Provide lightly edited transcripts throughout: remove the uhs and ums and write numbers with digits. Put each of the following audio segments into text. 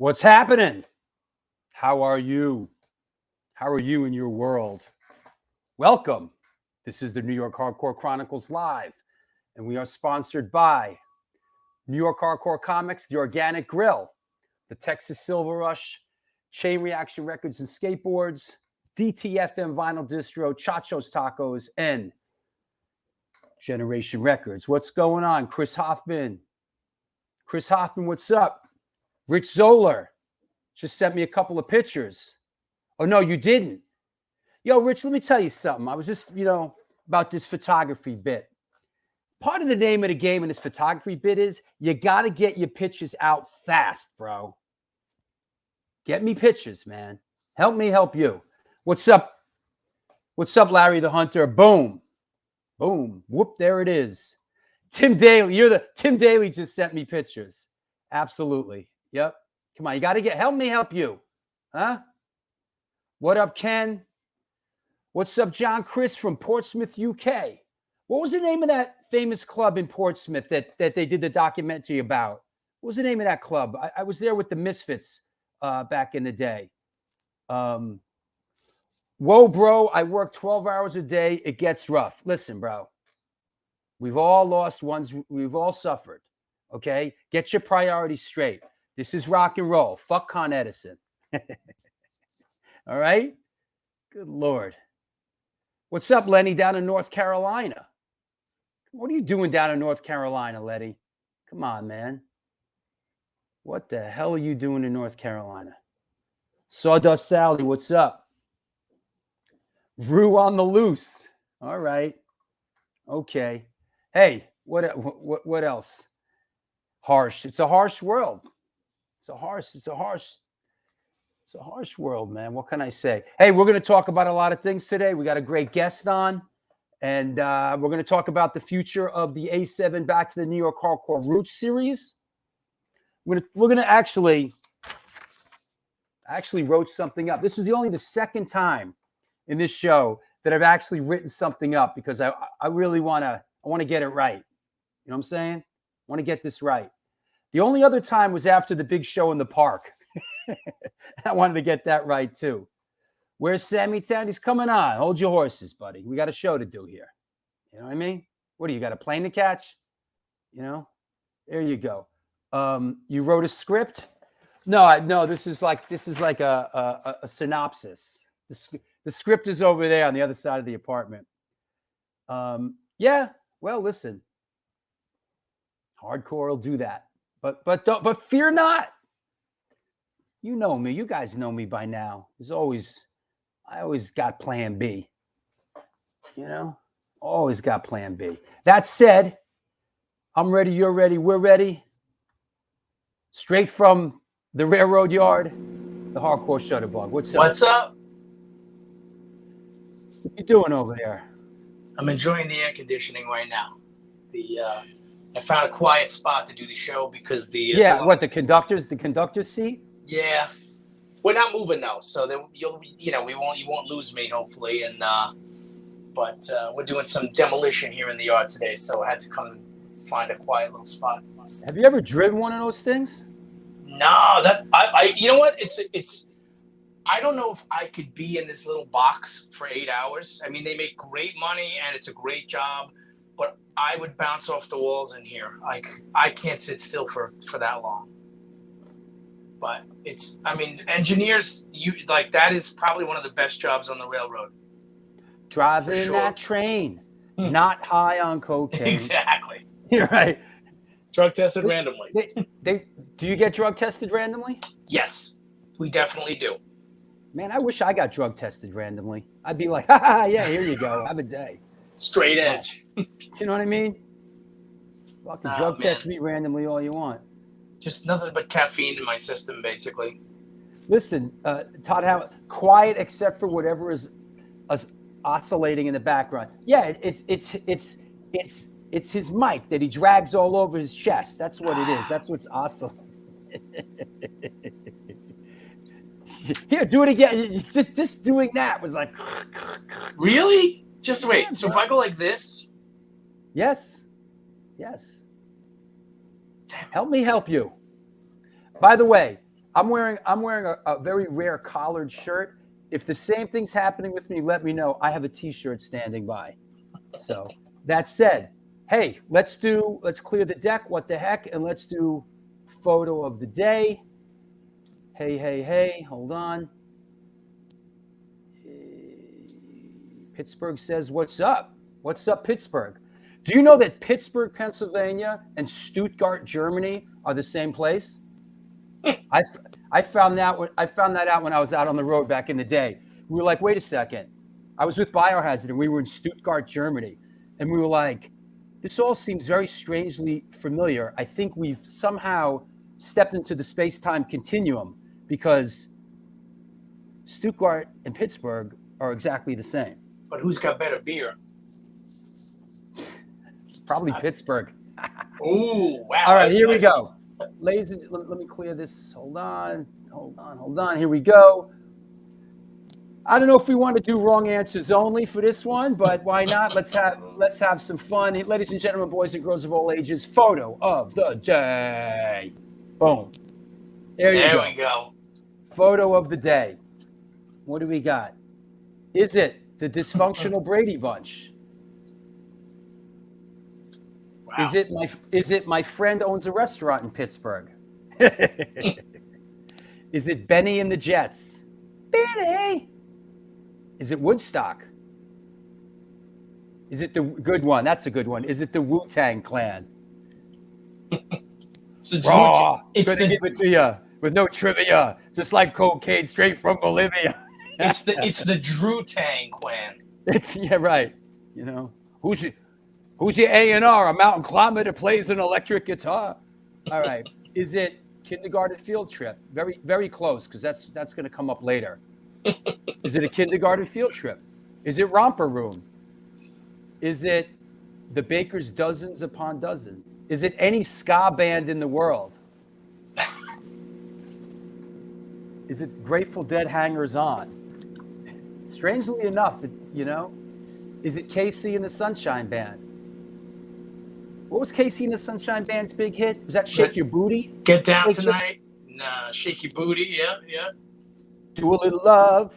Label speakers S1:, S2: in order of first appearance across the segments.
S1: What's happening? How are you? How are you in your world? Welcome. This is the New York Hardcore Chronicles Live, and we are sponsored by New York Hardcore Comics, The Organic Grill, the Texas Silver Rush, Chain Reaction Records and Skateboards, DTFM Vinyl Distro, Chacho's Tacos, and Generation Records. What's going on? Chris Hoffman, what's up? Rich Zoller just sent me a couple of pictures. Oh, no, you didn't. Yo, Rich, let me tell you something. I was just, about this photography bit. Part of the name of the game in this photography bit is you got to get your pictures out fast, bro. Get me pictures, man. Help me help you. What's up? What's up, Larry the Hunter? Boom. Boom. Whoop, there it is. Tim Daly. Tim Daly just sent me pictures. Absolutely. Yep. Come on, you got to help me help you. Huh? What up, Ken? What's up, John Chris from Portsmouth, UK? What was the name of that famous club in Portsmouth that they did the documentary about? What was the name of that club? I was there with the Misfits back in the day. Whoa, bro, I work 12 hours a day. It gets rough. Listen, bro, we've all lost ones. We've all suffered, okay? Get your priorities straight. This is rock and roll. Fuck Con Edison. All right? Good Lord. What's up, Lenny, down in North Carolina? What are you doing down in North Carolina, Letty? Come on, man. What the hell are you doing in North Carolina? Sawdust Sally, what's up? Rue on the loose. All right. Okay. Hey, what else? Harsh. It's a harsh world. It's a harsh world, man. What can I say? Hey, we're going to talk about a lot of things today. We got a great guest on, and we're going to talk about the future of the A7 Back to the New York Hardcore Roots series. We're going to actually wrote something up. This is only the second time in this show that I've actually written something up because I really want to get it right. You know what I'm saying? I want to get this right. The only other time was after the big show in the park. I wanted to get that right too. Where's Sammy Town? He's coming on. Hold your horses, buddy. We got a show to do here. You know what I mean? What do you got, a plane to catch? There you go. You wrote a script? No. This is like a synopsis. The script is over there on the other side of the apartment. Yeah. Well, listen. Hardcore will do that, but fear not. You know me. You guys know me by now. I always got plan B. Always got plan B. That said, I'm ready. You're ready. We're ready. Straight from the railroad yard, the Hardcore Shutterbug. What's up?
S2: What's up?
S1: What you doing over there?
S2: I'm enjoying the air conditioning right now. I found a quiet spot to do the show because the conductor's seat? Yeah, we're not moving though, so that you won't lose me hopefully, and but we're doing some demolition here in the yard today, so I had to come find a quiet little spot.
S1: Have you ever driven one of those things?
S2: No, that's I you know what? It's I don't know if I could be in this little box for 8 hours. I mean, they make great money and it's a great job, but I would bounce off the walls in here. I can't sit still for that long. But engineers, that is probably one of the best jobs on the railroad.
S1: Driving that train, not high on cocaine.
S2: Exactly.
S1: You're right.
S2: Drug tested randomly.
S1: Do you get drug tested randomly?
S2: Yes, we definitely do.
S1: Man, I wish I got drug tested randomly. I'd be like, yeah, here you go. Have a day.
S2: Straight edge.
S1: You know what I mean? Fucking drug test me randomly all you want.
S2: Just nothing but caffeine in my system, basically.
S1: Listen, Todd Howard, quiet except for whatever is oscillating in the background. Yeah, it's his mic that he drags all over his chest. That's what it is. That's what's oscillating. Here, do it again. Just doing that was like.
S2: Really? Just wait. Yeah, so if I go like this.
S1: Yes. Help me help you. By the way, I'm wearing a very rare collared shirt. If the same thing's happening with me, let me know. I have a T-shirt standing by. So that said, hey, let's clear the deck. What the heck? And let's do photo of the day. Hey, hold on. Pittsburgh says, what's up? What's up, Pittsburgh? Do you know that Pittsburgh, Pennsylvania and Stuttgart, Germany are the same place? I found that out when I was out on the road back in the day. We were like, wait a second. I was with Biohazard and we were in Stuttgart, Germany. And we were like, this all seems very strangely familiar. I think we've somehow stepped into the space-time continuum because Stuttgart and Pittsburgh are exactly the same.
S2: But who's got better beer?
S1: Probably Pittsburgh.
S2: Oh, wow.
S1: All right, here we go. Ladies, let me clear this. Hold on. Here we go. I don't know if we want to do wrong answers only for this one, but why not? Let's have some fun. Ladies and gentlemen, boys and girls of all ages, photo of the day. Boom. There we go. Photo of the day. What do we got? Is it the dysfunctional Brady Bunch? Wow. Is it my friend owns a restaurant in Pittsburgh? Is it Benny and the Jets? Benny. Is it Woodstock? Is it the good one? That's a good one. Is it the Wu-Tang Clan? It's gonna give it to you with no trivia, just like cocaine straight from Bolivia.
S2: It's the Drew Tang Clan.
S1: Yeah, right. You know, who's your A&R? A mountain climber that plays an electric guitar. All right. Is it kindergarten field trip? Very, very close, because that's going to come up later. Is it a kindergarten field trip? Is it Romper Room? Is it the Baker's Dozens Upon Dozen? Is it any ska band in the world? Is it Grateful Dead Hangers On? Strangely enough, is it KC and the Sunshine Band? What was KC and the Sunshine Band's big hit? Was that Shake Your Booty?
S2: Get Down Tonight? Nah, Shake Your Booty, yeah.
S1: Do a little love,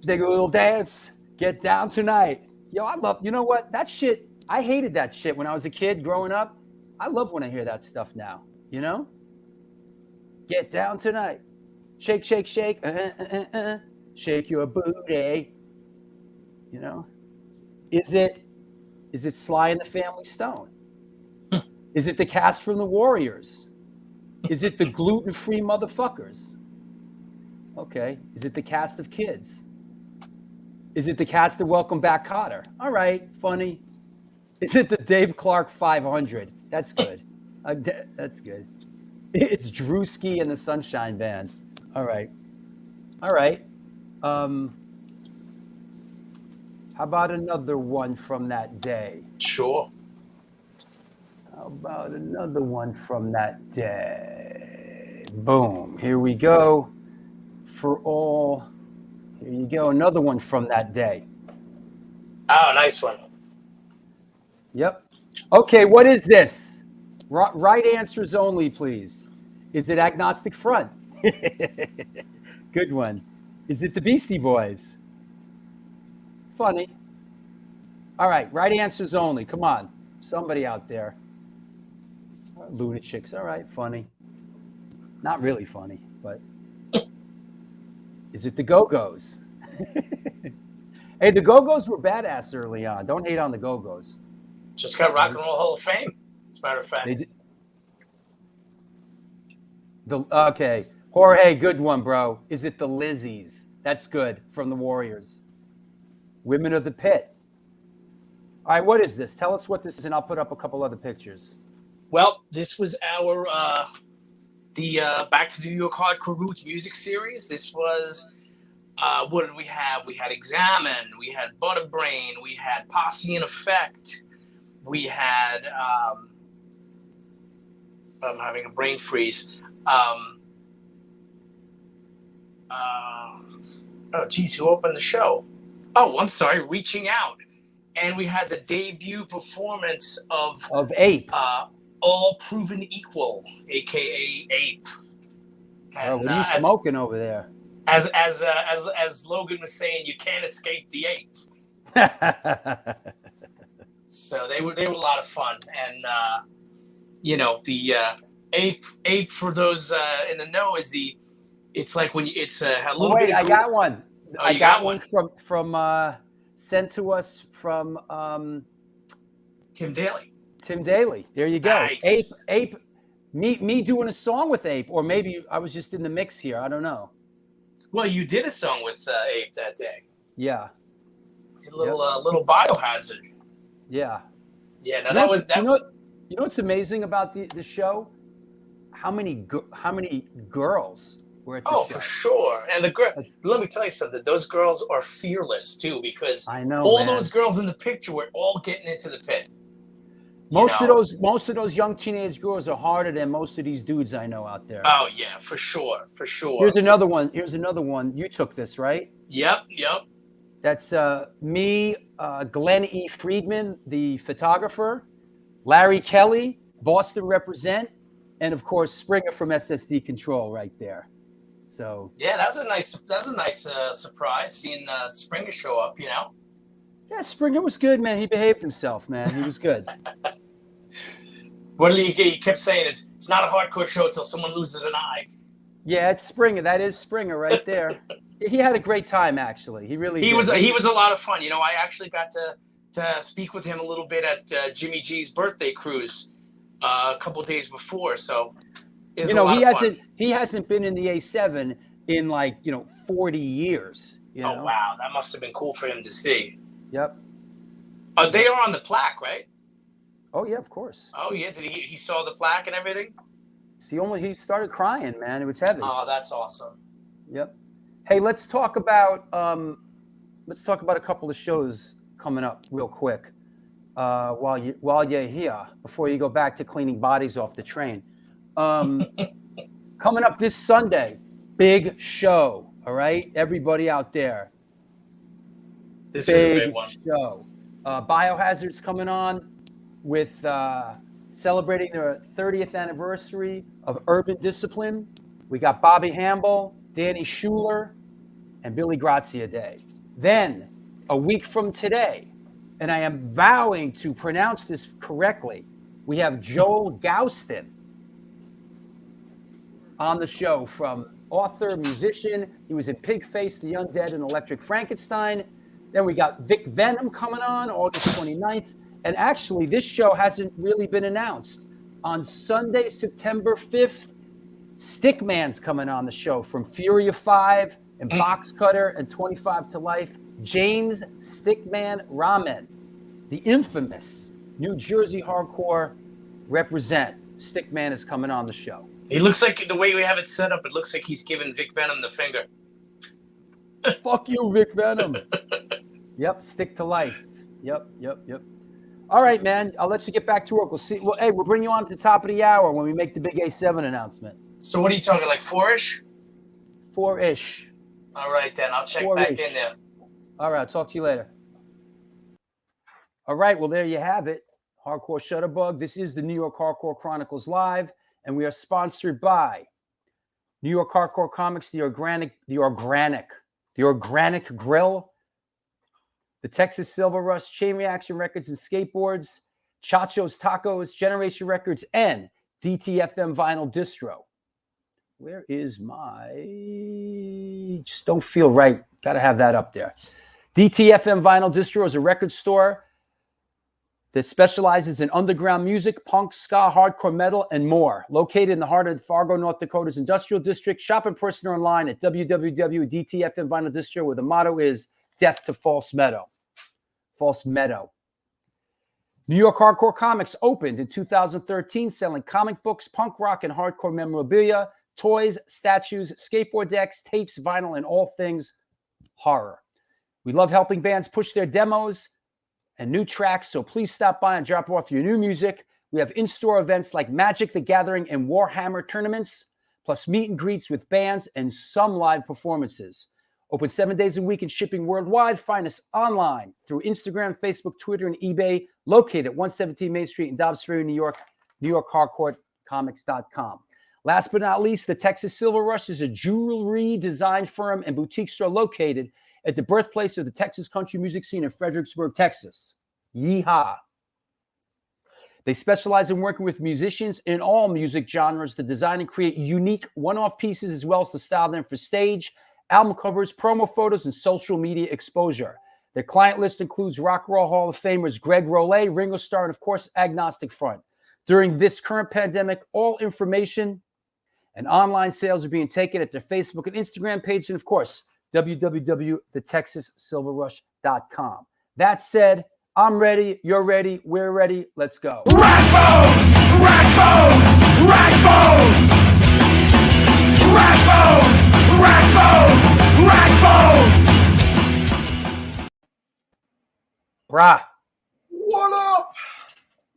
S1: take a little dance, get down tonight. Yo, you know what? That shit, I hated that shit when I was a kid growing up. I love when I hear that stuff now, you know? Get down tonight. Shake, shake, shake. Shake your booty. You know? Is it Sly and the Family Stone? Is it the cast from The Warriors? Is it the gluten-free motherfuckers? Okay. Is it the cast of Kids? Is it the cast of Welcome Back, Kotter? All right. Funny. Is it the Dave Clark 500? That's good. That's good. It's Drewski and the Sunshine Band. All right. How about another one from that day?
S2: Sure.
S1: How about another one from that day? Boom. Here we go. Here you go. Another one from that day.
S2: Oh, nice one.
S1: Yep. Okay, what is this? Right answers only, please. Is it Agnostic Front? Good one. Is it the Beastie Boys? It's funny. All right, right answers only. Come on. Somebody out there. Lunatics. All right, funny. Not really funny, but is it the Go-Go's? Hey, the Go-Go's were badass early on. Don't hate on the Go-Go's.
S2: Just got Rock and Roll Hall of Fame, as a matter of fact.
S1: Okay. Jorge, good one, bro. Is it the Lizzies? That's good, from the Warriors. Women of the Pit. All right, what is this? Tell us what this is, and I'll put up a couple other pictures.
S2: Well, this was our the Back to New York Hardcore Roots music series. This was, what did we have? We had Examine, we had Butterbrain, we had Posse in Effect, we had, I'm having a brain freeze. Oh, geez, who opened the show? Oh, I'm sorry, Reaching Out. And we had the debut performance of
S1: Ape.
S2: All Proven Equal, a.k.a. Ape. And
S1: what are you smoking over there?
S2: as Logan was saying, you can't escape the ape. So they were a lot of fun, and the ape for those in the know is it's like when it's a little bit.
S1: I got one.
S2: Oh,
S1: I got one from sent to us from
S2: Tim Daly.
S1: Tim Daly. There you go.
S2: Nice.
S1: Ape. Me doing a song with Ape, or maybe I was just in the mix here. I don't know.
S2: Well, you did a song with Ape that day.
S1: Yeah.
S2: It's a little biohazard.
S1: Yeah.
S2: Yeah. No, that was that.
S1: You know what's amazing about the show? How many girls were at the show?
S2: For sure. And let me tell you something. Those girls are fearless too, because
S1: I know
S2: all those girls in the picture were all getting into the pit.
S1: Most of those young teenage girls are harder than most of these dudes I know out there.
S2: Oh yeah, for sure.
S1: Here's another one. You took this, right?
S2: Yep.
S1: That's me, Glenn E. Friedman, the photographer, Larry Kelly, Boston Represent, and of course Springer from SSD Control right there. So
S2: yeah, that was a nice surprise seeing Springer show up.
S1: Yeah, Springer was good, man. He behaved himself, man. He was good.
S2: What did he kept saying? It's not a hardcore show until someone loses an eye.
S1: Yeah, it's Springer. That is Springer right there. He had a great time, actually. He really did.
S2: He was a lot of fun. I actually got to speak with him a little bit at Jimmy G's birthday cruise a couple of days before. So it's a lot of fun.
S1: He hasn't been in the A7 in 40 years.
S2: Oh wow, that must have been cool for him to see.
S1: Yep.
S2: They are on the plaque, right?
S1: Oh yeah, of course.
S2: Oh yeah, did he saw the plaque and everything?
S1: He started crying, man. It was heavy.
S2: Oh, that's awesome.
S1: Yep. Hey, let's talk about a couple of shows coming up real quick. While you're here, before you go back to cleaning bodies off the train. Coming up this Sunday, big show. All right, everybody out there.
S2: This is a big one.
S1: Show. Biohazard's coming on with celebrating their 30th anniversary of Urban Discipline. We got Bobby Hamble, Danny Schuler, and Billy Grazia Day. Then, a week from today, and I am vowing to pronounce this correctly, we have Joel Gouston on the show, from author, musician. He was in Pigface, The Undead, and Electric Frankenstein. Then we got Vic Venom coming on August 29th. And actually, this show hasn't really been announced. On Sunday, September 5th, Stickman's coming on the show from Fury of 5 and Box Cutter and 25 to Life. James Stickman Ramen, the infamous New Jersey hardcore represent. Stickman is coming on the show.
S2: He looks like, the way we have it set up, it looks like he's giving Vic Venom the finger.
S1: Fuck you, Vic Venom. Yep, stick to life. Yep. All right, man. I'll let you get back to work. We'll bring you on at the top of the hour when we make the big A7 announcement.
S2: So what are you talking, like 4-ish?
S1: 4-ish.
S2: All right, then. I'll check
S1: 4-ish.
S2: back in there.
S1: All right, I'll talk to you later. All right, well, there you have it. Hardcore Shutterbug. This is the New York Hardcore Chronicles Live, and we are sponsored by New York Hardcore Comics, the Organic Grill, the Texas Silver Rush, Chain Reaction Records and Skateboards, Chacho's Tacos, Generation Records, and DTFM Vinyl Distro. Where is my... Just don't feel right. Got to have that up there. DTFM Vinyl Distro is a record store that specializes in underground music, punk, ska, hardcore metal, and more. Located in the heart of Fargo, North Dakota's Industrial District. Shop in person or online at www.dtfm Vinyl Distro, where the motto is Death to False Meadow. New York Hardcore Comics opened in 2013, selling comic books, punk rock, and hardcore memorabilia, toys, statues, skateboard decks, tapes, vinyl, and all things horror. We love helping bands push their demos and new tracks, so please stop by and drop off your new music. We have in-store events like Magic the Gathering and Warhammer tournaments, plus meet and greets with bands and some live performances. Open 7 days a week and shipping worldwide. Find us online through Instagram, Facebook, Twitter, and eBay. Located at 117 Main Street in Dobbs Ferry, New York, NewYorkHardcoreComics.com. Last but not least, the Texas Silver Rush is a jewelry design firm and boutique store located at the birthplace of the Texas country music scene in Fredericksburg, Texas. Yeehaw. They specialize in working with musicians in all music genres to design and create unique one-off pieces, as well as to style them for stage, album covers, promo photos, and social media exposure. Their client list includes Rock and Roll Hall of Famers Greg Rolle, Ringo Starr, and of course, Agnostic Front. During this current pandemic, all information and online sales are being taken at their Facebook and Instagram page, and of course, www.thetexassilverrush.com. That said, I'm ready, you're ready, we're ready, let's go.
S3: Ragbone! Ragbone! Ragbone! Ragbone! Ragbone! Ragbone!
S1: Brah,
S4: What up?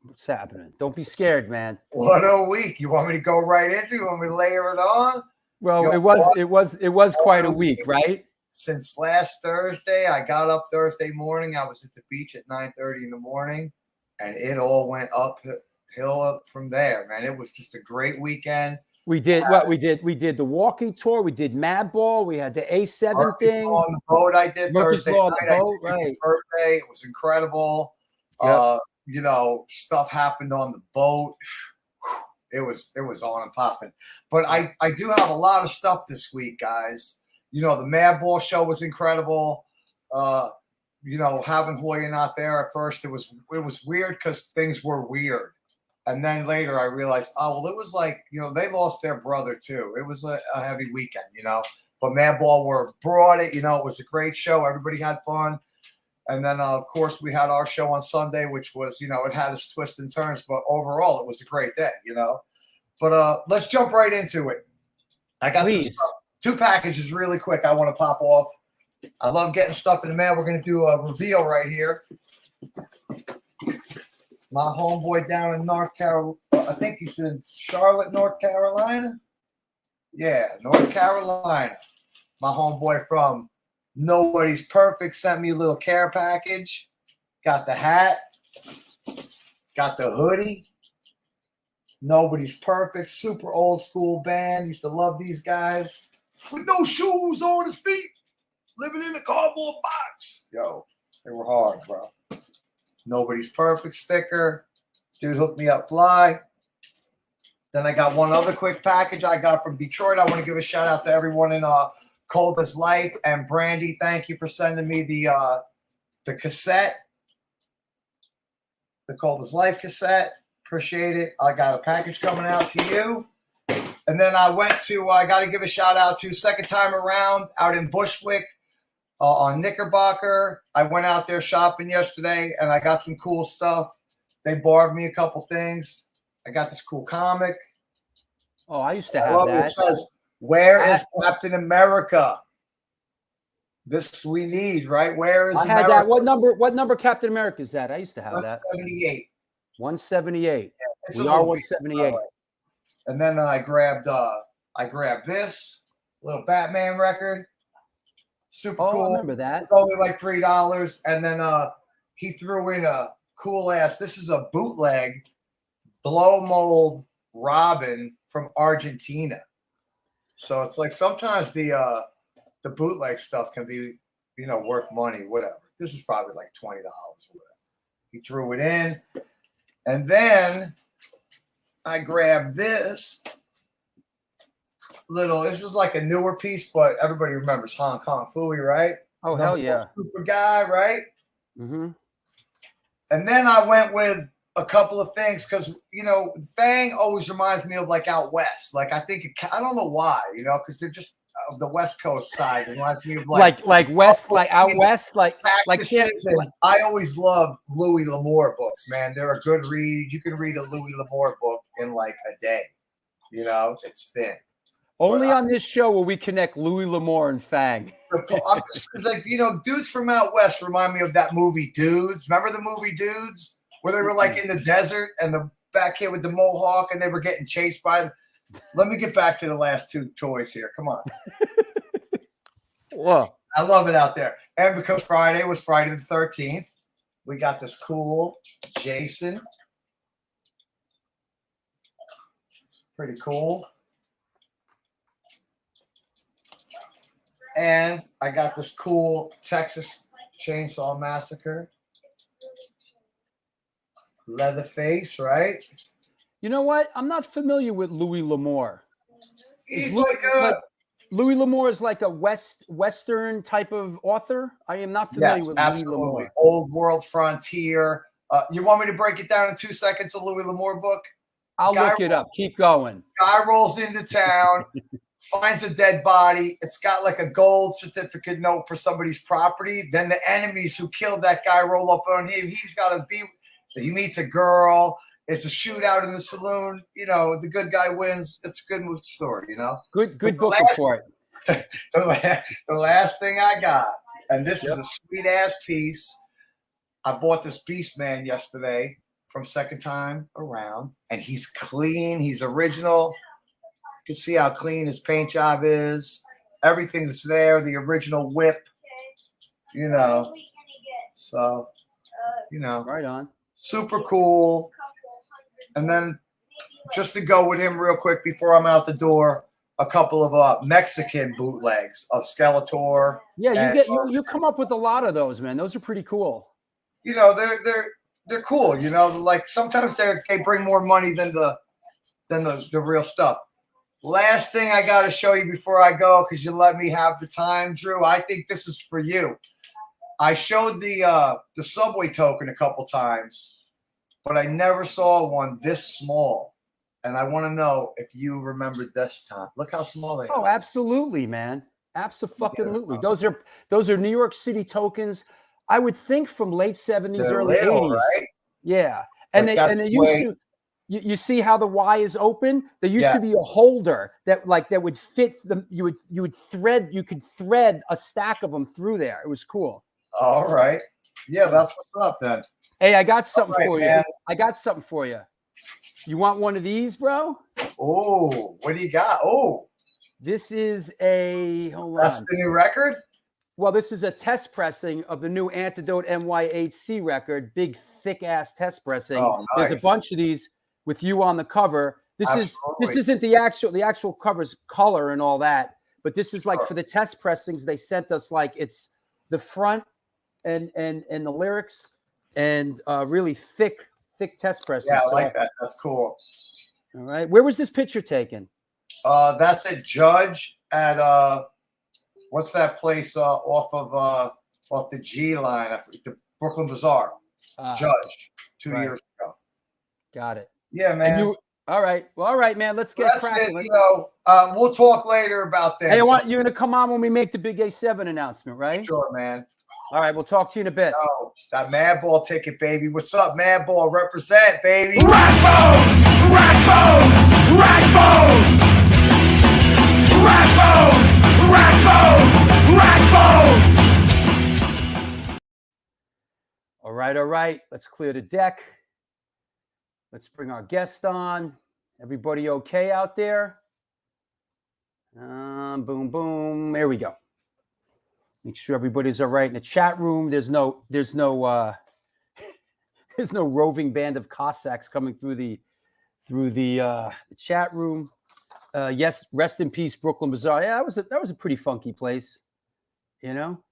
S1: what's happening? Don't be scared, man.
S4: What a week. You want me to go right into it? You want me to layer it on?
S1: Well,
S4: Yo,
S1: it was quite a week, right?
S4: Since last Thursday, I got up Thursday morning. I was at the beach at 9:30 in the morning, and it all went uphill up from there, man. It was just a great weekend.
S1: We did what we did. We did the walking tour. We did Mad Ball. We had the A7
S4: Murphy's
S1: thing.
S4: Law on the boat I did
S1: Murphy's
S4: Thursday
S1: Law on
S4: night.
S1: the
S4: I
S1: boat,
S4: did his
S1: right.
S4: birthday. It was incredible.
S1: Yep.
S4: You know, stuff happened on the boat. It was on and popping. But I do have a lot of stuff this week, guys. You know, the Mad Ball show was incredible. You know, having Hoya not there at first, it was weird because things were weird. And then later I realized, oh, well, it was like, you know, they lost their brother too. It was a heavy weekend, you know. But Mad Ball brought it, you know, it was a great show. Everybody had fun. And then, of course, we had our show on Sunday, which was, you know, it had its twists and turns. But overall, it was a great day, you know. But let's jump right into it. I got some stuff, 2 packages really quick I want to pop off. I love getting stuff in the mail. We're going to do a reveal right here. My homeboy down in North Carolina, I think he's in Charlotte, North Carolina. Yeah, North Carolina. My homeboy from Nobody's Perfect sent me a little care package. Got the hat. Got the hoodie. Nobody's Perfect. Super old school band. Used to love these guys. With no shoes on his feet. Living in a cardboard box. Yo, they were hard, bro. Nobody's Perfect sticker. Dude hooked me up fly. Then I got one other quick package I got from Detroit. I want to give a shout out to everyone in Cold as Life and Brandy. Thank you for sending me the cassette. The Cold as Life cassette. Appreciate it. I got a package coming out to you. And then I got to give a shout out to second time around out in Bushwick. On Knickerbocker. I went out there shopping yesterday and I got some cool stuff. They borrowed me a couple things. I got this cool comic.
S1: Oh, I used to
S4: I
S1: have
S4: love
S1: that.
S4: it. It says, "Where is Captain America?" This we need, right? Where is
S1: I had
S4: America?
S1: that. What number Captain America is that? I used to have that.
S4: 178.
S1: 178.
S4: It's
S1: We
S4: a
S1: are
S4: little big,
S1: 178.
S4: and then I grabbed this little Batman record. Super
S1: Oh,
S4: cool.
S1: I remember that.
S4: It's only like $3. And then he threw in a cool ass. This is a bootleg blow mold Robin from Argentina. So it's like sometimes the bootleg stuff can be, you know, worth money, whatever. This is probably like $20 or whatever. He threw it in. And then I grabbed this this is like a newer piece, but everybody remembers Hong Kong Phooey, right?
S1: Oh, hell yeah.
S4: Super guy, right?
S1: Mm-hmm.
S4: And then I went with a couple of things because, you know, Fang always reminds me of like out west. Like I don't know why, you know, because they're just of the West Coast side. It reminds me of like
S1: west, like out west, like
S4: I always love Louis L'Amour books, man. They're a good read. You can read a Louis L'Amour book in like a day. You know, it's thin.
S1: only on this show will we connect Louis L'Amour and Fang.
S4: I'm just like, you know, dudes from out west remind me of that movie Dudes. Remember the movie Dudes where they were like in the desert and the fat kid with the mohawk and they were getting chased by. Let me get back to the last 2 toys here. Come on.
S1: Whoa.
S4: I love it out there. And because Friday was Friday the 13th, we got this cool Jason. Pretty cool. And I got this cool Texas Chainsaw Massacre. Leatherface, right?
S1: You know what? I'm not familiar with Louis L'Amour.
S4: He's
S1: Louis,
S4: like a
S1: Louis L'Amour is like a Western type of author. I am not familiar with Louis
S4: absolutely
S1: L'Amour.
S4: old world frontier. You want me to break it down in 2 seconds? A Louis L'Amour book.
S1: I'll look it up. Keep going.
S4: Guy rolls into town, finds a dead body. It's got like a gold certificate note for somebody's property. Then the enemies who killed that guy roll up on him. He's got to be. He meets a girl. It's a shootout in the saloon. You know, the good guy wins. It's a good story. You know,
S1: Good book report.
S4: The last thing I got, and this is a sweet ass piece. I bought this Beast Man yesterday from Second Time Around, and he's clean. He's original. You can see how clean his paint job is. Everything's there. The original whip. You know, so you know,
S1: Right on.
S4: super cool. And then just to go with him real quick before I'm out the door, a couple of Mexican bootlegs of Skeletor.
S1: Yeah, you come up with a lot of those, man. Those are pretty cool.
S4: You know, they're cool. You know, like sometimes they bring more money than the real stuff. Last thing I got to show you before I go, because you let me have the time, Drew. I think this is for you. I showed the Subway token a couple times, but I never saw one this small. And I want to know if you remember this time. Look how small they are.
S1: Oh, absolutely, man. Absolutely. Those are New York City tokens. I would think from late 70s,
S4: They're
S1: early
S4: little,
S1: 80s.
S4: right?
S1: Yeah. And
S4: Like
S1: they used to. You see how the Y is open? There used to be a holder that would fit them. You could thread a stack of them through there. It was cool.
S4: All right. Yeah, that's what's up then.
S1: Hey, I got something for
S4: man.
S1: you. I got something for you. You want one of these, bro?
S4: Oh, what do you got? Oh,
S1: This is hold
S4: that's
S1: on.
S4: the new record?
S1: Well, this is a test pressing of the new Antidote NYHC record. Big, thick ass test pressing.
S4: Oh, nice.
S1: There's a bunch of these with you on the cover. This
S4: Absolutely.
S1: isn't the actual cover's color and all that, but this is like for the test pressings. They sent us like it's the front and the lyrics and really thick test pressing.
S4: Yeah, I like that. That's cool.
S1: All right. Where was this picture taken?
S4: That's a Judge at what's that place off the G line? The Brooklyn Bazaar. Judge 2 years ago.
S1: Got it.
S4: Yeah, man.
S1: All right. Well, all right, man. Let's get cracking.
S4: You know, we'll talk later about that.
S1: Hey, I want you to come on when we make the big A7 announcement, right?
S4: Sure, man.
S1: All right, we'll talk to you in a bit.
S4: Oh, that Madball ticket, baby. What's up, Madball? Represent, baby.
S3: Ragbone! Ragbone! Ragbone! Ragbone! Ragbone! Ragbone!
S1: All right. Let's clear the deck. Let's bring our guest on. Everybody okay out there? Boom, boom. There we go. Make sure everybody's all right in the chat room. There's no roving band of Cossacks coming through the chat room. Yes, rest in peace, Brooklyn Bazaar. Yeah, that was a pretty funky place, you know.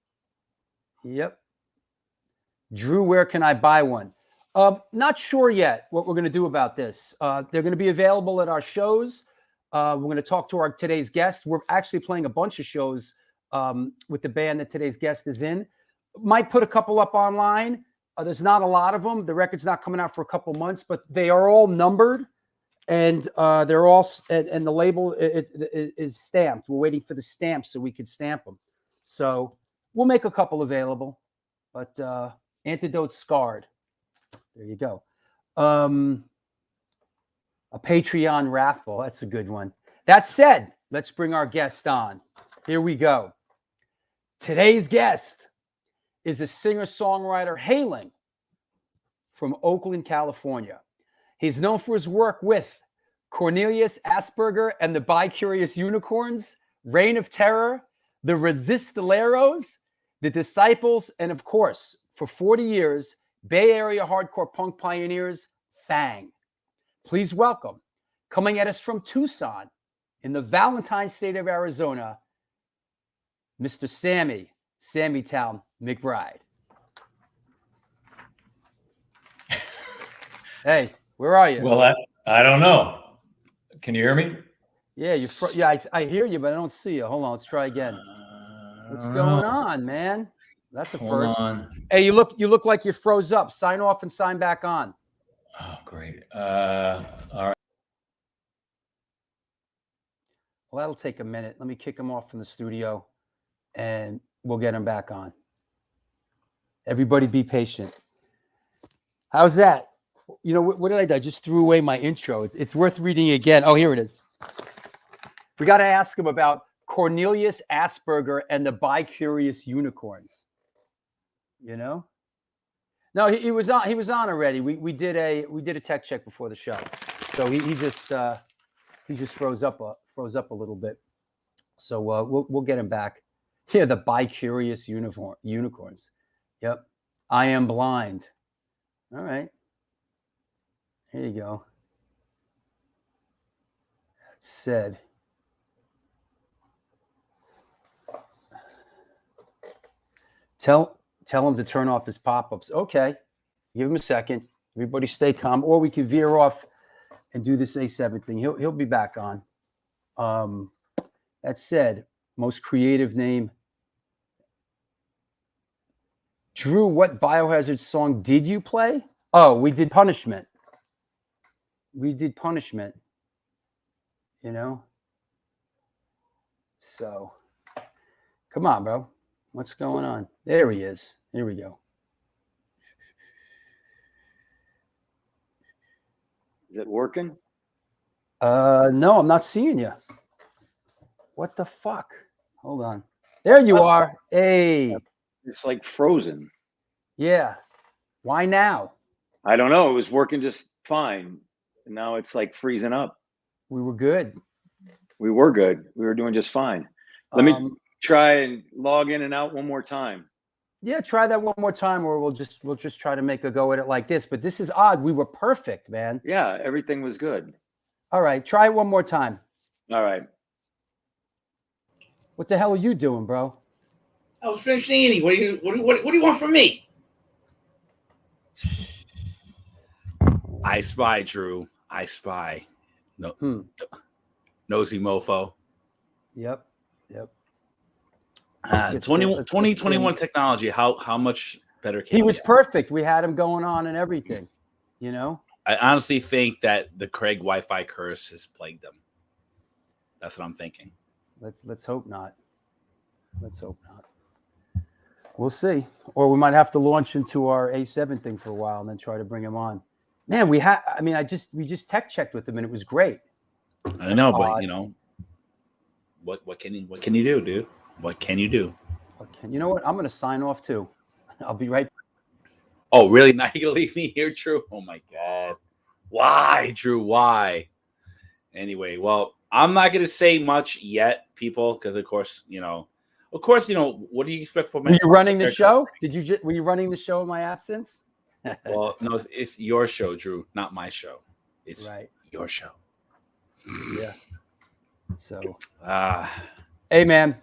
S1: Yep. Drew, where can I buy one? Not sure yet what we're going to do about this. They're going to be available at our shows. We're going to talk to our today's guest. We're actually playing a bunch of shows with the band that today's guest is in. Might put a couple up online. There's not a lot of them. The record's not coming out for a couple months, but they are all numbered, and they're all and the label is stamped. We're waiting for the stamp so we can stamp them. So we'll make a couple available. But Antidote Scarred. There you go. A Patreon raffle. That's a good one. That said, let's bring our guest on. Here we go. Today's guest is a singer-songwriter hailing from Oakland, California. He's known for his work with Cornelius Asperger and the Bi-Curious Unicorns, Reign of Terror, the Resistileros, the Disciples, and of course, for 40 years, Bay Area hardcore punk pioneers, Fang. Please welcome, coming at us from Tucson in the Valentine state of Arizona, Mr. Sammy Town, McBride. Hey, where are you?
S5: Well, I don't know. Can you hear me?
S1: Yeah, yeah, I hear you, but I don't see you. Hold on, let's try again. What's going on, man? That's a
S5: Hold
S1: first.
S5: on.
S1: Hey, you look like you froze up. Sign off and sign back on.
S5: Oh, great. All right.
S1: Well, that'll take a minute. Let me kick him off from the studio, and we'll get him back on. Everybody, be patient. How's that? You know what did I do? I just threw away my intro. It's worth reading again. Oh, here it is. We got to ask him about Cornelius Asperger and the bi-curious unicorns. You know? No, he was on. He was on already. We did a tech check before the show, so he just froze up a little bit. So we'll get him back. Yeah, the bi-curious unicorns. Yep. I am blind. All right. Here you go. That said. Tell him to turn off his pop-ups. Okay. Give him a second. Everybody stay calm. Or we can veer off and do this A7 thing. He'll be back on. That said, most creative name. Drew, what Biohazard song did you play? Oh, we did Punishment. We did Punishment. You know? So, come on, bro. What's going on? There he is. Here we go.
S6: Is it working?
S1: No, I'm not seeing you. What the fuck? Hold on. There you are. Hey.
S6: It's like frozen.
S1: Yeah. Why now?
S6: I don't know. It was working just fine. And now it's like freezing up.
S1: We were good.
S6: We were good. We were doing just fine. Let me try and log in and out one more time.
S1: Yeah, try that one more time, or we'll just try to make a go at it like this. But this is odd. We were perfect, man.
S6: Yeah, everything was good.
S1: All right, try it one more time.
S6: All right.
S1: What the hell are you doing, bro?
S2: I was finishing eating. What do you want from me?
S7: I spy, Drew. I spy. No, nosy mofo.
S1: Yep.
S7: 2021 technology. How much better can
S1: he
S7: it
S1: was
S7: get?
S1: perfect. We had him going on and everything. You know.
S7: I honestly think that the Craig Wi-Fi curse has plagued them. That's what I'm thinking.
S1: Let's hope not. Let's hope not. We'll see. Or we might have to launch into our A7 thing for a while and then try to bring him on. Man, we just tech checked with him and it was great.
S7: I know, but you know, what can you do, dude? What can you do?
S1: Okay, you know what? I'm going to sign off too. I'll be right back.
S7: Oh, really? Now you're gonna leave me here, Drew? Oh my God. Why, Drew? Why? Anyway, well, I'm not gonna say much yet, people, because of course, what do you expect from me?
S1: Were you running the show? Were you running the show in my absence?
S7: Well, no, it's your show, Drew, not my show. It's
S1: right.
S7: Your show.
S1: Yeah. So
S6: Hey,
S1: man.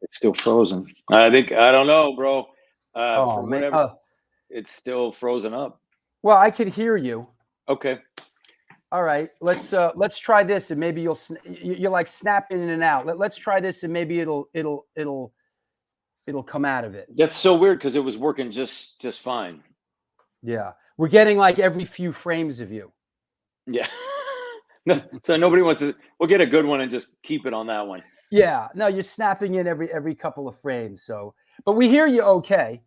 S6: It's still frozen. I don't know, bro.
S1: Oh, man.
S6: It's still frozen up.
S1: Well, I could hear you.
S6: Okay.
S1: All right. Let's try this, and maybe you're like snapping in and out. Let's try this, and maybe it'll come out of it.
S6: That's so weird because it was working just fine.
S1: Yeah, we're getting like every few frames of you.
S6: Yeah. So nobody wants to. We'll get a good one and just keep it on that one.
S1: Yeah. No, you're snapping in every couple of frames. So, but we hear you okay.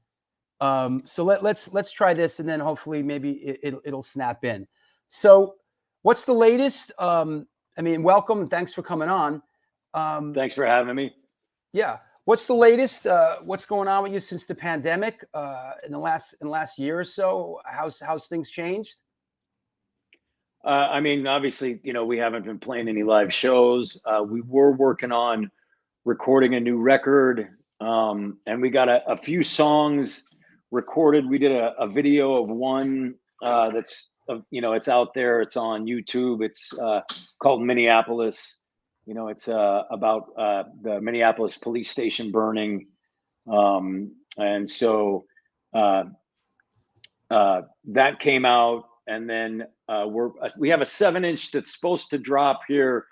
S1: So let's try this, and then hopefully maybe it'll snap in. So, what's the latest? Welcome. Thanks for coming on.
S6: Thanks for having me.
S1: Yeah. What's the latest? What's going on with you since the pandemic? In the last year or so, how's things changed?
S6: Obviously, we haven't been playing any live shows. We were working on recording a new record, and we got a few songs recorded. We did a video of one that's it's out there. It's on YouTube. It's called Minneapolis. You know, it's about the Minneapolis police station burning, and so that came out, and then we have a 7-inch that's supposed to drop here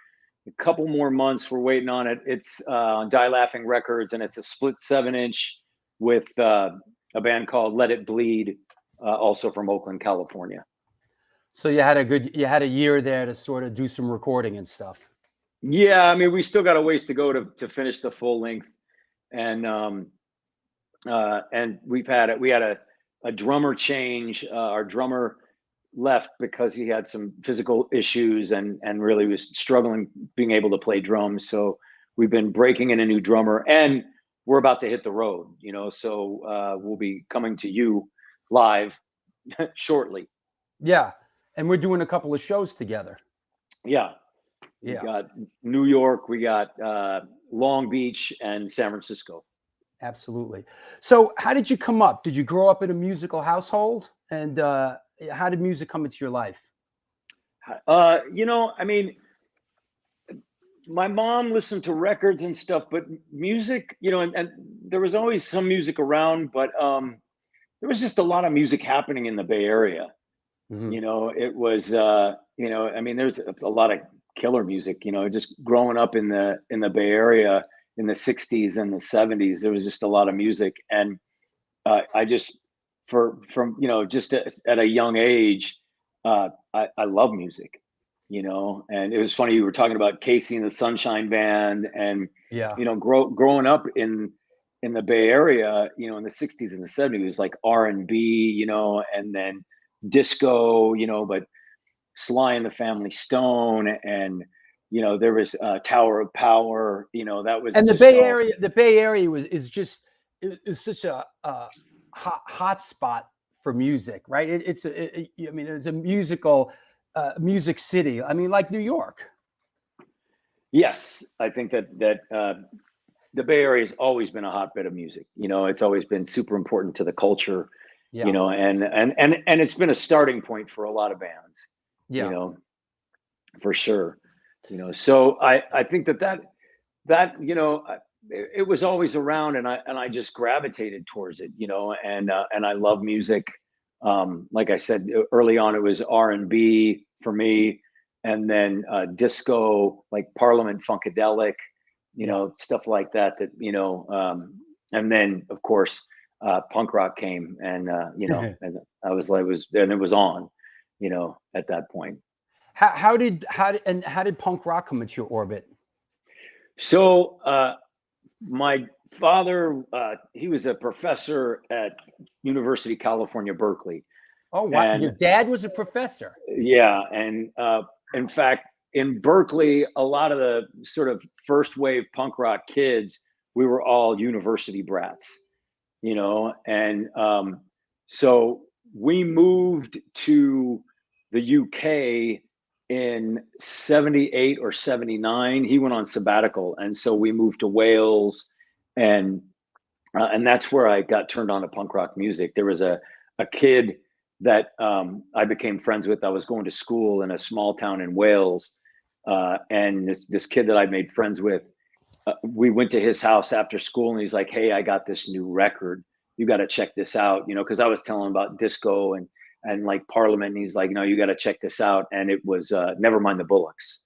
S6: a couple more months. We're waiting on it. It's on Die Laughing Records, and it's a split 7-inch with a band called Let It Bleed, also from Oakland, California.
S1: So you had a year there to sort of do some recording and stuff.
S6: Yeah, I mean, we still got a ways to go to finish the full length, and we had a drummer change. Our drummer left because he had some physical issues and really was struggling being able to play drums. So we've been breaking in a new drummer, and we're about to hit the road. You know, so we'll be coming to you live shortly.
S1: Yeah, and we're doing a couple of shows together.
S6: Yeah. We got New York, we got Long Beach, and San Francisco.
S1: Absolutely. So how did you come up? Did you grow up in a musical household? And how did music come into your life?
S6: You know, I mean, my mom listened to records and stuff, but music, you know, and there was always some music around, but there was just a lot of music happening in the Bay Area.
S1: Mm-hmm.
S6: You know, it was, you know, I mean, there's a lot of killer music, you know, just growing up in the Bay Area in the 60s and the 70s, there was just a lot of music. And I just, from, you know, just at a young age, I love music, you know. And it was funny, you were talking about Casey and the Sunshine Band, and,
S1: yeah,
S6: you know, growing up in the Bay Area, you know, in the 60s and the 70s, it was like R&B, you know, and then disco, you know, but Sly and the Family Stone, and, you know, there was Tower of Power, you know, that was.
S1: And the
S6: just
S1: Bay
S6: awesome.
S1: Area, the Bay Area is such a hot spot for music, right? I mean, it's a music city. I mean, like New York.
S6: Yes, I think that the Bay Area has always been a hotbed of music. You know, it's always been super important to the culture.
S1: Yeah.
S6: You know, and it's been a starting point for a lot of bands.
S1: Yeah.
S6: You know, for sure. You know, so I think that you know, it was always around, and I just gravitated towards it. You know, and I love music. Like I said early on, it was R&B for me, and then disco, like Parliament Funkadelic, you know, stuff like that. That, you know, and then of course punk rock came, and you know, and I was like, it was on, you know, at that point.
S1: How did punk rock come into your orbit?
S6: So my father, he was a professor at University of California, Berkeley.
S1: Oh, wow.
S6: And
S1: Your dad was a professor.
S6: Yeah, and in fact, in Berkeley, a lot of the sort of first wave punk rock kids, we were all university brats, you know, and so we moved to the UK in 78 or 79. He went on sabbatical, and so we moved to Wales, and that's where I got turned on to punk rock music. There was a kid that I became friends with. I was going to school in a small town in Wales, and this kid that I made friends with, we went to his house after school, and he's like, "Hey, I got this new record. You got to check this out." You know, because I was telling him about disco and like Parliament, and he's like, "No, you got to check this out." And it was Nevermind the Bullocks,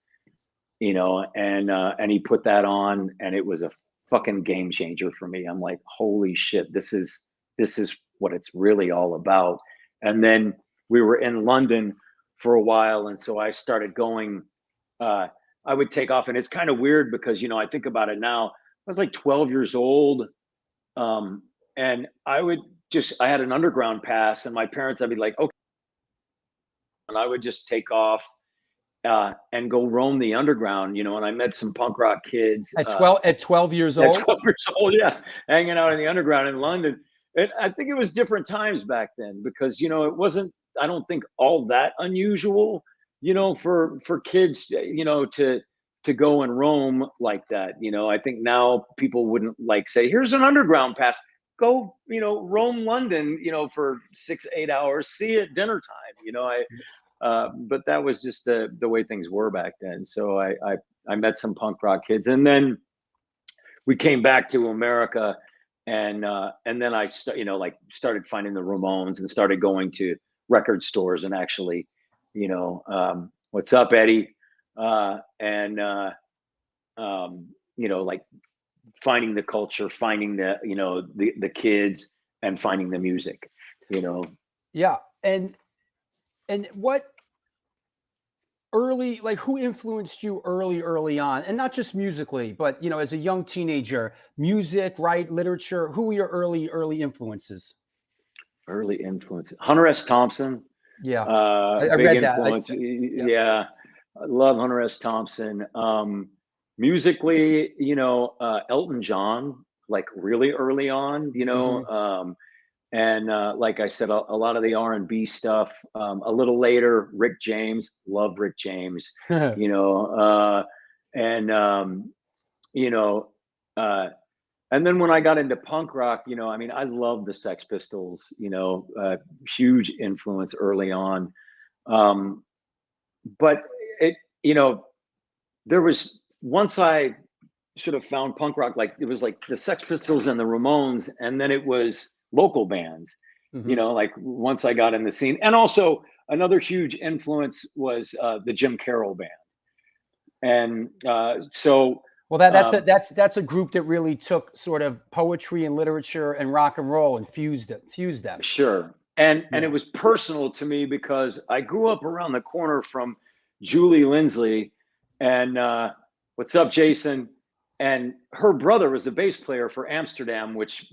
S6: you know, and he put that on, and it was a fucking game changer for me. I'm like, holy shit, this is what it's really all about. And then we were in London for a while, and so I started going. I would take off, and it's kind of weird because, you know, I think about it now. I was like 12 years old, and I had an underground pass, and my parents, I'd be like, okay, and I would just take off and go roam the underground, you know. And I met some punk rock kids
S1: at 12 years old.
S6: At 12 years old, yeah, hanging out in the underground in London. I think it was different times back then, because, you know, it wasn't, I don't think, all that unusual, you know, for kids, you know, to go and roam like that. You know, I think now people wouldn't like say, here's an underground pass, go, you know, roam London, you know, for 6-8 hours, see you at dinner time. You know, But that was just the way things were back then. So I met some punk rock kids, and then we came back to America, and then I started finding the Ramones and started going to record stores and actually, what's up, Eddie, like finding the culture, finding the kids, and finding the music,
S1: Yeah. And what early, like, who influenced you early on, and not just musically, but as a young teenager, music, right, literature? Who were your early influences?
S6: Early influence. Hunter S. Thompson.
S1: Yeah, I
S6: Big
S1: read that.
S6: influence. Yeah. I love Hunter S. Thompson. Musically, Elton John, like really early on, and like I said, a lot of the R&B stuff. A little later, Rick James, love Rick James, and and then when I got into punk rock, I love the Sex Pistols, huge influence early on. But there was, once I sort of found punk rock, like it was like the Sex Pistols and the Ramones, and then it was local bands, like once I got in the scene. And also another huge influence was the Jim Carroll band. And
S1: well, that's a group that really took sort of poetry and literature and rock and roll and fused them.
S6: Sure. And it was personal to me because I grew up around the corner from Julie Lindsley, and what's up, Jason? And her brother was the bass player for Amsterdam, which,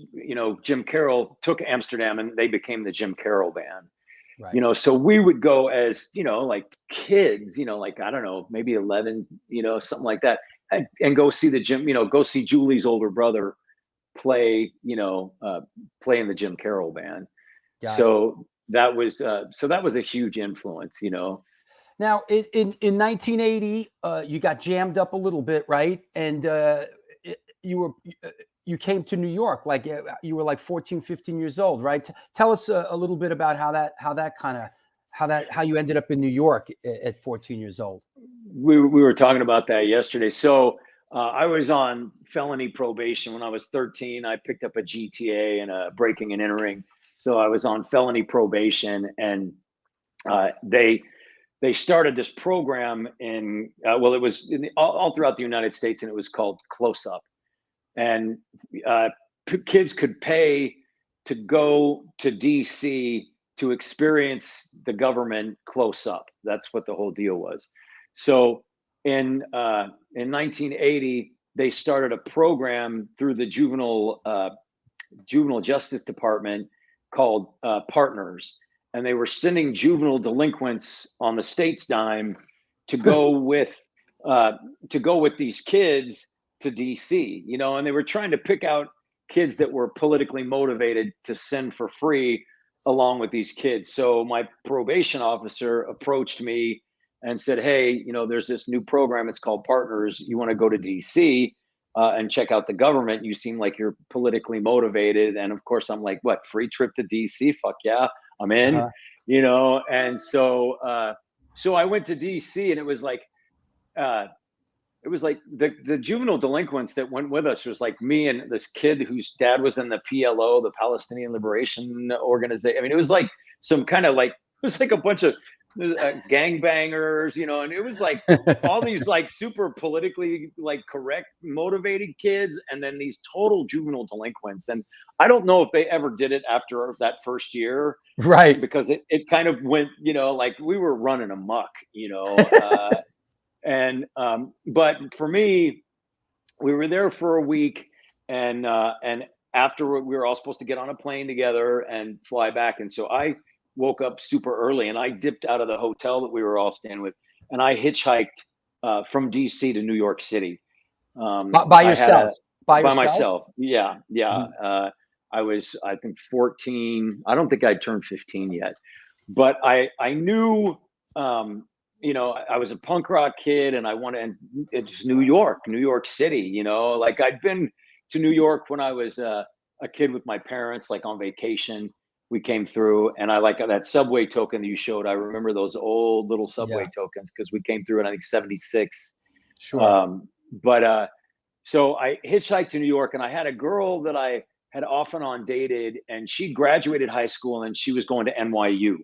S6: Jim Carroll took Amsterdam and they became the Jim Carroll band. Right. So we would go as, like kids, like, I don't know, maybe 11, something like that, and go see go see Julie's older brother play, play in the Jim Carroll band. So that was a huge influence,
S1: Now, in 1980, you got jammed up a little bit, right? And you came to New York, like you were like 14, 15 years old, right? Tell us a little bit about how you ended up in New York at 14 years old.
S6: We were talking about that yesterday. So I was on felony probation when I was 13. I picked up a GTA and a breaking and entering. So I was on felony probation, and they started this program in, it was all throughout the United States, and it was called Close Up. And kids could pay to go to DC to experience the government close up. That's what the whole deal was. So in 1980, they started a program through the juvenile justice department called Partners. And they were sending juvenile delinquents on the state's dime to go with these kids to DC, and they were trying to pick out kids that were politically motivated to send for free along with these kids. So my probation officer approached me and said, hey, there's this new program. It's called Partners. You want to go to DC and check out the government? You seem like you're politically motivated. And of course, I'm like, what, free trip to DC? Fuck yeah, I'm in, And so I went to DC, and it was like the juvenile delinquents that went with us was like me and this kid whose dad was in the PLO, the Palestinian Liberation Organization. I mean, it was like some kind of like, it was like a bunch of gangbangers, and it was like all these like super politically like correct, motivated kids, and then these total juvenile delinquents. And I don't know if they ever did it after that first year,
S1: right?
S6: Because it kind of went, like we were running amok, and but for me, we were there for a week, and afterward we were all supposed to get on a plane together and fly back. And so I woke up super early, and I dipped out of the hotel that we were all staying with, and I hitchhiked from DC to New York City.
S1: By yourself?
S6: By myself. Yeah. I was, I think, 14. I don't think I'd turned 15 yet, but I knew, I was a punk rock kid, and I wanted, and it's New York City, like I'd been to New York when I was a kid with my parents, like on vacation. we came through, and I like that subway token that you showed. I remember those old little subway tokens because we came through in I think '76.
S1: Sure.
S6: So I hitchhiked to New York, and I had a girl that I had off and on dated, and she graduated high school and she was going to NYU.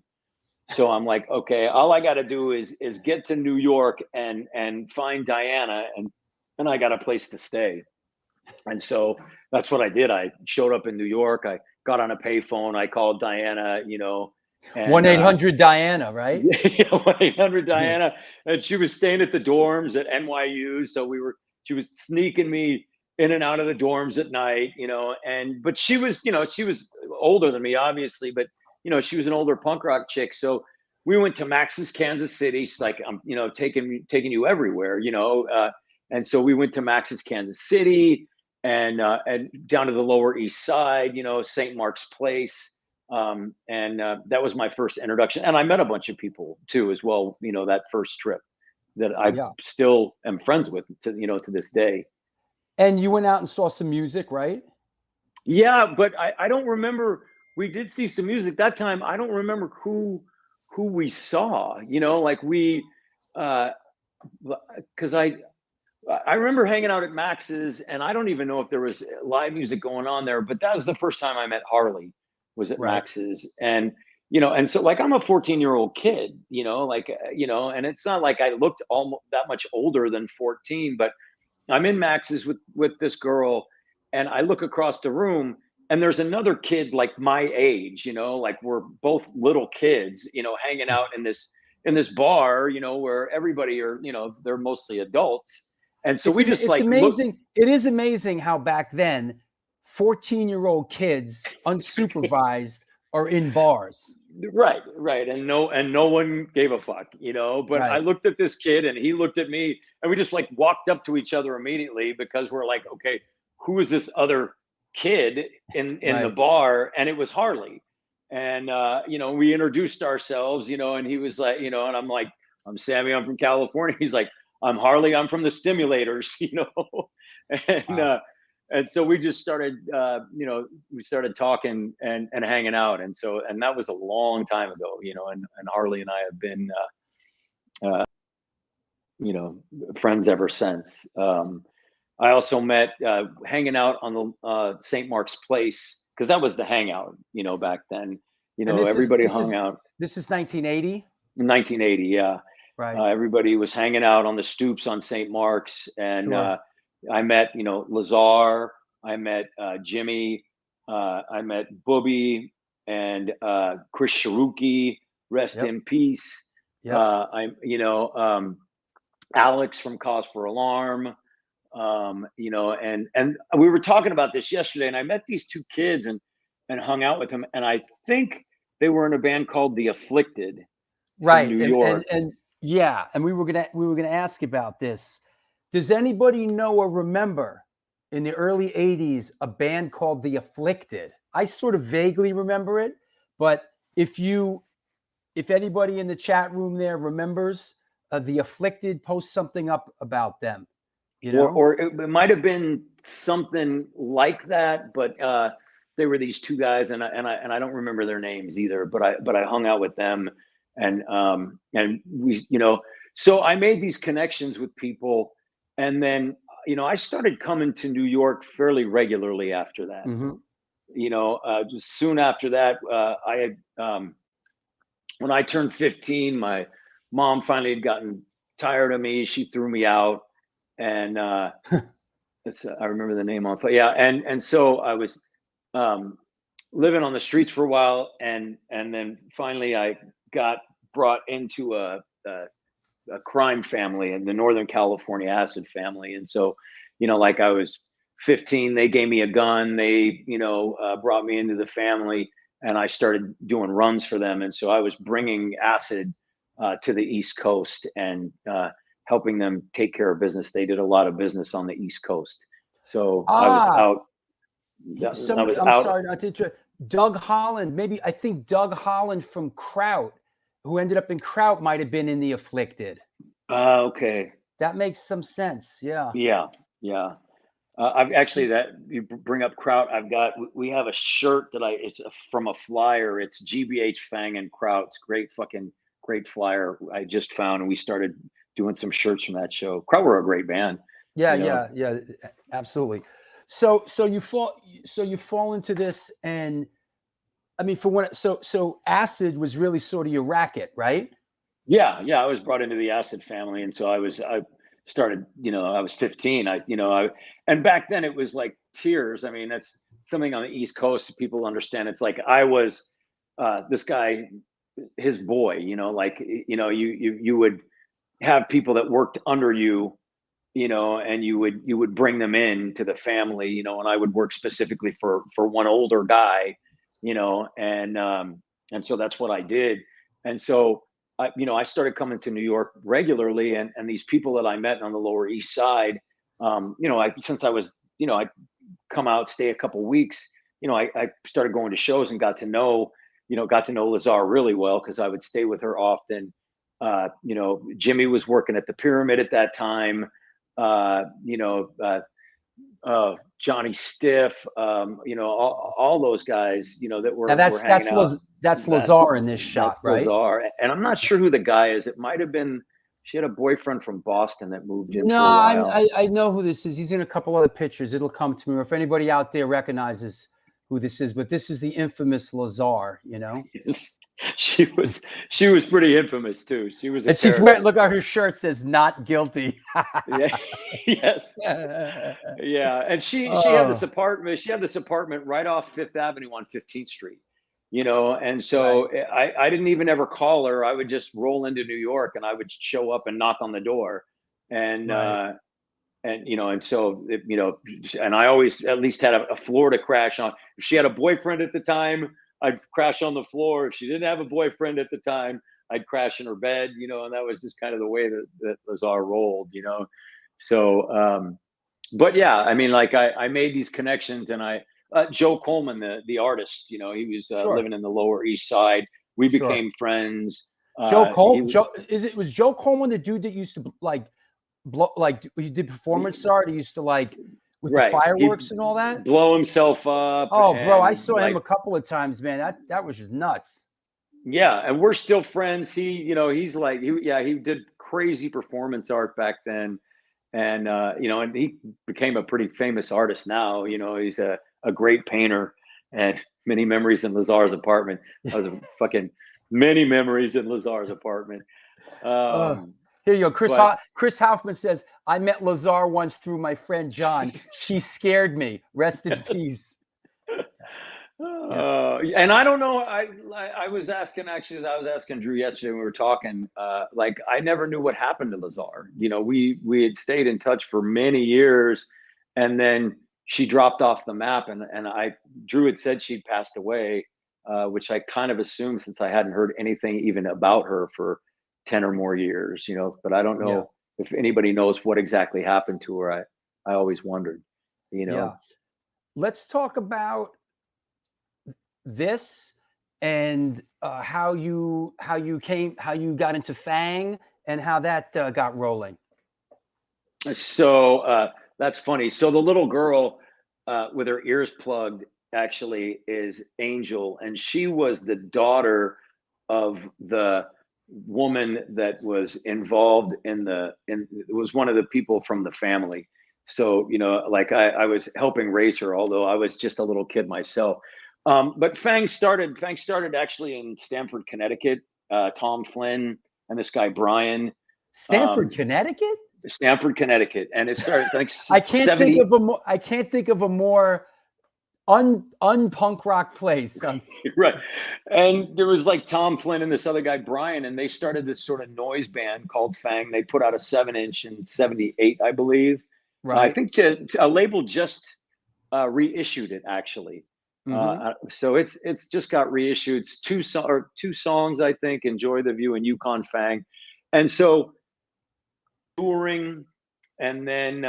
S6: So I'm like, okay, all I got to do is get to New York and find Diana, and I got a place to stay. And so that's what I did. I showed up in New York. I got on a payphone. I called Diana, you know.
S1: 1-800-DIANA, right?
S6: 1-800 Diana. And she was staying at the dorms at NYU. So she was sneaking me in and out of the dorms at night, you know. But she was, you know, she was older than me, obviously, but you know, she was an older punk rock chick. So we went to Max's Kansas City. She's like, I'm, you know, taking you everywhere, you know. And so we went to Max's Kansas City and down to the Lower East Side, you know, St. Mark's Place. That was my first introduction. And I met a bunch of people too, as well, you know, that first trip that I still am friends with to this day.
S1: And you went out and saw some music, right?
S6: Yeah, but I don't remember. We did see some music that time. I don't remember who we saw, you know, like because I remember hanging out at Max's, and I don't even know if there was live music going on there, but that was the first time I met Harley, was at Max's. And, you know, and so like, I'm a 14-year-old kid, you know, like, you know, and it's not like I looked almost that much older than 14, but I'm in Max's with this girl, and I look across the room, and there's another kid like my age, you know, like we're both little kids, you know, hanging out in this bar, you know, where everybody are, you know, they're mostly adults. And so it's
S1: amazing. It is amazing how back then 14-year-old kids unsupervised are in bars.
S6: Right. And no one gave a fuck, you know, but I looked at this kid and he looked at me, and we just like walked up to each other immediately because we're like, okay, who is this other kid in the bar? And it was Harley. And you know, we introduced ourselves, you know, and he was like, you know, and I'm like, I'm Sammy, I'm from California. He's like, I'm Harley, I'm from the Stimulators, you know. And so we just started you know, we started talking and hanging out, and that was a long time ago, you know, and Harley and I have been you know, friends ever since. I also met hanging out on the St. Mark's Place, because that was the hangout, you know, back then. You know, everybody hung out.
S1: This is 1980?
S6: 1980, yeah.
S1: Right.
S6: Everybody was hanging out on the stoops on St. Mark's. And I met, you know, Lazar. I met Jimmy. I met Booby and Chris Sharuki, rest in peace. You know, Alex from Cause for Alarm. You know, and we were talking about this yesterday, and I met these two kids and hung out with them, and I think they were in a band called The Afflicted,
S1: right?
S6: New York.
S1: And we were gonna ask about this. Does anybody know or remember in the early '80s a band called The Afflicted? I sort of vaguely remember it, but if anybody in the chat room there remembers The Afflicted, post something up about them. You know?
S6: Or it might have been something like that, but they were these two guys, and I don't remember their names either. But I hung out with them, and we, you know, so I made these connections with people, and then, you know, I started coming to New York fairly regularly after that. You know, just soon after that, I had when I turned 15, my mom finally had gotten tired of me. She threw me out. And I remember the name on, yeah. And so I was living on the streets for a while, and then finally I got brought into a crime family, in the Northern California acid family. And so, you know, like I was 15, they gave me a gun. They, you know, brought me into the family, and I started doing runs for them. And so I was bringing acid to the East Coast, and helping them take care of business. They did a lot of business on the East Coast. So I was out.
S1: Sorry not to interrupt. Doug Holland, I think Doug Holland from Kraut, who ended up in Kraut, might have been in The Afflicted.
S6: Okay.
S1: That makes some sense. Yeah.
S6: Yeah. I've actually, that you bring up Kraut. We have a shirt that it's from a flyer. It's GBH Fang and Kraut's great flyer I just found. And we started doing some shirts from that show. Kraut were a great band.
S1: Yeah,
S6: you know?
S1: yeah, absolutely. So you fall into this, and I mean, so acid was really sort of your racket, right?
S6: Yeah. I was brought into the acid family. And so I started, I was 15. And back then it was like tears. I mean, that's something on the East Coast people understand. It's like I was this guy, his boy, you would have people that worked under you, and you would bring them in to the family, and I would work specifically for one older guy, and so that's what I did. And so I started coming to New York regularly, and these people that I met on the Lower East Side, since I was, I'd come out, stay a couple weeks, I started going to shows and got to know Lazar really well, because I would stay with her often. Jimmy was working at the Pyramid at that time. Johnny Stiff, all those guys, that were hanging out.
S1: That's Lazar in this shot,
S6: That's
S1: right?
S6: Lazar. And I'm not sure who the guy is. It might have been, she had a boyfriend from Boston that moved in.
S1: No,
S6: for a while.
S1: I know who this is. He's in a couple other pictures. It'll come to me, or if anybody out there recognizes who this is. But this is the infamous Lazar,
S6: She was pretty infamous too. She was,
S1: and she's wearing. Look at her shirt says "Not guilty."
S6: Yeah. Yes. Yeah. And she had this apartment. She had this apartment right off Fifth Avenue on 15th Street. And so right. I didn't even ever call her. I would just roll into New York, and I would show up and knock on the door, and
S1: right.
S6: and so and I always at least had a floor to crash on. If she had a boyfriend at the time, I'd crash on the floor. If she didn't have a boyfriend at the time, I'd crash in her bed, and that was just kind of the way that Lazar rolled, So, but yeah, I mean, like I made these connections, and Joe Coleman, the artist, he was
S1: Sure.
S6: living in the Lower East Side. We became friends.
S1: Joe Coleman, was Joe Coleman the dude that used to he did performance art? He used to with the fireworks and all that,
S6: blow himself up.
S1: Oh, bro, I saw him a couple of times, man. That was just nuts.
S6: Yeah, and we're still friends. He did crazy performance art back then, and and he became a pretty famous artist now. He's a great painter, and many memories in Lazar's apartment. That was fucking many memories in Lazar's apartment.
S1: Here you go. Chris Hoffman says, I met Lazar once through my friend John. She scared me. Rest in peace.
S6: And I don't know. I was asking Drew yesterday when we were talking. I never knew what happened to Lazar. We had stayed in touch for many years, and then she dropped off the map. And Drew had said she'd passed away, which I kind of assumed, since I hadn't heard anything even about her for 10 or more years, but I don't know if anybody knows what exactly happened to her. I always wondered,
S1: Yeah. Let's talk about this and how you got into Fang and how that got rolling.
S6: So that's funny. So the little girl with her ears plugged actually is Angel, and she was the daughter of the woman that was involved it was one of the people from the family. So I was helping raise her, although I was just a little kid myself. But Fang started actually in Stamford, Connecticut. Tom Flynn and this guy Brian.
S1: Stamford, Connecticut.
S6: Stamford, Connecticut, and it started like
S1: I can't think of a more un-punk rock place.
S6: Right. And there was Tom Flynn and this other guy Brian, and they started this sort of noise band called Fang. They put out a 7-inch in '78, I believe. Right. I think a label just reissued it actually. Mm-hmm. So it's just got reissued. It's two songs, I think, Enjoy the View and Yukon Fang. And so touring, and then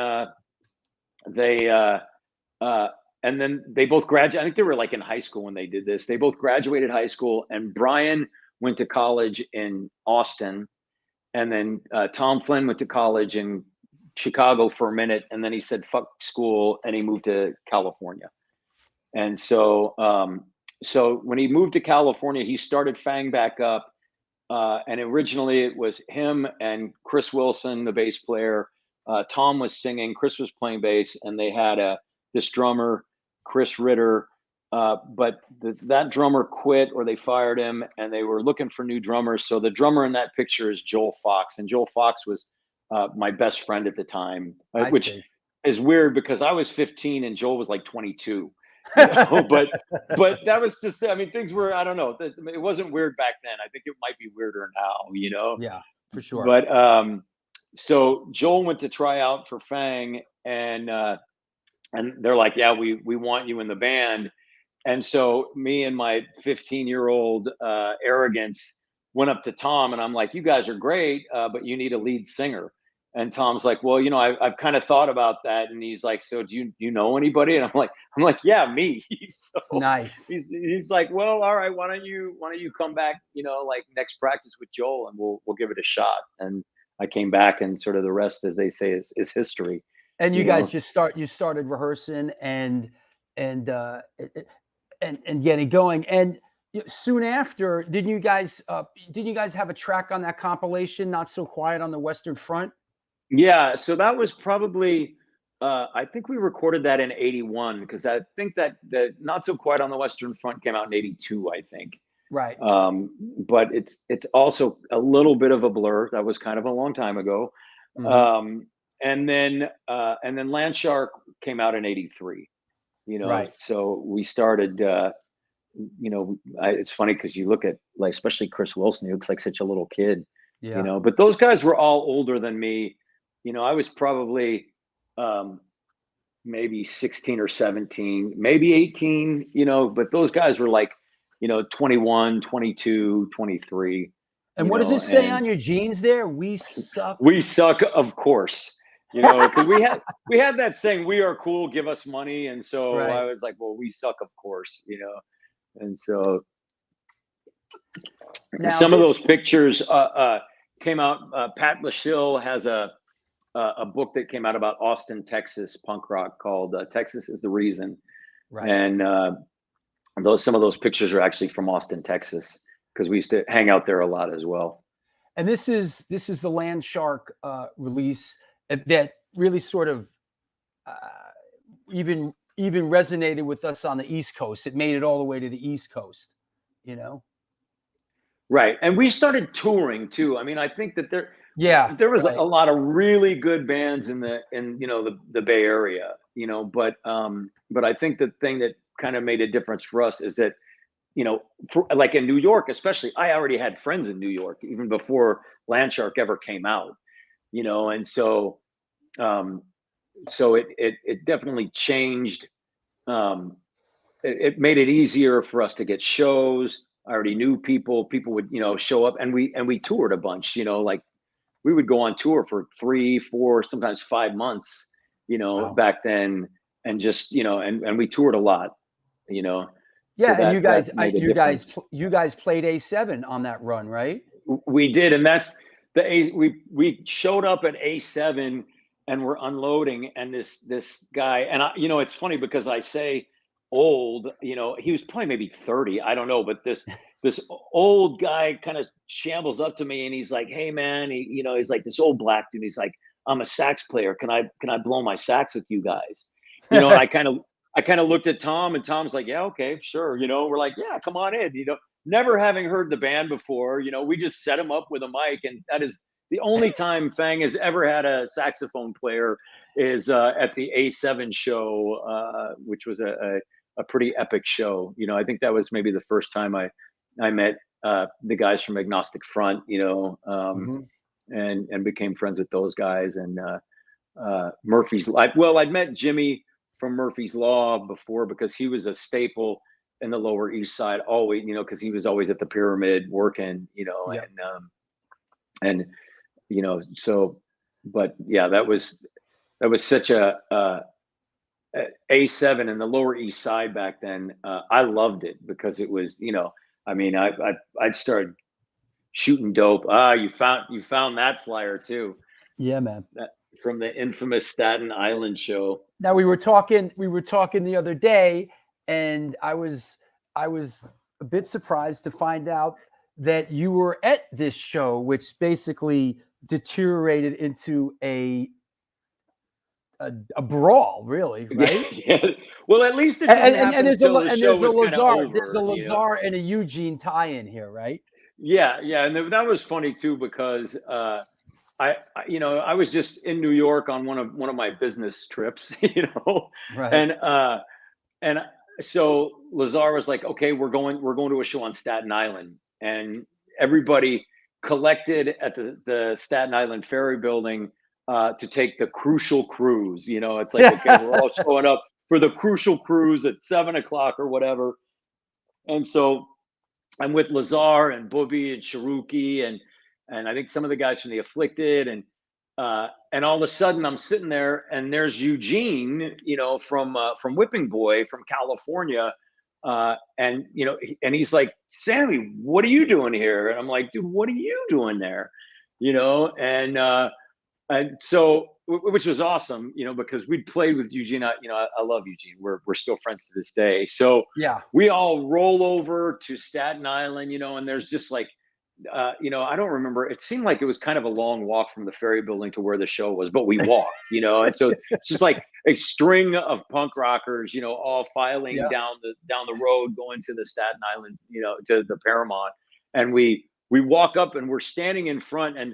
S6: and then they both graduated. I think they were in high school when they did this. They both graduated high school, and Brian went to college in Austin, and then Tom Flynn went to college in Chicago for a minute, and then he said fuck school, and he moved to California. And so so when he moved to California, he started Fang back up. And originally it was him and Chris Wilson, the bass player. Tom was singing, Chris was playing bass, and they had this drummer, Chris Ritter. But that drummer quit, or they fired him, and they were looking for new drummers. So the drummer in that picture is Joel Fox, and Joel Fox was my best friend at the time, which is weird because I was 15 and Joel was like 22. But that was just, I mean, things were, I don't know, it wasn't weird back then. I think it might be weirder now,
S1: Yeah, for sure.
S6: But so Joel went to try out for Fang, and they're like, yeah, we want you in the band. And so me and my 15-year-old arrogance went up to Tom, and I'm like, you guys are great, but you need a lead singer. And Tom's like, well, I've kind of thought about that. And he's like, so do you know anybody? And I'm like, yeah, me. So
S1: Nice.
S6: He's like, well, all right, why don't you come back, like next practice with Joel, and we'll give it a shot. And I came back, and sort of the rest, as they say, is history.
S1: And you guys just started rehearsing and getting going. And soon after, didn't you guys have a track on that compilation, Not So Quiet on the Western Front?
S6: Yeah, so that was probably I think we recorded that in 81, because I think that the Not So Quiet on the Western Front came out in 82, I think.
S1: Right.
S6: But it's also a little bit of a blur. That was kind of a long time ago.
S1: Mhm.
S6: And then Landshark came out in 83.
S1: Right.
S6: So we started it's funny because you look at, like, especially Chris Wilson, he looks like such a little kid.
S1: Yeah.
S6: But those guys were all older than me. I was probably maybe 16 or 17, maybe 18, but those guys were like, 21, 22, 23.
S1: And what does it say on your jeans there? We suck.
S6: We suck, of course. Because we had that saying, "We are cool, give us money." And so
S1: Right.
S6: I was like, well, we suck, of course, And so
S1: Now
S6: some of those pictures came out. Pat Lachille has a book that came out about Austin, Texas punk rock called "Texas Is the Reason,"
S1: Right.
S6: and some of those pictures are actually from Austin, Texas, because we used to hang out there a lot as well.
S1: And this is the Landshark release that really sort of even resonated with us on the East Coast. It made it all the way to the East Coast,
S6: Right, and we started touring too. I mean, I think that there was
S1: right.
S6: a lot of really good bands in the Bay Area, but I think the thing that kind of made a difference for us is that, like in New York, especially, I already had friends in New York even before Landshark ever came out, and so it definitely changed. It made it easier for us to get shows. I already knew people would, show up, and we toured a bunch, like we would go on tour for 3, 4, sometimes 5 months,
S1: Wow.
S6: back then, and just, and we toured a lot,
S1: Yeah,
S6: so
S1: and you
S6: difference.
S1: guys played A7 on that run, right?
S6: We did, and that's we showed up at A7, and we're unloading, and this guy, and it's funny because I say old, he was probably maybe 30, I don't know, but this old guy kind of shambles up to me, and he's like, hey man, he's like this old black dude, he's like, I'm a sax player, can I blow my sax with you guys? And I kind of looked at Tom, and Tom's like, yeah, okay, sure. We're like, yeah, come on in. Never having heard the band before, we just set him up with a mic, and that is the only time Fang has ever had a saxophone player is at the A7 show, which was a pretty epic show. I think that was maybe the first time I met the guys from Agnostic Front,
S1: Mhm.
S6: and became friends with those guys, and Murphy's Law. Well, I'd met Jimmy from Murphy's Law before, because he was a staple in the Lower East Side always, because he was always at the Pyramid working,
S1: Yep.
S6: and so, but yeah, that was such a A7 in the Lower East Side back then. I loved it because it was, I mean, I'd started shooting dope. You found that flyer too.
S1: Yeah, man.
S6: from the infamous Staten Island show.
S1: Now we were talking the other day, and I was a bit surprised to find out that you were at this show, which basically deteriorated into a brawl, really, right?
S6: Yeah. Well, at least it didn't happen
S1: And
S6: until the show was kind of over.
S1: There's a
S6: you know?
S1: Lazar and a Eugene tie-in here, right?
S6: Yeah, and that was funny too because I was just in New York on one of my business trips,
S1: Right.
S6: and so Lazar was like, okay, we're going to a show on Staten Island, and everybody collected at the Staten Island Ferry Building to take the crucial cruise. It's like, okay, we're all showing up for the crucial cruise at 7:00 or whatever, and so I'm with Lazar and Booby and Sharuki and I think some of the guys from the Afflicted and all of a sudden I'm sitting there and there's Eugene, from Whipping Boy from California, and he's like, Sammy, what are you doing here? And I'm like, dude, what are you doing there? And so, which was awesome, because we'd played with Eugene. I love Eugene. We're still friends to this day. So
S1: Yeah.
S6: we all roll over to Staten Island, and there's just like, I don't remember. It seemed like it was kind of a long walk from the Ferry Building to where the show was, but we walked, and so it's just like a string of punk rockers, all filing down the road, going to the Staten Island, to the Paramount, and we walk up and we're standing in front, and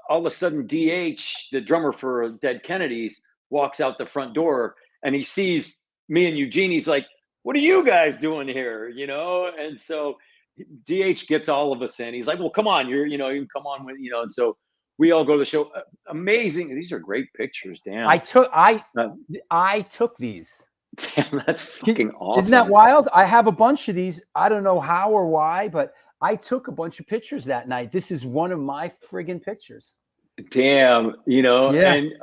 S6: all of a sudden DH, the drummer for Dead Kennedys, walks out the front door and he sees me and Eugene. He's like, what are you guys doing here? And so DH gets all of us in. He's like, well, come on, you can come on with, and so we all go to the show. Amazing. These are great pictures. Damn.
S1: I took these.
S6: Damn, that's fucking awesome.
S1: Isn't that wild? I have a bunch of these. I don't know how or why, but I took a bunch of pictures that night. This is one of my friggin' pictures.
S6: Damn,
S1: Yeah.
S6: And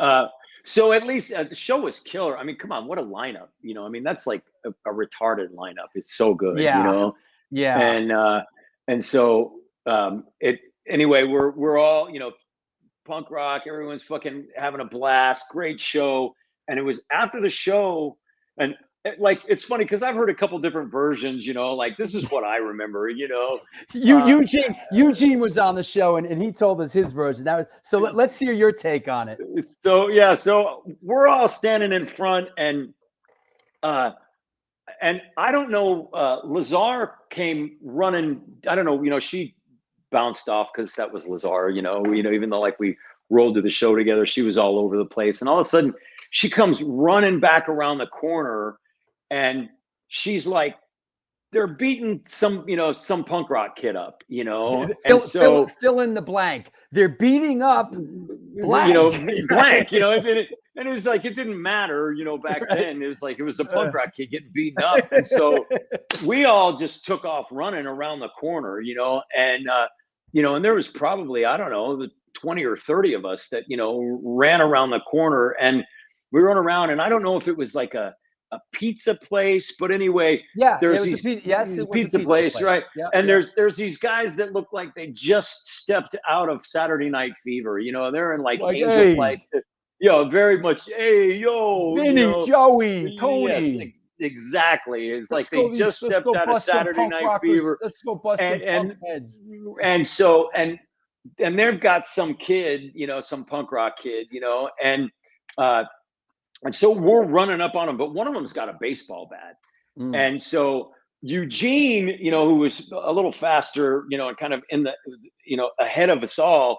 S6: so at least the show was killer. I mean, come on, what a lineup. That's like a retarded lineup. It's so good,
S1: Yeah. Yeah.
S6: And so anyway, we're all, punk rock, everyone's fucking having a blast, great show. And it was after the show, and it's funny because I've heard a couple different versions, like this is what I remember,
S1: Eugene was on the show and he told us his version. So let's hear your take on it.
S6: So we're all standing in front and I don't know, Lazar came running. I don't know, she bounced off because that was Lazar, even though like we rolled to the show together, she was all over the place. And all of a sudden she comes running back around the corner and she's like, they're beating some punk rock kid up,
S1: Fill in the blank. They're beating up blank.
S6: Blank, and it was like, it didn't matter, back then. It was like, it was a punk rock kid getting beaten up. And so we all just took off running around the corner, and there was probably, I don't know, the 20 or 30 of us that, ran around the corner and we run around. And I don't know if it was like a pizza place, but anyway,
S1: yeah,
S6: there's
S1: these
S6: pizza place, right?
S1: Yeah,
S6: and there's these guys that look like they just stepped out of Saturday Night Fever. They're in like angel
S1: hey,
S6: flights. Very much, hey, yo,
S1: Vinny, Joey, Tony.
S6: Yes, exactly. It's like
S1: go,
S6: they just stepped out of Saturday Night Fever.
S1: Let's go bust some punk heads.
S6: And so and they've got some kid, some punk rock kid, and so we're running up on them, but one of them's got a baseball bat. And so Eugene, who was a little faster, and kind of in the, ahead of us all,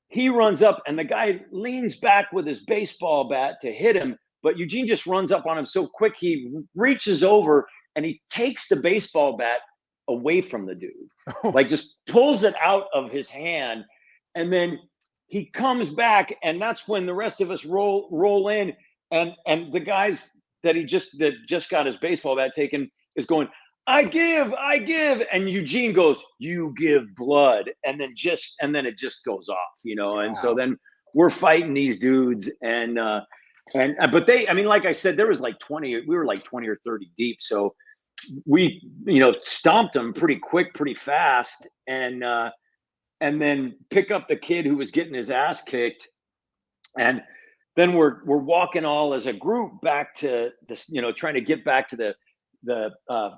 S6: he runs up and the guy leans back with his baseball bat to hit him. But Eugene just runs up on him so quick, he reaches over and he takes the baseball bat away from the dude, like just pulls it out of his hand. And then he comes back, and that's when the rest of us roll in. And the guys that just got his baseball bat taken is going, I give, and Eugene goes, you give blood, and then it just goes off, And so then we're fighting these dudes, but they, like I said, there was like 20, we were like 20 or 30 deep, so we stomped them pretty quick, pretty fast, and and then pick up the kid who was getting his ass kicked. And then we're walking all as a group back to this, trying to get back to the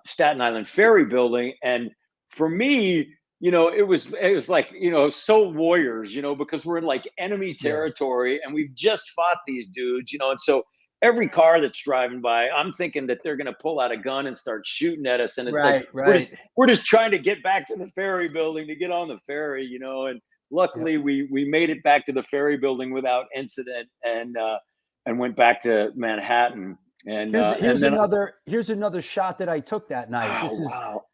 S6: Staten Island Ferry building. And for me, it was like, so warriors, because we're in like enemy territory and we've just fought these dudes, and so every car that's driving by, I'm thinking that they're going to pull out a gun and start shooting at us. And it's we're just trying to get back to the ferry building to get on the ferry, and luckily we made it back to the ferry building without incident and went back to Manhattan. And
S1: here's
S6: then
S1: another shot that I took that night. This is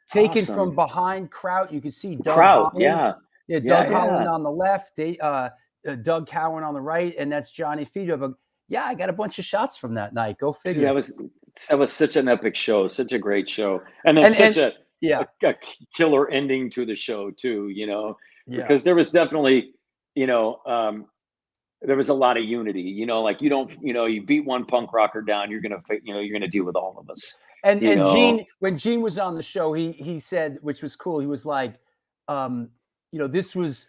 S1: taken
S6: awesome.
S1: from behind Kraut. You can see Doug
S6: Kraut,
S1: Holland. Doug Holland
S6: yeah.
S1: on the left, Doug Cowan on the right, and that's Johnny Fido. But yeah, I got a bunch of shots from that night. Go figure.
S6: That was such an epic show, such a great show, and then such a killer ending to the show too. Because there was definitely, there was a lot of unity. Like you beat one punk rocker down, you're gonna deal with all of us.
S1: And Gene, when Gene was on the show, he said, which was cool. He was like, this was,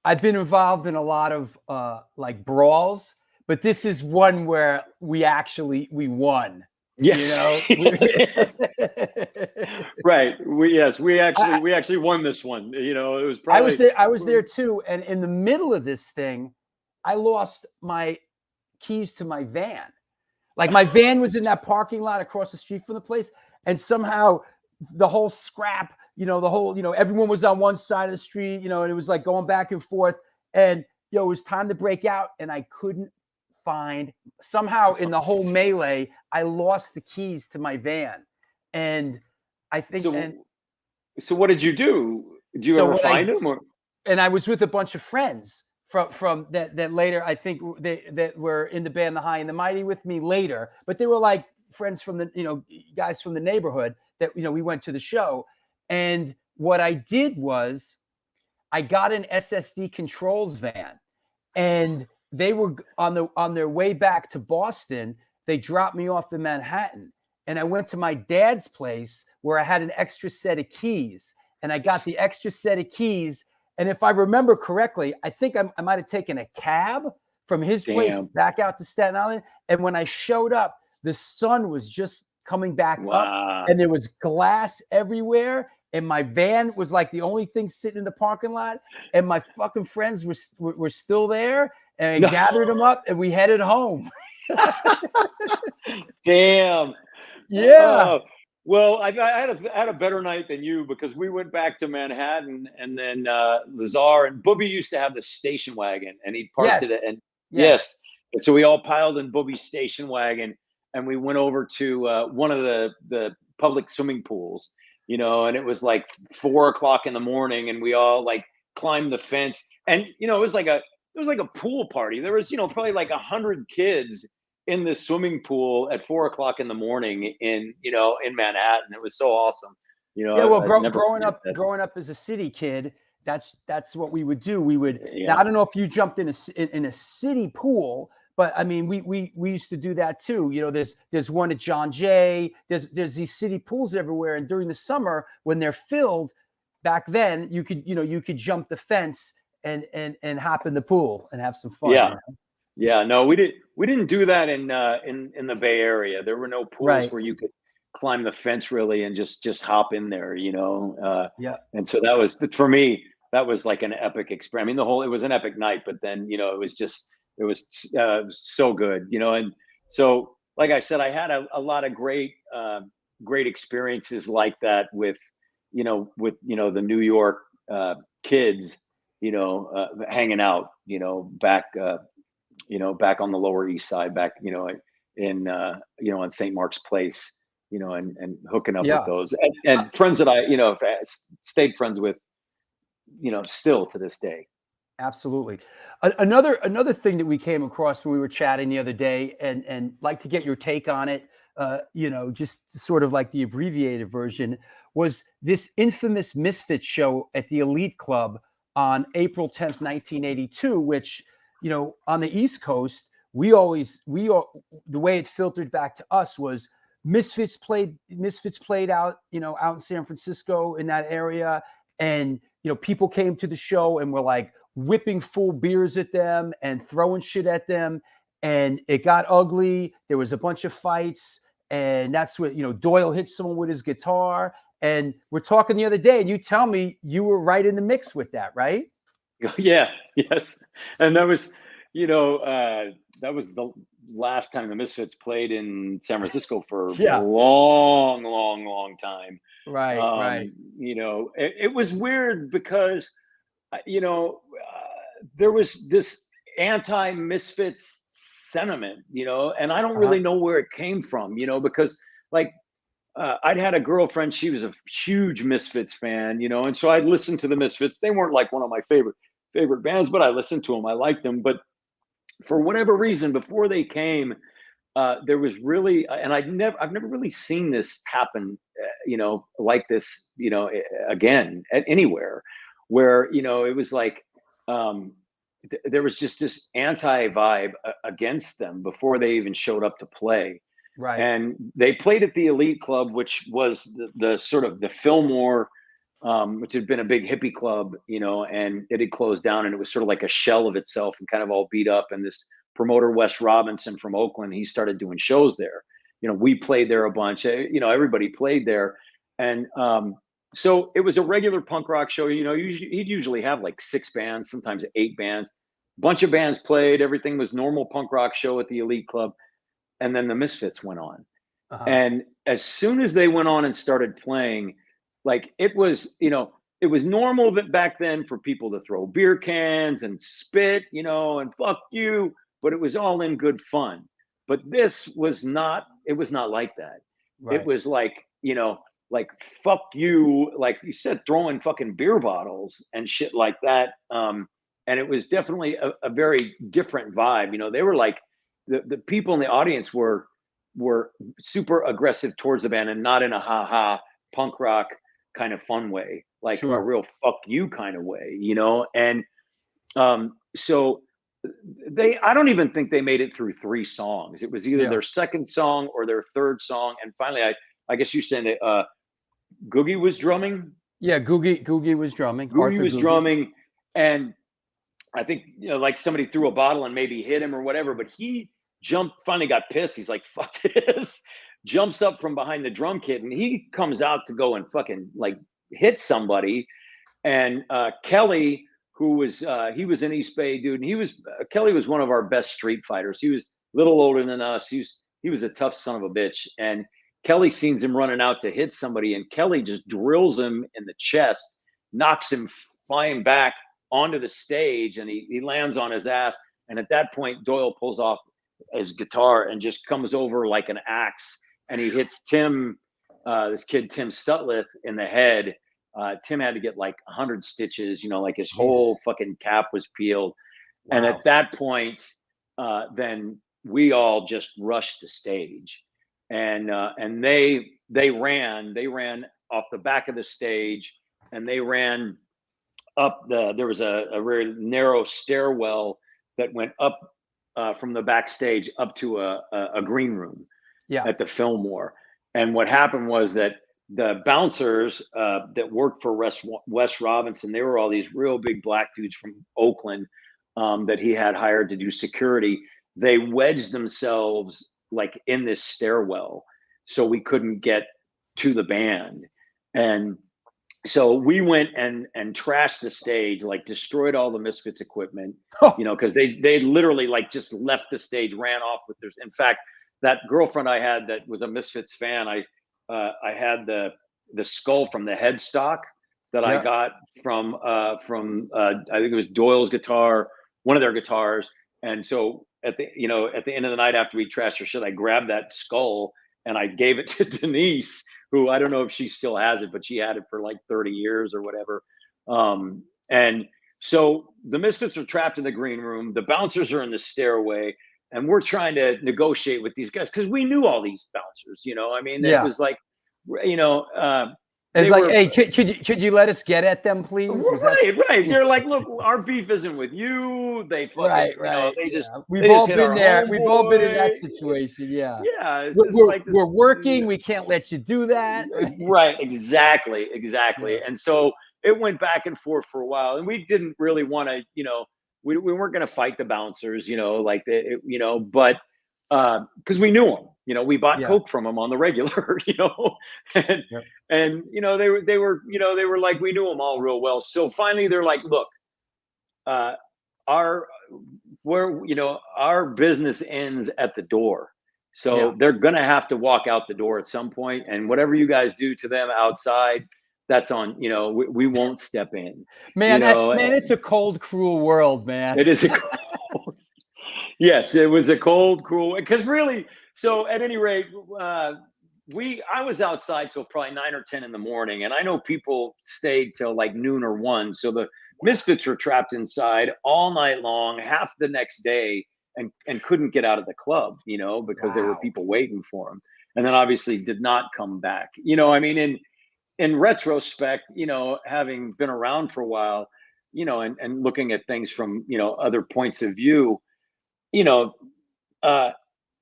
S1: I've been involved in a lot of like brawls, but this is one where we won.
S6: Yes. Right. We actually won this one. It was probably
S1: I was there too. And in the middle of this thing, I lost my keys to my van. Like my van was in that parking lot across the street from the place. And somehow the whole scrap, everyone was on one side of the street, and it was like going back and forth. And it was time to break out. And I couldn't find, somehow in the whole melee, I lost the keys to my van. And I think
S6: so what did you do? Did you ever find them? Or?
S1: And I was with a bunch of friends from that later, I think that were in the band The High and the Mighty with me later, but they were like friends from the guys from the neighborhood that we went to the show. And what I did was I got an SSD Controls van, and they were on their way back to Boston. They dropped me off in Manhattan, and I went to my dad's place where I had an extra set of keys, and I got the extra set of keys. And if I remember correctly, I think I might have taken a cab from his place back out to Staten Island. And when I showed up, the sun was just coming back up, and there was glass everywhere. And my van was like the only thing sitting in the parking lot. And my fucking friends were still there, and I gathered them up, and we headed home.
S6: Damn.
S1: Yeah.
S6: Well, I had a better night than you, because we went back to Manhattan, and then Lazar and Booby used to have the station wagon, and he parked it. And yes. And so we all piled in Booby's station wagon, and we went over to one of the public swimming pools, and it was like 4:00 in the morning, and we all like climbed the fence, and it was like a pool party. There was probably like 100 kids in the swimming pool at 4:00 in the morning in Manhattan. It was so awesome.
S1: Growing up as a city kid, that's what we would do. We would. Now, I don't know if you jumped in a city pool, but I mean, we used to do that too. There's one at John Jay. There's these city pools everywhere, and during the summer when they're filled, back then you could jump the fence and hop in the pool and have some fun.
S6: Yeah. Yeah, no, we didn't do that in the Bay Area. There were no pools where you could climb the fence really and just hop in there, And so that was, for me, that was like an epic experience. I mean, it was an epic night, but then it was so good, And so, like I said, I had a lot of great experiences like that with the New York kids, hanging out, back on the Lower East Side, back, on St. Mark's Place, and hooking up with those and friends that I, stayed friends with, still to this day.
S1: Absolutely. Another thing that we came across when we were chatting the other day, and like to get your take on it, just sort of like the abbreviated version, was this infamous Misfits show at the Elite Club on April 10th, 1982, which, on the East Coast, the way it filtered back to us was Misfits played out, out in San Francisco in that area. And people came to the show and were like whipping full beers at them and throwing shit at them. And it got ugly. There was a bunch of fights. And that's what, Doyle hit someone with his guitar. And we're talking the other day, and you tell me you were right in the mix with that, right?
S6: Yeah, yes. And that was, that was the last time the Misfits played in San Francisco for
S1: Yeah.
S6: a long, long, long time.
S1: Right, right.
S6: It was weird because, there was this anti-Misfits sentiment, and I don't really know where it came from, because like I'd had a girlfriend, she was a huge Misfits fan, and so I'd listen to the Misfits. They weren't like one of my favorite bands, but I listened to them. I liked them. But for whatever reason, before they came, there was really, and I've never really seen this happen, like this, again anywhere, where it was like there was just this anti vibe against them before they even showed up to play.
S1: Right.
S6: And they played at the Elite Club, which was the sort of the Fillmore, which had been a big hippie club, and it had closed down, and it was sort of like a shell of itself and kind of all beat up. And this promoter, Wes Robinson from Oakland, he started doing shows there. We played there a bunch, everybody played there. And so it was a regular punk rock show. He'd usually have like 6 bands, sometimes 8 bands, bunch of bands played. Everything was normal punk rock show at the Elite Club. And then the Misfits went on. And as soon as they went on and started playing, like it was normal back then for people to throw beer cans and spit, and fuck you, but it was all in good fun. But this was not, it was not like that.
S1: Right.
S6: It was like, like fuck you, like you said, throwing fucking beer bottles and shit like that. And it was definitely a very different vibe. They were like, the people in the audience were super aggressive towards the band, and not in a ha-ha punk rock kind of fun way, like a real fuck you kind of way, and so I don't even think they made it through 3 songs. It was either their second song or their third song, and finally I guess you said that Googie was drumming.
S1: Yeah, Googie was drumming.
S6: Googie was drumming, and I think like somebody threw a bottle and maybe hit him or whatever, but he finally got pissed. He's like, fuck this, jumps up from behind the drum kit, and he comes out to go and fucking like hit somebody. And Kelly, who was he was an East Bay dude, and Kelly was one of our best street fighters. He was a little older than us. He was a tough son of a bitch. And Kelly sees him running out to hit somebody, and Kelly just drills him in the chest, knocks him flying back onto the stage, and he lands on his ass. And at that point, Doyle pulls off his guitar and just comes over like an axe, and he hits Tim, this kid Tim Stutleth, in the head. Tim had to get like 100 stitches, like his whole fucking cap was peeled. Wow. And at that point, then we all just rushed the stage, and they ran off the back of the stage, and they ran up there was a very narrow stairwell that went up from the backstage up to a green room at the Fillmore. And what happened was that the bouncers that worked for Wes Robinson, they were all these real big black dudes from Oakland that he had hired to do security. They wedged themselves like in this stairwell, so we couldn't get to the band. And so we went and trashed the stage, like destroyed all the Misfits equipment, because they literally like just left the stage, ran off with theirs. In fact, that girlfriend I had that was a Misfits fan, I had the skull from the headstock that I got from I think it was Doyle's guitar, one of their guitars. And so at the end of the night after we trashed her shit, I grabbed that skull and I gave it to Denise, who I don't know if she still has it, but she had it for like 30 years or whatever. And so the Misfits are trapped in the green room. The bouncers are in the stairway, and we're trying to negotiate with these guys because we knew all these bouncers. I mean, it was like,
S1: it's like, hey, could you let us get at them, please?
S6: Right. They're like, look, our beef isn't with you. They fucking,
S1: we've all been there. We've all been in that situation. Yeah.
S6: Yeah.
S1: We're working. We can't let you do that.
S6: Right. Exactly. And so it went back and forth for a while, and we didn't really want to, we weren't going to fight the bouncers, but because we knew them, we bought
S1: Yeah.
S6: Coke from them on the regular, and
S1: Yep.
S6: and they were like, we knew them all real well. So finally, they're like, look, our business ends at the door. So
S1: Yeah.
S6: they're going to have to walk out the door at some point, and whatever you guys do to them outside, that's on, we won't step in.
S1: Man, it's a cold, cruel world, man.
S6: It is a cold, yes, it was a cold, cruel, because really, so at any rate, I was outside till probably 9 or 10 in the morning, and I know people stayed till like noon or 1. So the Misfits were trapped inside all night long, half the next day, and couldn't get out of the club, because there were
S1: Wow.
S6: people waiting for them, and then obviously did not come back. I mean, in retrospect, having been around for a while, and looking at things from, other points of view,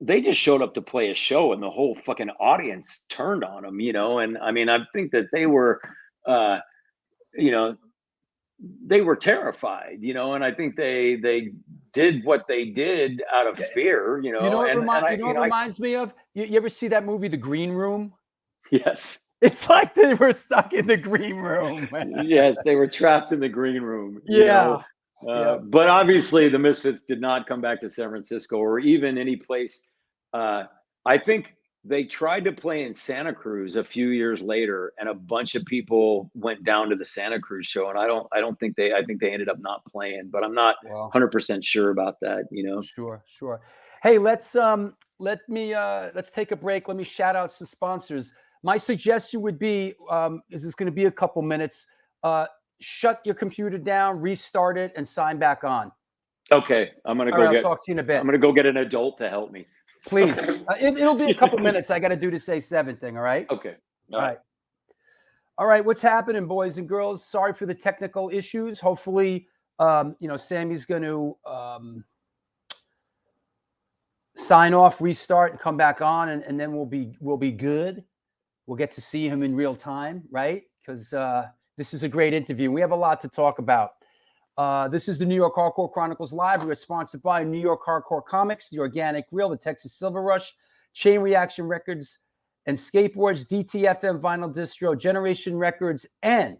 S6: they just showed up to play a show, and the whole fucking audience turned on them, and I mean, I think that they were, they were terrified, and I think they did what they did out of fear,
S1: You know what reminds me of? You ever see that movie, The Green Room?
S6: Yes.
S1: It's like they were stuck in the green room.
S6: Yes, they were trapped in the green room.
S1: Yeah.
S6: But obviously the Misfits did not come back to San Francisco or even any place. I think they tried to play in Santa Cruz a few years later, and a bunch of people went down to the Santa Cruz show. And I think they ended up not playing, but I'm not 100% sure about that,
S1: Sure. Hey, let's take a break. Let me shout out some sponsors. My suggestion would be, is this going to be a couple minutes? Shut your computer down, restart it, and sign back on.
S6: Okay, I'm gonna go
S1: I'll talk to you in a bit.
S6: I'm gonna go get an adult to help me.
S1: Please, it'll be a couple minutes. I got to do the Say 7 thing. All right.
S6: Okay.
S1: All right. What's happening, boys and girls? Sorry for the technical issues. Hopefully, Sammy's going to sign off, restart, and come back on, and then we'll be good. We'll get to see him in real time, right? Because this is a great interview. We have a lot to talk about. This is the New York Hardcore Chronicles Live. We are sponsored by New York Hardcore Comics, The Organic Real, the Texas Silver Rush, Chain Reaction Records and Skateboards, DTFM Vinyl Distro, Generation Records, and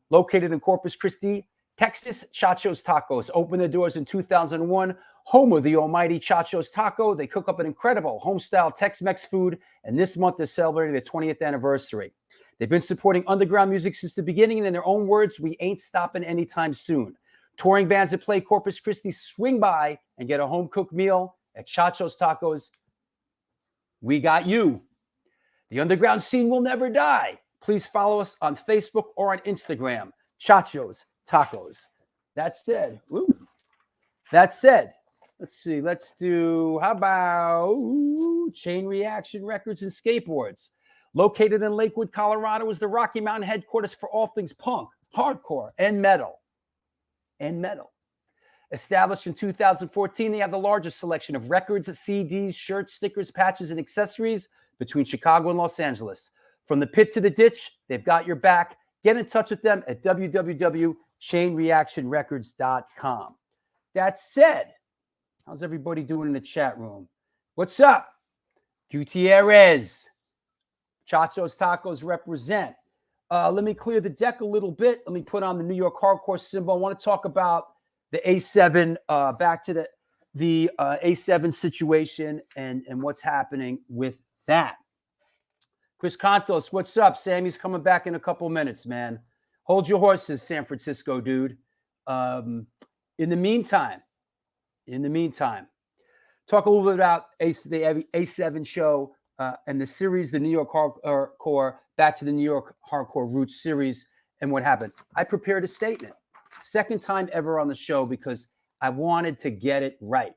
S1: located in Corpus Christi, Texas, Chacho's Tacos. Opened their doors in 2001. Home of the almighty Chacho's Taco. They cook up an incredible home-style Tex-Mex food, and this month they're celebrating their 20th anniversary. They've been supporting underground music since the beginning, and in their own words, we ain't stopping anytime soon. Touring bands that play Corpus Christi, swing by and get a home-cooked meal at Chacho's Tacos. We got you. The underground scene will never die. Please follow us on Facebook or on Instagram, Chacho's Tacos. That said, let's see. Let's do, how about Chain Reaction Records and Skateboards. Located in Lakewood, Colorado, is the Rocky Mountain headquarters for all things punk, hardcore, and metal. Established in 2014, they have the largest selection of records, CDs, shirts, stickers, patches, and accessories between Chicago and Los Angeles. From the pit to the ditch, they've got your back. Get in touch with them at www.chainreactionrecords.com. That said, how's everybody doing in the chat room? What's up? Gutierrez. Chacho's Tacos represent. Let me clear the deck a little bit. Let me put on the New York Hardcore symbol. I want to talk about the A7, back to the A7 situation and what's happening with that. Chris Contos, what's up? Sammy's coming back in a couple minutes, man. Hold your horses, San Francisco, dude. In the meantime, talk a little bit about the A7 show and the series, the New York Hardcore, Back to the New York Hardcore Roots series, and what happened. I prepared a statement. Second time ever on the show because I wanted to get it right.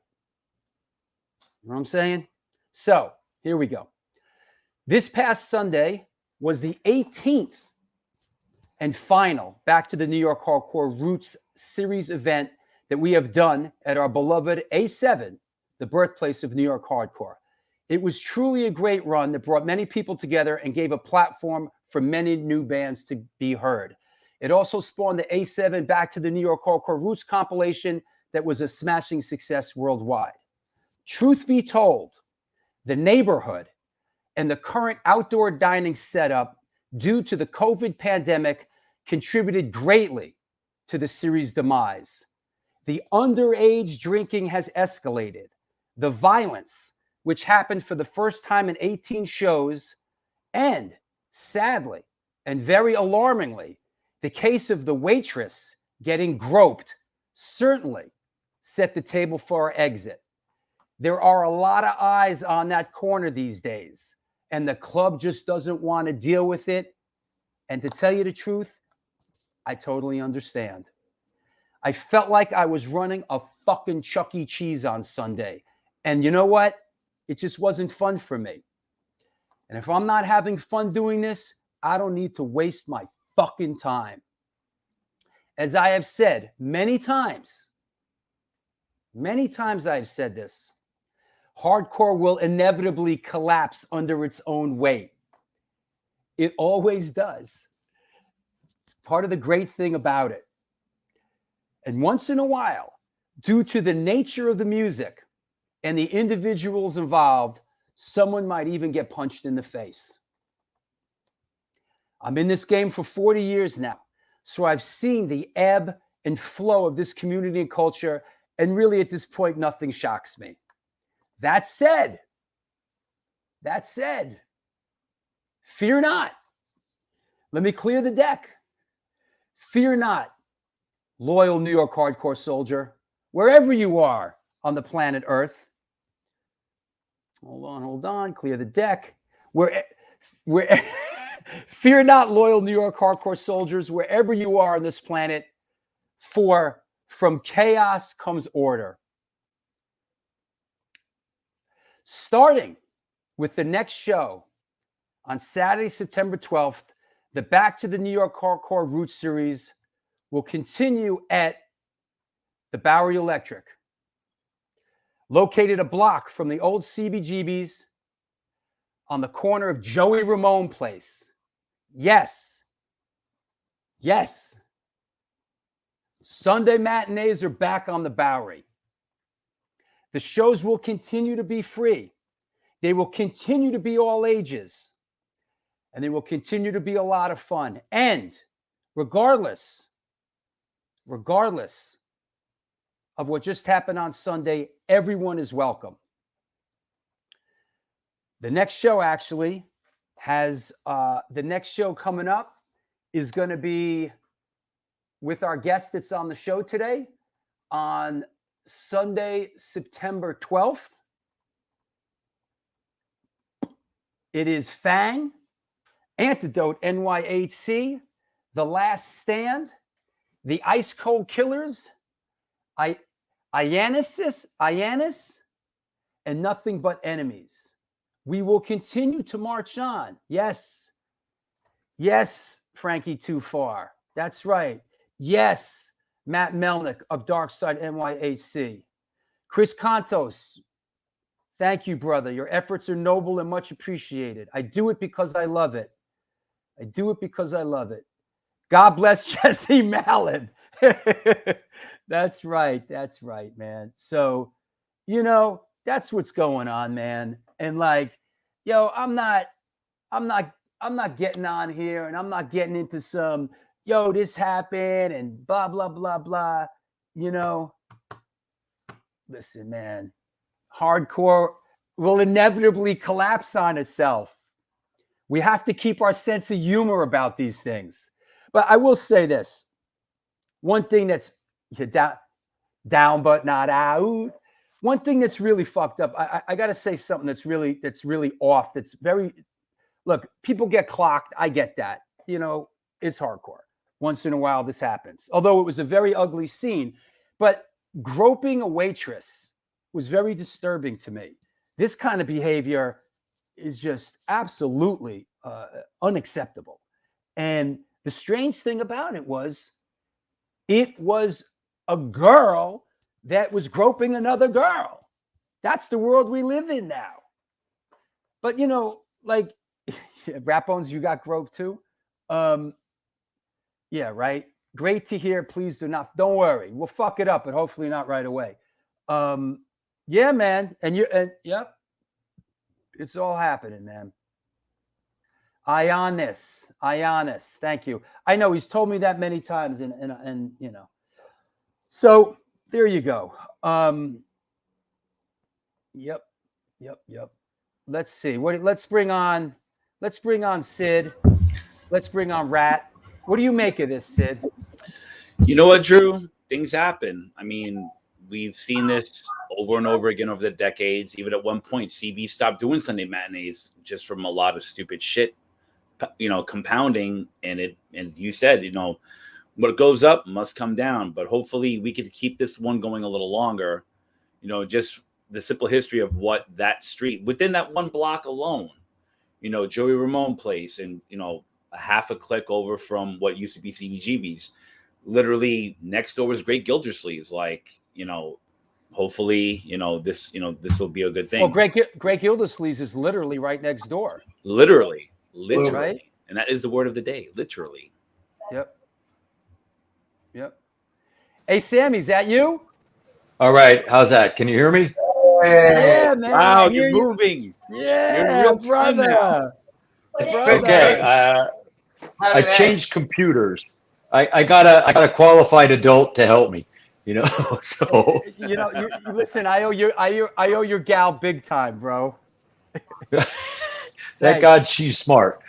S1: You know what I'm saying? So here we go. This past Sunday was the 18th and final Back to the New York Hardcore Roots series event that we have done at our beloved A7, the birthplace of New York Hardcore. It was truly a great run that brought many people together and gave a platform for many new bands to be heard. It also spawned the A7 Back to the New York Hardcore Roots compilation that was a smashing success worldwide. Truth be told, the neighborhood and the current outdoor dining setup due to the COVID pandemic contributed greatly to the series' demise. The underage drinking has escalated. The violence, which happened for the first time in 18 shows, and sadly and very alarmingly, the case of the waitress getting groped certainly set the table for our exit. There are a lot of eyes on that corner these days, and the club just doesn't want to deal with it. And to tell you the truth, I totally understand. I felt like I was running a fucking Chuck E. Cheese on Sunday. And you know what? It just wasn't fun for me. And if I'm not having fun doing this, I don't need to waste my fucking time. As I have said many times I've said this, hardcore will inevitably collapse under its own weight. It always does. It's part of the great thing about it. And once in a while, due to the nature of the music and the individuals involved, someone might even get punched in the face. I'm in this game for 40 years now, so I've seen the ebb and flow of this community and culture, and really at this point, nothing shocks me. That said, fear not. Let me clear the deck. Fear not, loyal New York hardcore soldier, wherever you are on the planet Earth. Hold on, clear the deck. Fear not, loyal New York hardcore soldiers, wherever you are on this planet, for from chaos comes order. Starting with the next show on Saturday, September 12th, the Back to the New York Hardcore Roots series will continue at the Bowery Electric, located a block from the old CBGB's on the corner of Joey Ramone Place. Yes. Sunday matinees are back on the Bowery. The shows will continue to be free. They will continue to be all ages. And they will continue to be a lot of fun. And regardless of what just happened on Sunday, everyone is welcome. The next show actually has, the next show coming up is going to be with our guest that's on the show today on Sunday, September 12th. It is Fang, Antidote, NYHC, The Last Stand, The Ice Cold Killers, Ioannis, and Nothing But Enemies. We will continue to march on. Yes, Frankie Too Far. That's right. Yes, Matt Melnick of Darkside NYHC. Chris Contos, thank you, brother. Your efforts are noble and much appreciated. I do it because I love it. God bless Jesse Mallon. That's right, man. So, that's what's going on, man. And I'm not getting on here and I'm not getting into some, this happened and blah, blah, blah, blah. Listen, man, hardcore will inevitably collapse on itself. We have to keep our sense of humor about these things. But I will say this. One thing that's down but not out. One thing that's really fucked up. I got to say something that's really off. That's very, look, people get clocked. I get that. It's hardcore. Once in a while, this happens. Although it was a very ugly scene, but groping a waitress was very disturbing to me. This kind of behavior is just absolutely unacceptable. And the strange thing about it was a girl that was groping another girl. That's the world we live in now. But, Rat Bones, you got groped too. Yeah, right. Great to hear. Please do not. Don't worry. We'll fuck it up, but hopefully not right away. Yeah, man. And yep. It's all happening, man. Ionis. Thank you. I know he's told me that many times, and you know. So there you go. Yep. Let's see. Let's bring on Sid. Let's bring on Rat. What do you make of this, Sid?
S7: You know what, Drew? Things happen. I mean, we've seen this over and over again over the decades. Even at one point, CB stopped doing Sunday matinees just from a lot of stupid shit, you know, compounding. And you said, you know, what goes up must come down. But hopefully we could keep this one going a little longer. You know, just the simple history of what that street, within that one block alone, you know, Joey Ramone Place, and, you know, a half a click over from what used to be CBGB's. Literally next door was Great Gildersleeves. Like, you know, hopefully, this will be a good thing.
S1: Well, Great Gildersleeves is literally right next door.
S7: Literally.
S1: Right?
S7: And that is the word of the day. Literally.
S1: Yep. Hey, Sammy, is that you?
S8: All right. How's that? Can you hear me?
S1: Yeah, man.
S7: Wow, you're moving.
S1: Yeah,
S7: You're in real time
S1: brother.
S4: It's
S1: Brother.
S8: Okay. I changed computers. I got a qualified adult to help me. You know, so
S1: Listen. I owe your gal big time, bro.
S8: Thank God she's smart.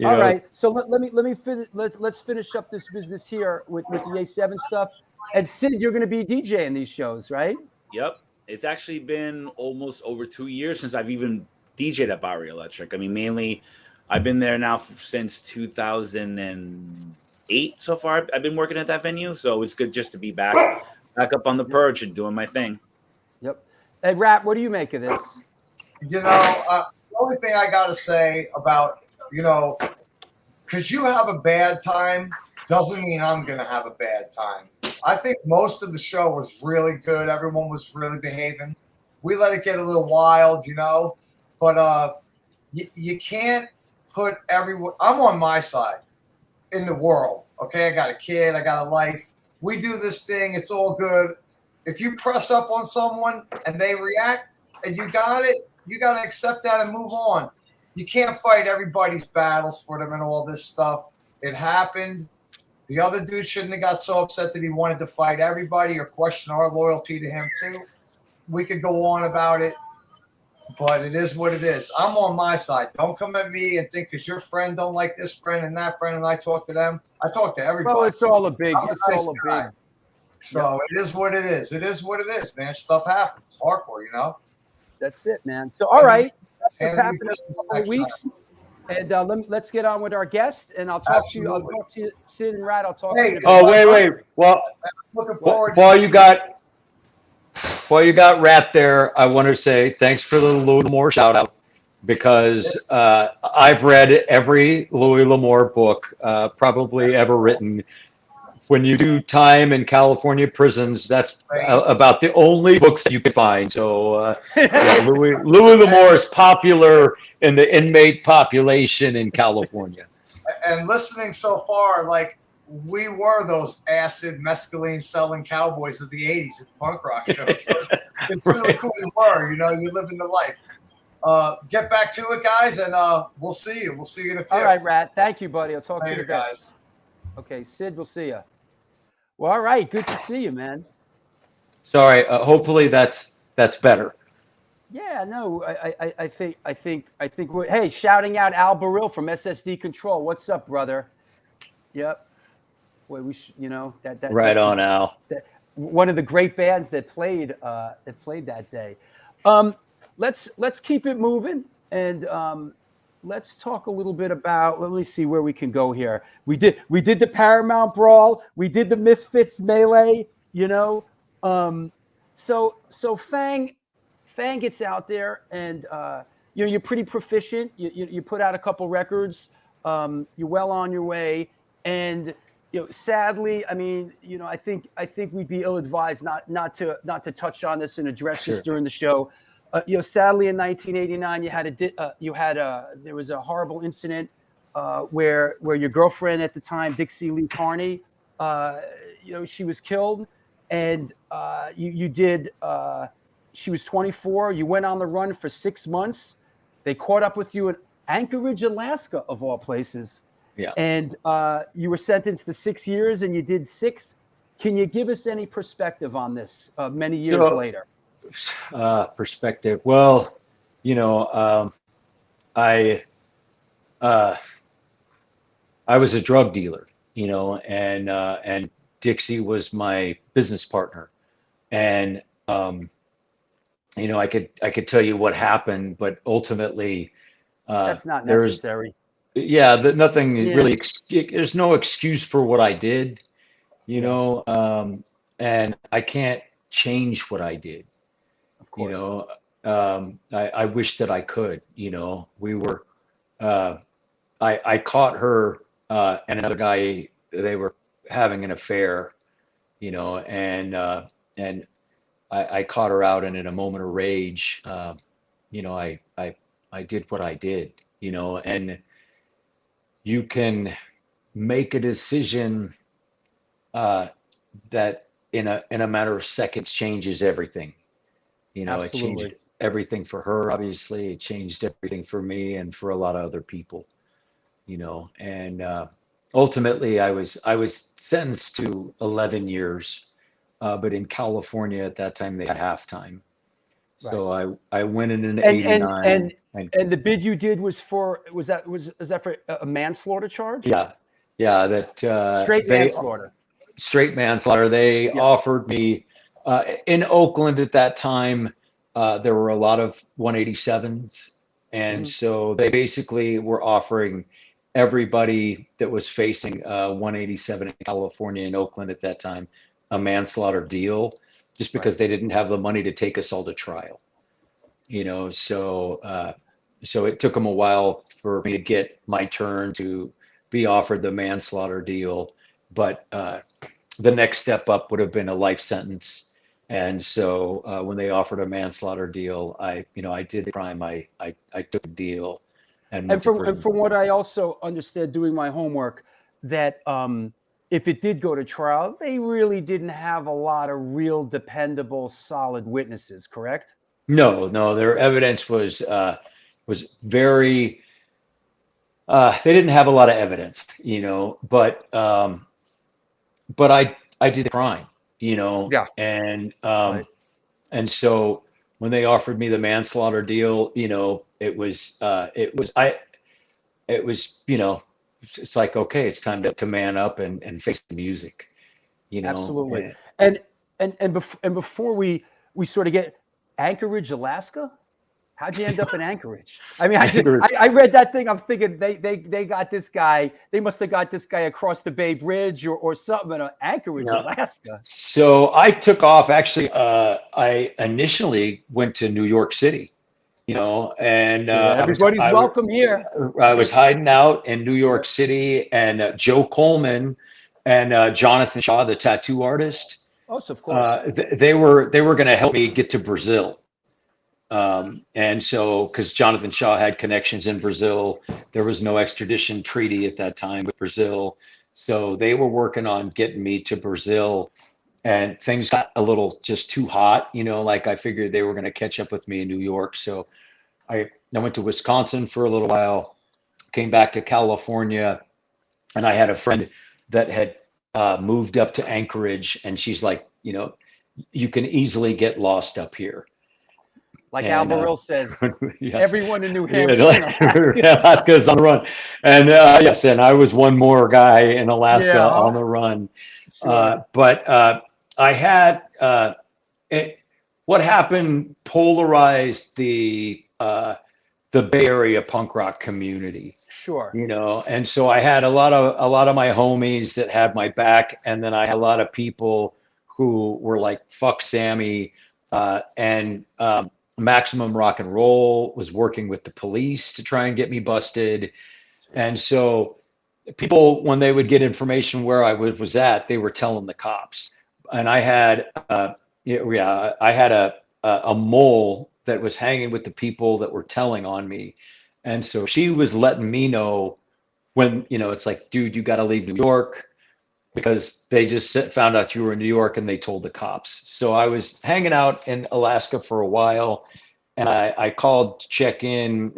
S1: All right. So let's finish up this business here with the A7 stuff. And Sid, you're going to be DJing these shows, right?
S7: Yep. It's actually been almost over 2 years since I've even DJed at Bowery Electric. I mean, mainly I've been there now since 2008 so far. I've been working at that venue. So it's good just to be back up on the purge and doing my thing.
S1: Yep. Hey, Rat, what do you make of this?
S4: You know, the only thing I got to say about, because you have a bad time doesn't mean I'm going to have a bad time. I think most of the show was really good. Everyone was really behaving. We let it get a little wild, but you can't put everyone. I'm on my side in the world. Okay. I got a kid. I got a life. We do this thing. It's all good. If you press up on someone and they react and you got it, you got to accept that and move on. You can't fight everybody's battles for them and all this stuff. It happened. The other dude shouldn't have got so upset that he wanted to fight everybody or question our loyalty to him too. We could go on about it, but it is what it is. I'm on my side. Don't come at me and think because your friend don't like this friend and that friend and I talk to them. I talk to everybody.
S1: Well, it's all a big.
S4: So it is what it is. It is what it is, man. Stuff happens. It's hardcore,
S1: That's it, man. So all right, that's what's happening in a couple of weeks. And let's get on with our guest, and I'll talk to you. I'll talk to you, Sid and Rat. I'll talk to you.
S8: Oh, wait. Well,
S4: looking forward.
S8: While you got Rat there, I want to say thanks for the Louis L'Amour shout out because I've read every Louis L'Amour book probably ever written. When you do time in California prisons, that's about the only books that you can find. So Louis L'Amour is popular in the inmate population in California.
S4: And listening so far, like we were those acid mescaline selling cowboys of the 80s at the punk rock shows. So it's really cool you were, you're living the life. Get back to it, guys, and we'll see you. We'll see you in a few.
S1: All right, Rat. Thank you, buddy. I'll talk to you
S4: guys.
S1: Okay, Sid, we'll see you. Well, all right. Good to see you, man.
S8: Sorry. Hopefully that's better.
S1: Yeah, no, I think. Hey, shouting out Al Baril from SSD Control. What's up, brother? Yep. Wait, that
S8: right on, Al.
S1: One of the great bands that played that day. Let's keep it moving and let's talk a little bit about. Let me see where we can go here. We did the Paramount Brawl. We did the Misfits melee. So Fang gets out there, and you're pretty proficient. You put out a couple records. You're well on your way, and sadly, I mean, I think we'd be ill-advised not to touch on this and address this during the show. Sadly, in 1989, there was a horrible incident where your girlfriend at the time, Dixie Lee Carney, she was killed, and you did. She was 24. You went on the run for 6 months. They caught up with you in Anchorage, Alaska, of all places.
S8: Yeah.
S1: And you were sentenced to 6 years, and you did 6. Can you give us any perspective on this many years later?
S8: Perspective. Well, I was a drug dealer, and Dixie was my business partner, and I could tell you what happened, but ultimately,
S1: that's not necessary.
S8: Nothing really. There's no excuse for what I did, and I can't change what I did.
S1: Of course.
S8: I wish that I could. We were. I caught her and another guy. They were having an affair, and I caught her out, and in a moment of rage, I did what I did, and you can make a decision that in a matter of seconds changes everything. It changed everything for her. Obviously, it changed everything for me and for a lot of other people, and ultimately I was sentenced to 11 years. But in California at that time, they had halftime. Right. So I went in 89.
S1: And the bid you did was that for a manslaughter charge?
S8: Yeah. That
S1: straight manslaughter.
S8: Straight manslaughter. They offered me in Oakland at that time. There were a lot of 187s, and so they basically were offering everybody that was facing 187 in California and Oakland at that time a manslaughter deal, just because they didn't have the money to take us all to trial, so it took them a while for me to get my turn to be offered the manslaughter deal, but the next step up would have been a life sentence. And so when they offered a manslaughter deal, I did the crime. I took the deal. And from
S1: what I also understood doing my homework, that if it did go to trial, they really didn't have a lot of real dependable, solid witnesses, correct?
S8: No, their evidence was very. They didn't have a lot of evidence, but I did the crime, and and so when they offered me the manslaughter deal, it was it's like, okay, it's time to man up and face the music,
S1: Absolutely. And before we sort of get Anchorage, Alaska, how'd you end up in Anchorage? I mean, I read that thing. I'm thinking they got this guy. They must have got this guy across the Bay Bridge or something in Anchorage, Alaska.
S8: So I took off. Actually, I initially went to New York City. And
S1: everybody's welcome here.
S8: I was hiding out in New York City, and Joe Coleman and Jonathan Shaw, the tattoo artist.
S1: Oh, so of course.
S8: They were going to help me get to Brazil. And so, because Jonathan Shaw had connections in Brazil, there was no extradition treaty at that time with Brazil. So they were working on getting me to Brazil, and things got a little just too hot, like I figured they were going to catch up with me in New York. So I went to Wisconsin for a little while, came back to California, and I had a friend that had moved up to Anchorage, and she's like, you can easily get lost up here.
S1: Like Alberil says, yes. Everyone in New Hampshire,
S8: Alaska is on the run. And yes, and I was one more guy in Alaska on the run. Sure. But I had what happened polarized the Bay Area punk rock community.
S1: Sure.
S8: And so I had a lot of my homies that had my back, and then I had a lot of people who were like, "Fuck Sammy," and Maximum Rock and Roll was working with the police to try and get me busted. And so people, when they would get information where I was at, they were telling the cops. And I had, I had a mole that was hanging with the people that were telling on me. And so she was letting me know when, it's like, dude, you got to leave New York, because they just found out you were in New York and they told the cops. So I was hanging out in Alaska for a while, and I called to check in,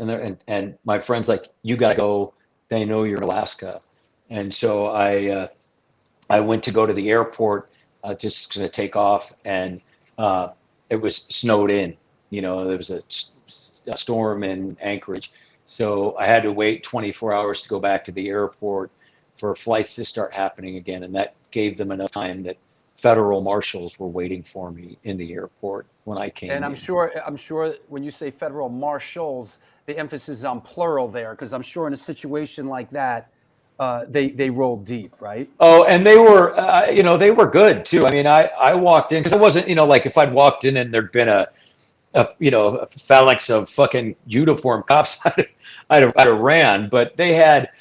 S8: and my friend's like, you got to go. They know you're in Alaska. And so I went to go to the airport, just going to take off, and it was snowed in. There was a storm in Anchorage. So I had to wait 24 hours to go back to the airport for flights to start happening again. And that gave them enough time that federal marshals were waiting for me in the airport when I came
S1: And
S8: in.
S1: I'm sure when you say federal marshals, the emphasis is on plural there, because I'm sure in a situation like that, they rolled deep, right?
S8: Oh, and they were, they were good too. I mean, I walked in, because it wasn't, like if I'd walked in and there'd been a phalanx of fucking uniform cops, I'd have ran. But they had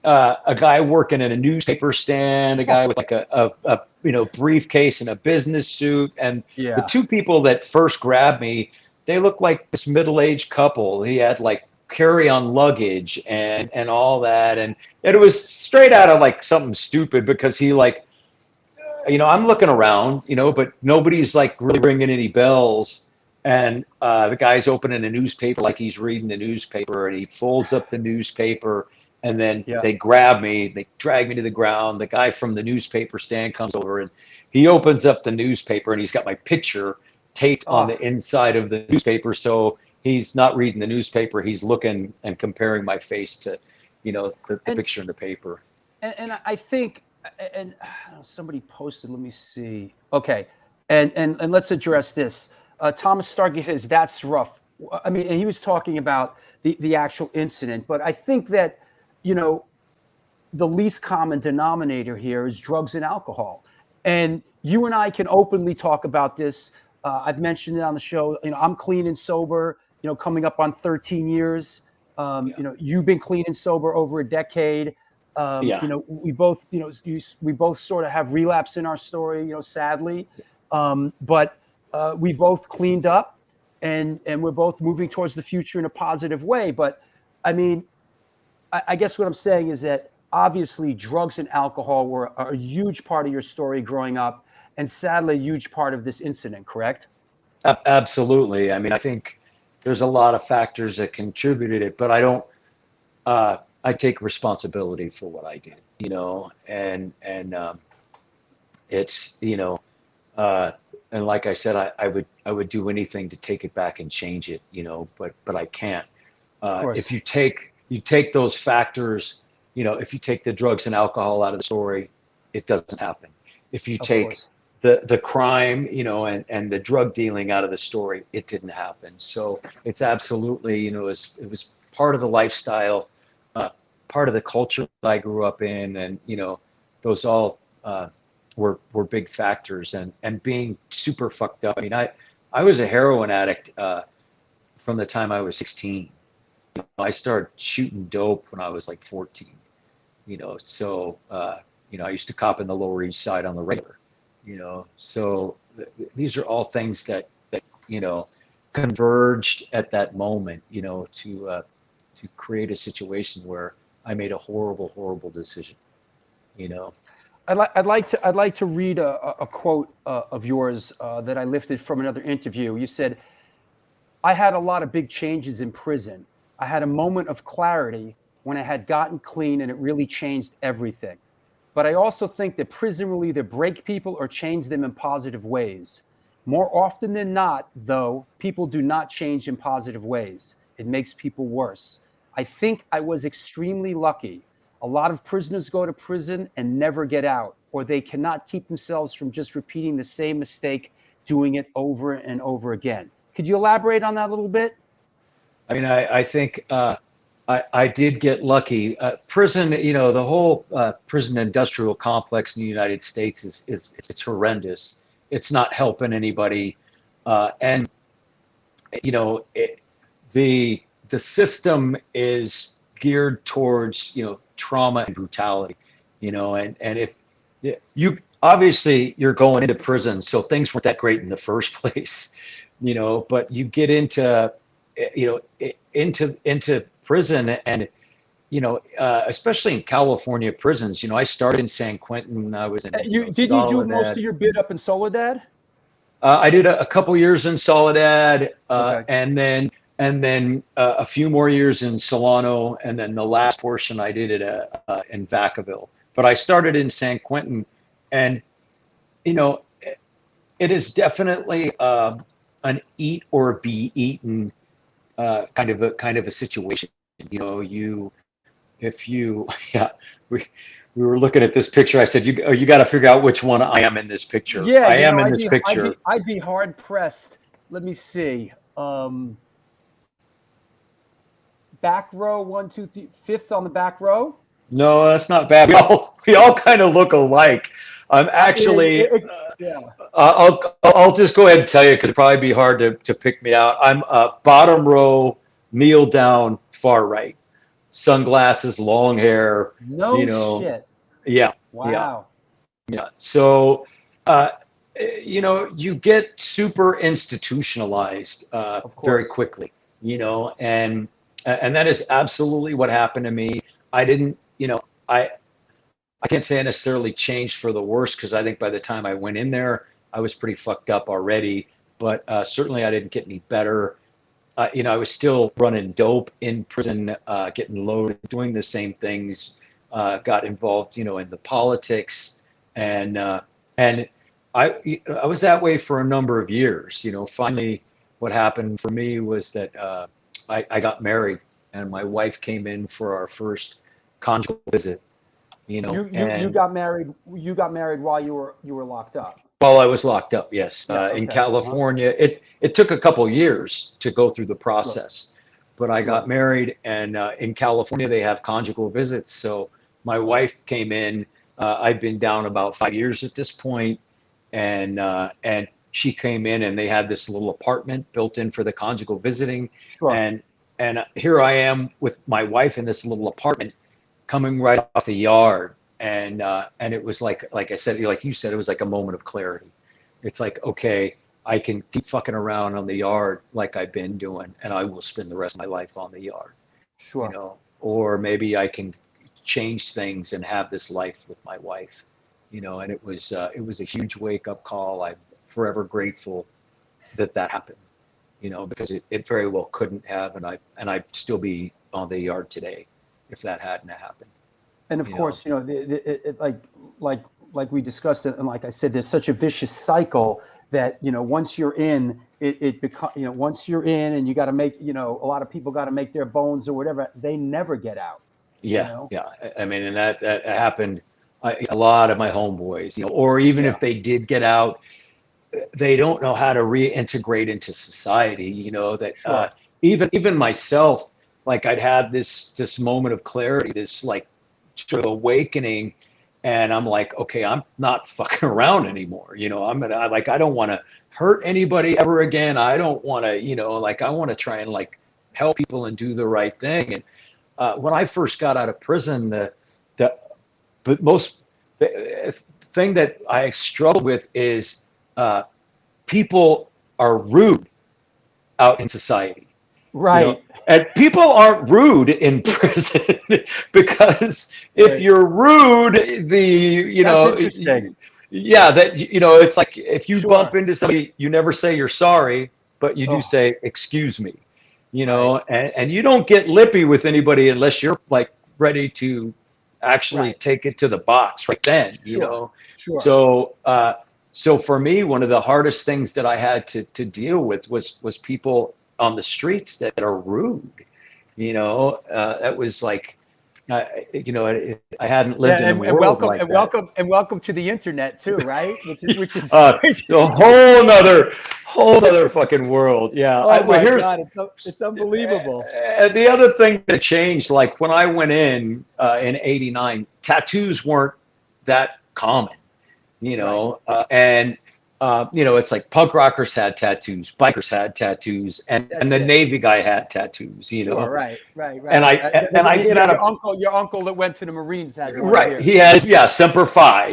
S8: a guy working in a newspaper stand, a guy with like a briefcase and a business suit, and
S1: Yeah.
S8: the two people that first grabbed me, they looked like this middle-aged couple. He had like carry-on luggage and all that, and it was straight out of like something stupid, because he like, I'm looking around, but nobody's like really ringing any bells. And the guy's opening a newspaper like he's reading the newspaper, and he folds up the newspaper, and then they grab me, they drag me to the ground. The guy from the newspaper stand comes over, and he opens up the newspaper, and he's got my picture taped on the inside of the newspaper. So he's not reading the newspaper, he's looking and comparing my face to, the picture in the paper.
S1: And I think, and somebody posted, let me see. Okay. And let's address this. Thomas Starkey says, that's rough. I mean, and he was talking about the actual incident, but I think that, the least common denominator here is drugs and alcohol. And you and I can openly talk about this. I've mentioned it on the show. I'm clean and sober, coming up on 13 years. You've been clean and sober over a decade. We both, we both sort of have relapse in our story, sadly. But we both cleaned up, and we're both moving towards the future in a positive way. But I mean, I guess what I'm saying is that obviously drugs and alcohol were a huge part of your story growing up, and sadly a huge part of this incident, correct?
S8: Absolutely. I mean, I think there's a lot of factors that contributed it, but I don't, I take responsibility for what I did, and it's, and like I said, I would do anything to take it back and change it, but I can't. If you take those factors, if you take the drugs and alcohol out of the story, it doesn't happen. If you take the crime, and the drug dealing out of the story, it didn't happen. So it's absolutely, it was part of the lifestyle, part of the culture that I grew up in, and those all were big factors, and being super fucked up. I mean, I was a heroin addict from the time I was 16. I started shooting dope when I was like 14. So I used to cop in the Lower East Side on the regular. So these are all things that converged at that moment, to create a situation where I made a horrible decision.
S1: I'd like to read a quote of yours that I lifted from another interview. You said, "I had a lot of big changes in prison. I had a moment of clarity when I had gotten clean, and it really changed everything. But I also think that prison will either break people or change them in positive ways. More often than not, though, people do not change in positive ways. It makes people worse. I think I was extremely lucky. A lot of prisoners go to prison and never get out, or they cannot keep themselves from just repeating the same mistake, doing it over and over again." Could you elaborate on that a little bit?
S8: I mean, I think I did get lucky. Prison, the whole prison industrial complex in the United States it's horrendous. It's not helping anybody, and the system is geared towards trauma and brutality, and if you obviously you're going into prison, so things weren't that great in the first place, but you get into into prison, and especially in California prisons, I started in San Quentin. I was in
S1: Did you do most
S8: Soledad.
S1: of your bid up in Soledad?
S8: I did a couple years in Soledad,
S1: Okay.
S8: and then a few more years in Solano, and then the last portion I did in Vacaville. But I started in San Quentin, and it is definitely an eat or be eaten kind of a situation. We were looking at this picture. I said, you got to figure out which one I am in this picture.
S1: Yeah,
S8: I am in this picture.
S1: I'd be hard pressed. Let me see. Back row, 1, 2, 3, fifth on the back row.
S8: No, that's not bad. We all kind of look alike. I'm actually.
S1: Yeah.
S8: I'll just go ahead and tell you because it'd probably be hard to pick me out. I'm bottom row, kneel down, far right, sunglasses, long hair.
S1: No shit.
S8: Yeah.
S1: Wow.
S8: Yeah. So, you get super institutionalized very quickly. And that is absolutely what happened to me. I didn't. I can't say I necessarily changed for the worse because I think by the time I went in there, I was pretty fucked up already. But certainly I didn't get any better. I was still running dope in prison, getting loaded, doing the same things. Got involved, in the politics, and I was that way for a number of years. Finally, what happened for me was that I got married, and my wife came in for our first conjugal visit. You
S1: got married. You got married while you were locked up.
S8: While I was locked up, yes.
S1: Okay.
S8: In California, it took a couple years to go through the process, but I got married, and in California they have conjugal visits. So my wife came in. I'd been down about 5 years at this point, and she came in, and they had this little apartment built in for the conjugal visiting.
S1: Sure.
S8: And here I am with my wife in this little apartment, coming right off the yard, and it was like I said, like you said, it was like a moment of clarity. It's like, okay, I can keep fucking around on the yard like I've been doing, and I will spend the rest of my life on the yard.
S1: Sure.
S8: Or maybe I can change things and have this life with my wife. And it was a huge wake up call. I'm forever grateful that happened. Because it very well couldn't have, and I'd still be on the yard today if that hadn't happened.
S1: And of course, like we discussed it, and like I said, there's such a vicious cycle that once you're in, it becomes once you're in, and you got to make a lot of people got to make their bones or whatever. They never get out.
S8: Yeah, yeah. I mean, and that happened. A lot of my homeboys, or even if they did get out, they don't know how to reintegrate into society. That even myself. Like I'd had this moment of clarity, this like sort of awakening, and I'm like, okay, I'm not fucking around anymore. I don't want to hurt anybody ever again. I don't want to, I want to try and like help people and do the right thing. And when I first got out of prison, the thing that I struggled with is people are rude out in society.
S1: Right.
S8: And people aren't rude in prison because if you're rude,
S1: That's interesting.
S8: It's like if you bump into somebody, you never say you're sorry, but you do say, excuse me, and you don't get lippy with anybody unless you're like ready to actually take it to the box right then,
S1: Sure.
S8: So for me, one of the hardest things that I had to deal with was people on the streets that are rude. That was like, I hadn't lived in a world like that.
S1: Welcome to the internet too, right? Which is
S8: a whole nother fucking world. Yeah.
S1: Oh my God, it's unbelievable.
S8: The other thing that changed, like when I went in '89, tattoos weren't that common, and it's like punk rockers had tattoos, bikers had tattoos, and the Navy guy had tattoos,
S1: Sure, right.
S8: And I get out of
S1: your uncle that went to the Marines had one.
S8: Right. He has, Semper Fi,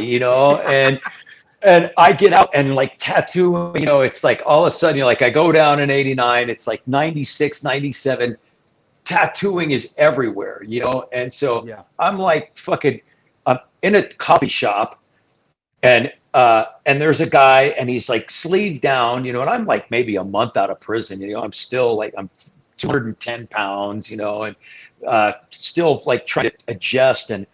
S8: and I get out and like tattoo, it's like all of a sudden, like I go down in '89, it's like 96, 97, tattooing is everywhere, you know? And so
S1: Yeah.
S8: I'm like fucking, I'm in a coffee shop and there's a guy and he's like sleeve down, you know, and I'm like maybe a month out of prison, you know, I'm still like, I'm 210 pounds, you know, and still like trying to adjust. And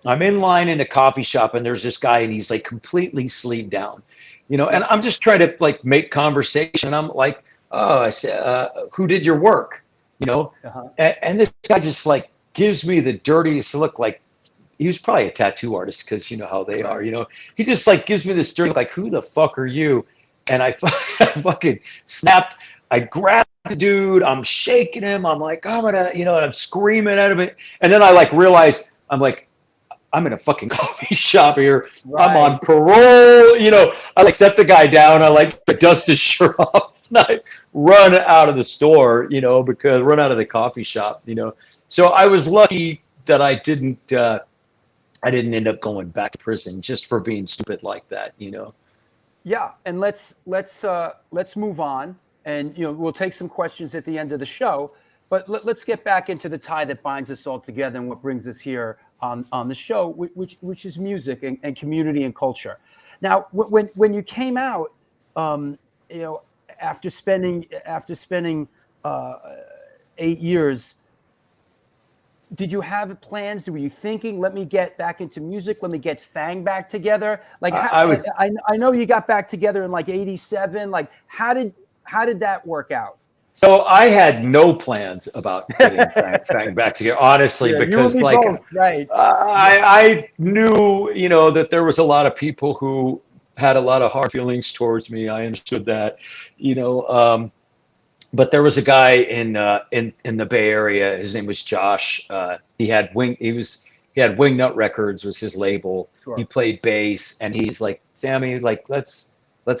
S8: I'm in line in a coffee shop and there's this guy and he's like completely sleeved down, you know, and I'm just trying to like make conversation. I'm like, oh, I said, who did your work? You know, and this guy just like gives me the dirtiest look. Like he was probably a tattoo artist because you know how they are, you know, he just like gives me this dirty, like, who the fuck are you? And I fucking snapped. I grabbed the dude. I'm shaking him. I'm like, I'm gonna, you know, and I'm screaming at him. And then I like realized I'm like, I'm in a fucking coffee shop here. Right. I'm on parole. You know, I like set the guy down. I like dust his shirt off. And I run out of the store, you know, because run out of the coffee shop, you know. So I was lucky that I didn't end up going back to prison just for being stupid like that, you know.
S1: Yeah, and let's move on, and you know we'll take some questions at the end of the show, but let's get back into the tie that binds us all together and what brings us here on the show, which is music and community and culture. Now, when you came out, you know, after spending 8 years, did you have plans? Were you thinking, let me get back into music, let me get Fang back together? Like I know you got back together in like '87. Like how did that work out?
S8: So I had no plans about getting Fang back together, honestly, because like
S1: both, right.
S8: I knew, you know, that there was a lot of people who had a lot of hard feelings towards me. I understood that, you know, but there was a guy in the Bay Area. His name was Josh. He had Wingnut Records was his label. Sure. He played bass, and he's like, Sammy, like let's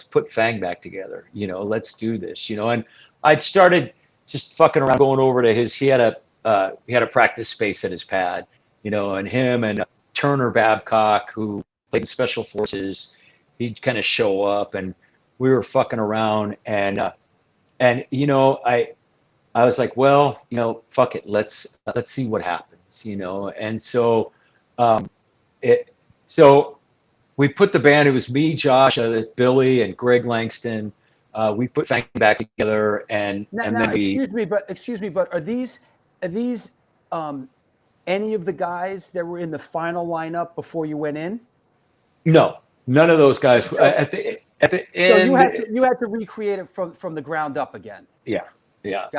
S8: put Fang back together. You know, let's do this. You know, and I started just fucking around, going over to his. He had a practice space at his pad. You know, and him and Turner Babcock, who played in Special Forces, he'd kind of show up, and we were fucking around, and you know, I was like, well, you know, fuck it, let's see what happens, you know. And so so we put the band. It was me, Josh, Billy, and Greg Langston. We put Fang back together, and then excuse me, but are these any of the guys that were in the final lineup before you went in? No, none of those guys. So, at the end, so you had to recreate it from the ground up again. Yeah.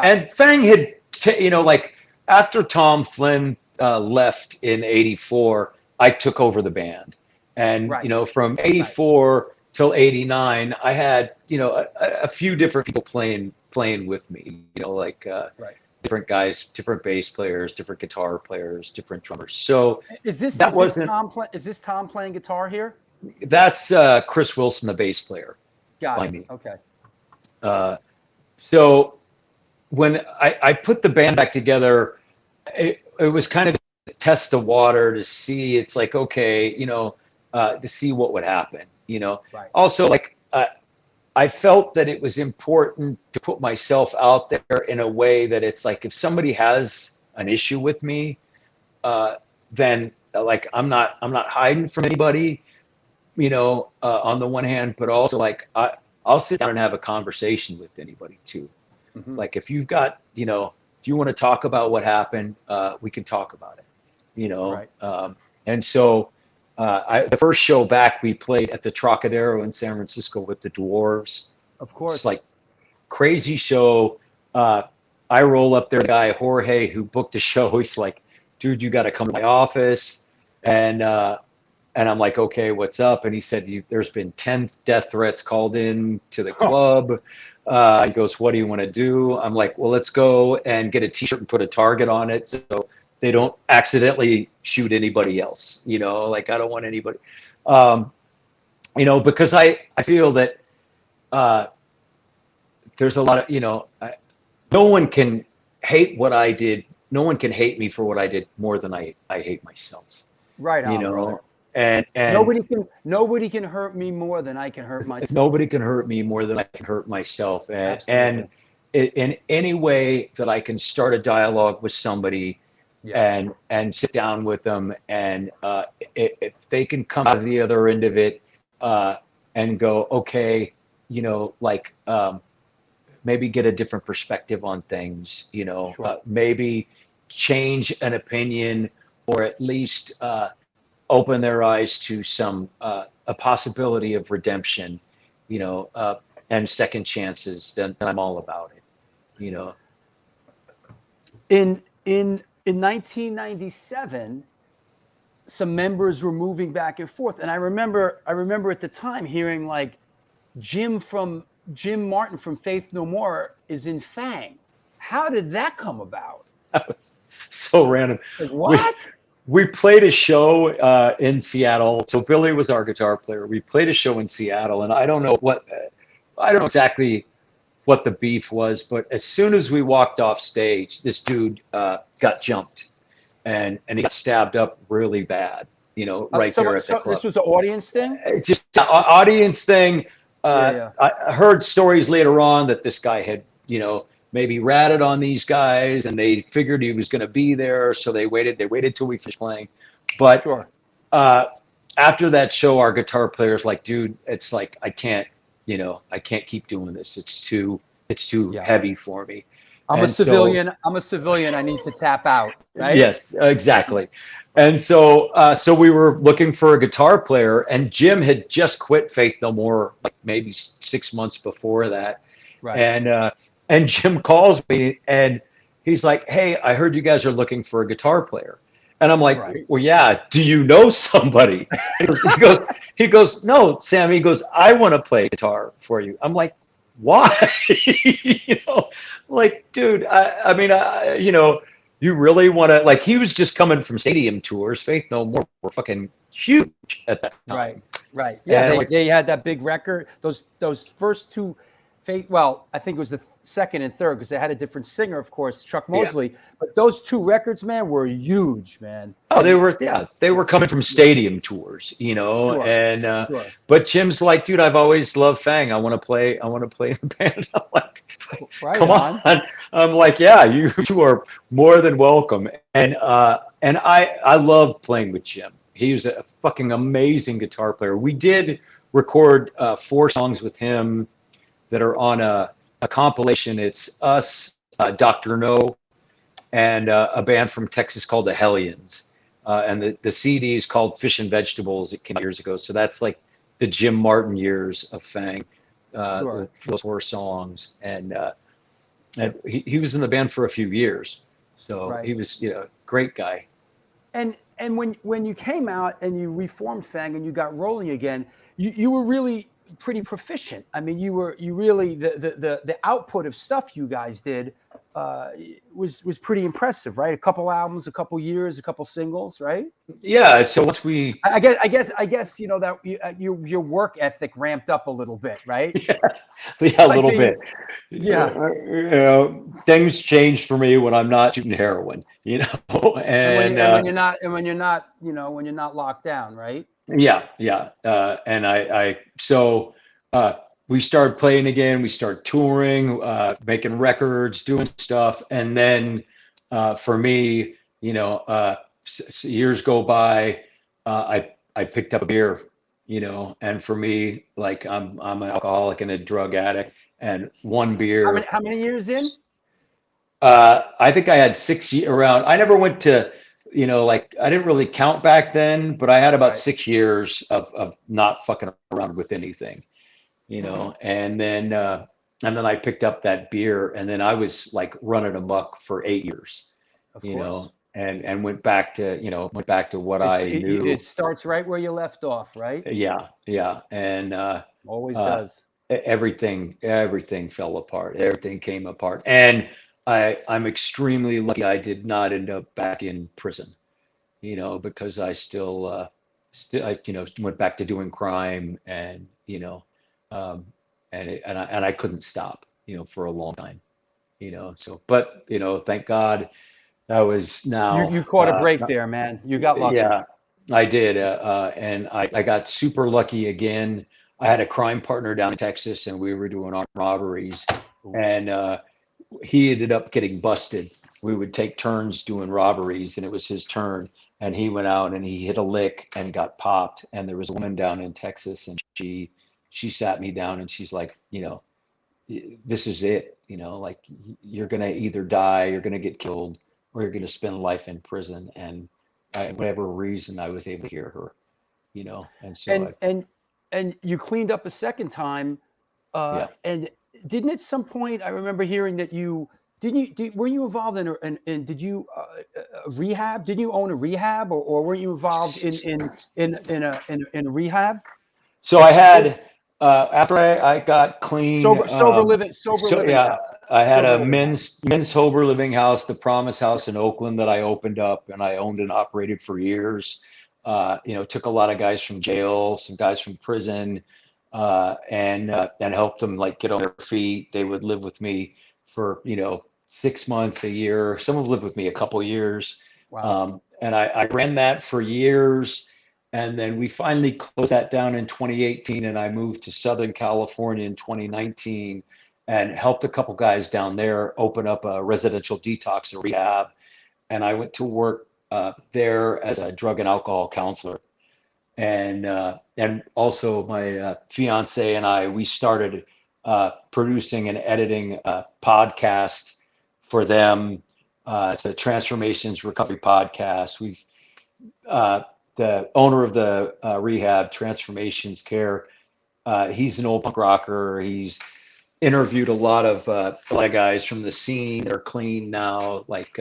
S8: And Fang had, you know, like after Tom Flynn left in '84, I took over the band, and you know, from '84 till '89, I had, you know, a few different people playing with me. You know, like different guys, different bass players, different guitar players, different drummers. So is this Tom playing guitar here? That's Chris Wilson, the bass player. Got it. Okay. So when I put the band back together, it was kind of to test the water to see. It's like, okay, you know, to see what would happen. You know. Right. Also, like I felt that it was important to put myself out there in a way that it's like, if somebody has an issue with me, then like I'm not hiding from anybody. You know, on the one hand, but also like I'll sit down and have a conversation with anybody too. Mm-hmm. Like if you've got, you know, if you want to talk about what happened, we can talk about it. You know, right. And so the first show back, we played at the Trocadero in San Francisco with the Dwarves. Of course, it's like crazy show. I roll up there, guy Jorge who booked the show. He's like, dude, you got to come to my office, and I'm like, okay, what's up? And he said, there's been 10 death threats called in to the club. He goes, what do you want to do? I'm like, well, let's go and get a t-shirt and put a target on it so they don't accidentally shoot anybody else. You know, like I don't want anybody, you know, because I feel that there's a lot of, you know, no one can hate what I did. No one can hate me for what I did more than I hate myself. Right. You know, brother. And nobody can hurt me more than I can hurt myself. Nobody can hurt me more than I can hurt myself. And in any way that I can start a dialogue with somebody and sit down with them, and if they can come out of the other end of it and go, okay, you know, like maybe get a different perspective on things, you know, maybe change an opinion, or at least open their eyes to some a possibility of redemption, you know, and second chances, then I'm all about it, you know.
S1: In 1997, some members were moving back and forth, and I remember at the time hearing like Jim Martin from Faith No More is in Fang. How did that come about?
S8: That was so random.
S1: Like, what?
S8: We played a show in Seattle. So Billy was our guitar player. We played a show in Seattle, and I don't know exactly what the beef was, but as soon as we walked off stage, this dude got jumped, and he got stabbed up really bad, you know, right there at the club.
S1: This was an audience thing?
S8: Just an audience thing.
S1: Yeah.
S8: I heard stories later on that this guy had, you know, maybe ratted on these guys, and they figured he was going to be there, so they waited till we finished playing. But after that show, our guitar player's like, dude, it's like I can't keep doing this. It's too heavy for me.
S1: I'm a civilian. I need to tap out. Right?
S8: Yes, exactly. And so we were looking for a guitar player, and Jim had just quit Faith No More, like maybe 6 months before that. Right. And Jim calls me, and he's like, "Hey, I heard you guys are looking for a guitar player." And I'm like, "Well, yeah. Do you know somebody?" He goes, "No, Sam." He goes, "I want to play guitar for you." I'm like, "Why?" You know, like, dude. I mean, you know, you really want to? Like, he was just coming from stadium tours. Faith No More were fucking huge at that time.
S1: Right. Yeah, they had that big record. Those first two. Well, I think it was the second and third, because they had a different singer, of course, Chuck Mosley. Yeah. But those two records, man, were huge, man.
S8: Oh, they were coming from stadium tours, you know. And but Jim's like, dude, I've always loved Fang. I want to play in the band. I'm like, come on. I'm like, yeah, you are more than welcome. And I love playing with Jim. He was a fucking amazing guitar player. We did record 4 songs with him that are on a compilation. It's us, Dr. No, and a band from Texas called the Hellions. And the CD is called Fish and Vegetables. It came out years ago. So that's like the Jim Martin years of Fang, those 4 songs. And he was in the band for a few years. So he was, you know, great guy.
S1: And when you came out and you reformed Fang and you got rolling again, you were really pretty proficient. I mean, you really the output of stuff you guys did was pretty impressive, right? A couple albums, a couple years, a couple singles, right?
S8: Yeah. So once
S1: I guess you know that your work ethic ramped up a little bit, right?
S8: Yeah, a little bit.
S1: Yeah.
S8: You know, things change for me when I'm not shooting heroin, you know, and
S1: when you're not, you know, when you're not locked down, right?
S8: Yeah. And so we started playing again. We started touring, making records, doing stuff. And then for me, you know, years go by, I picked up a beer, you know, and for me, like I'm an alcoholic and a drug addict, and one beer.
S1: How many years in?
S8: I think I had 6 years around. I never went to, you know, like I didn't really count back then, but I had about 6 years of not fucking around with anything, you know. And then I picked up that beer, and then I was like running amok for 8 years, you know, and went back to what I knew.
S1: It starts right where you left off, right?
S8: Yeah. And
S1: always does.
S8: Everything fell apart. Everything came apart. And I'm extremely lucky I did not end up back in prison, you know, because I still you know, went back to doing crime, and, you know, and I couldn't stop, you know, for a long time, you know. So, but, you know, thank God that was now.
S1: You caught a break there, man. You got lucky.
S8: Yeah, I did. And I got super lucky again. I had a crime partner down in Texas, and we were doing armed robberies, and he ended up getting busted. We would take turns doing robberies, and it was his turn. And he went out and he hit a lick and got popped. And there was a woman down in Texas, and she sat me down and she's like, this is it. Like you're gonna either die, you're gonna get killed, or you're gonna spend life in prison. And whatever reason, I was able to hear her. And so
S1: and you cleaned up a second time,
S8: Yeah.
S1: and didn't at some point I remember hearing that were you involved in did you rehab? Didn't you own a rehab, or were you involved in rehab?
S8: So I had after I got clean,
S1: sober living
S8: yeah,
S1: house.
S8: I had
S1: Sober
S8: a
S1: living
S8: men's sober living house, the Promise House in Oakland, that I opened up and I owned and operated for years. Took a lot of guys from jail, some guys from prison, and helped them like get on their feet. They would live with me for 6 months, a year. Some would live with me a couple years.
S1: Wow.
S8: And I ran that for years. And then we finally closed that down in 2018, and I moved to Southern California in 2019 and helped a couple guys down there open up a residential detox and rehab. And I went to work there as a drug and alcohol counselor. And also my fiance and I, we started producing and editing a podcast for them. It's a Transformations Recovery podcast. We've the owner of the rehab, Transformations Care, he's an old punk rocker. He's interviewed a lot of guys from the scene. They're clean now, like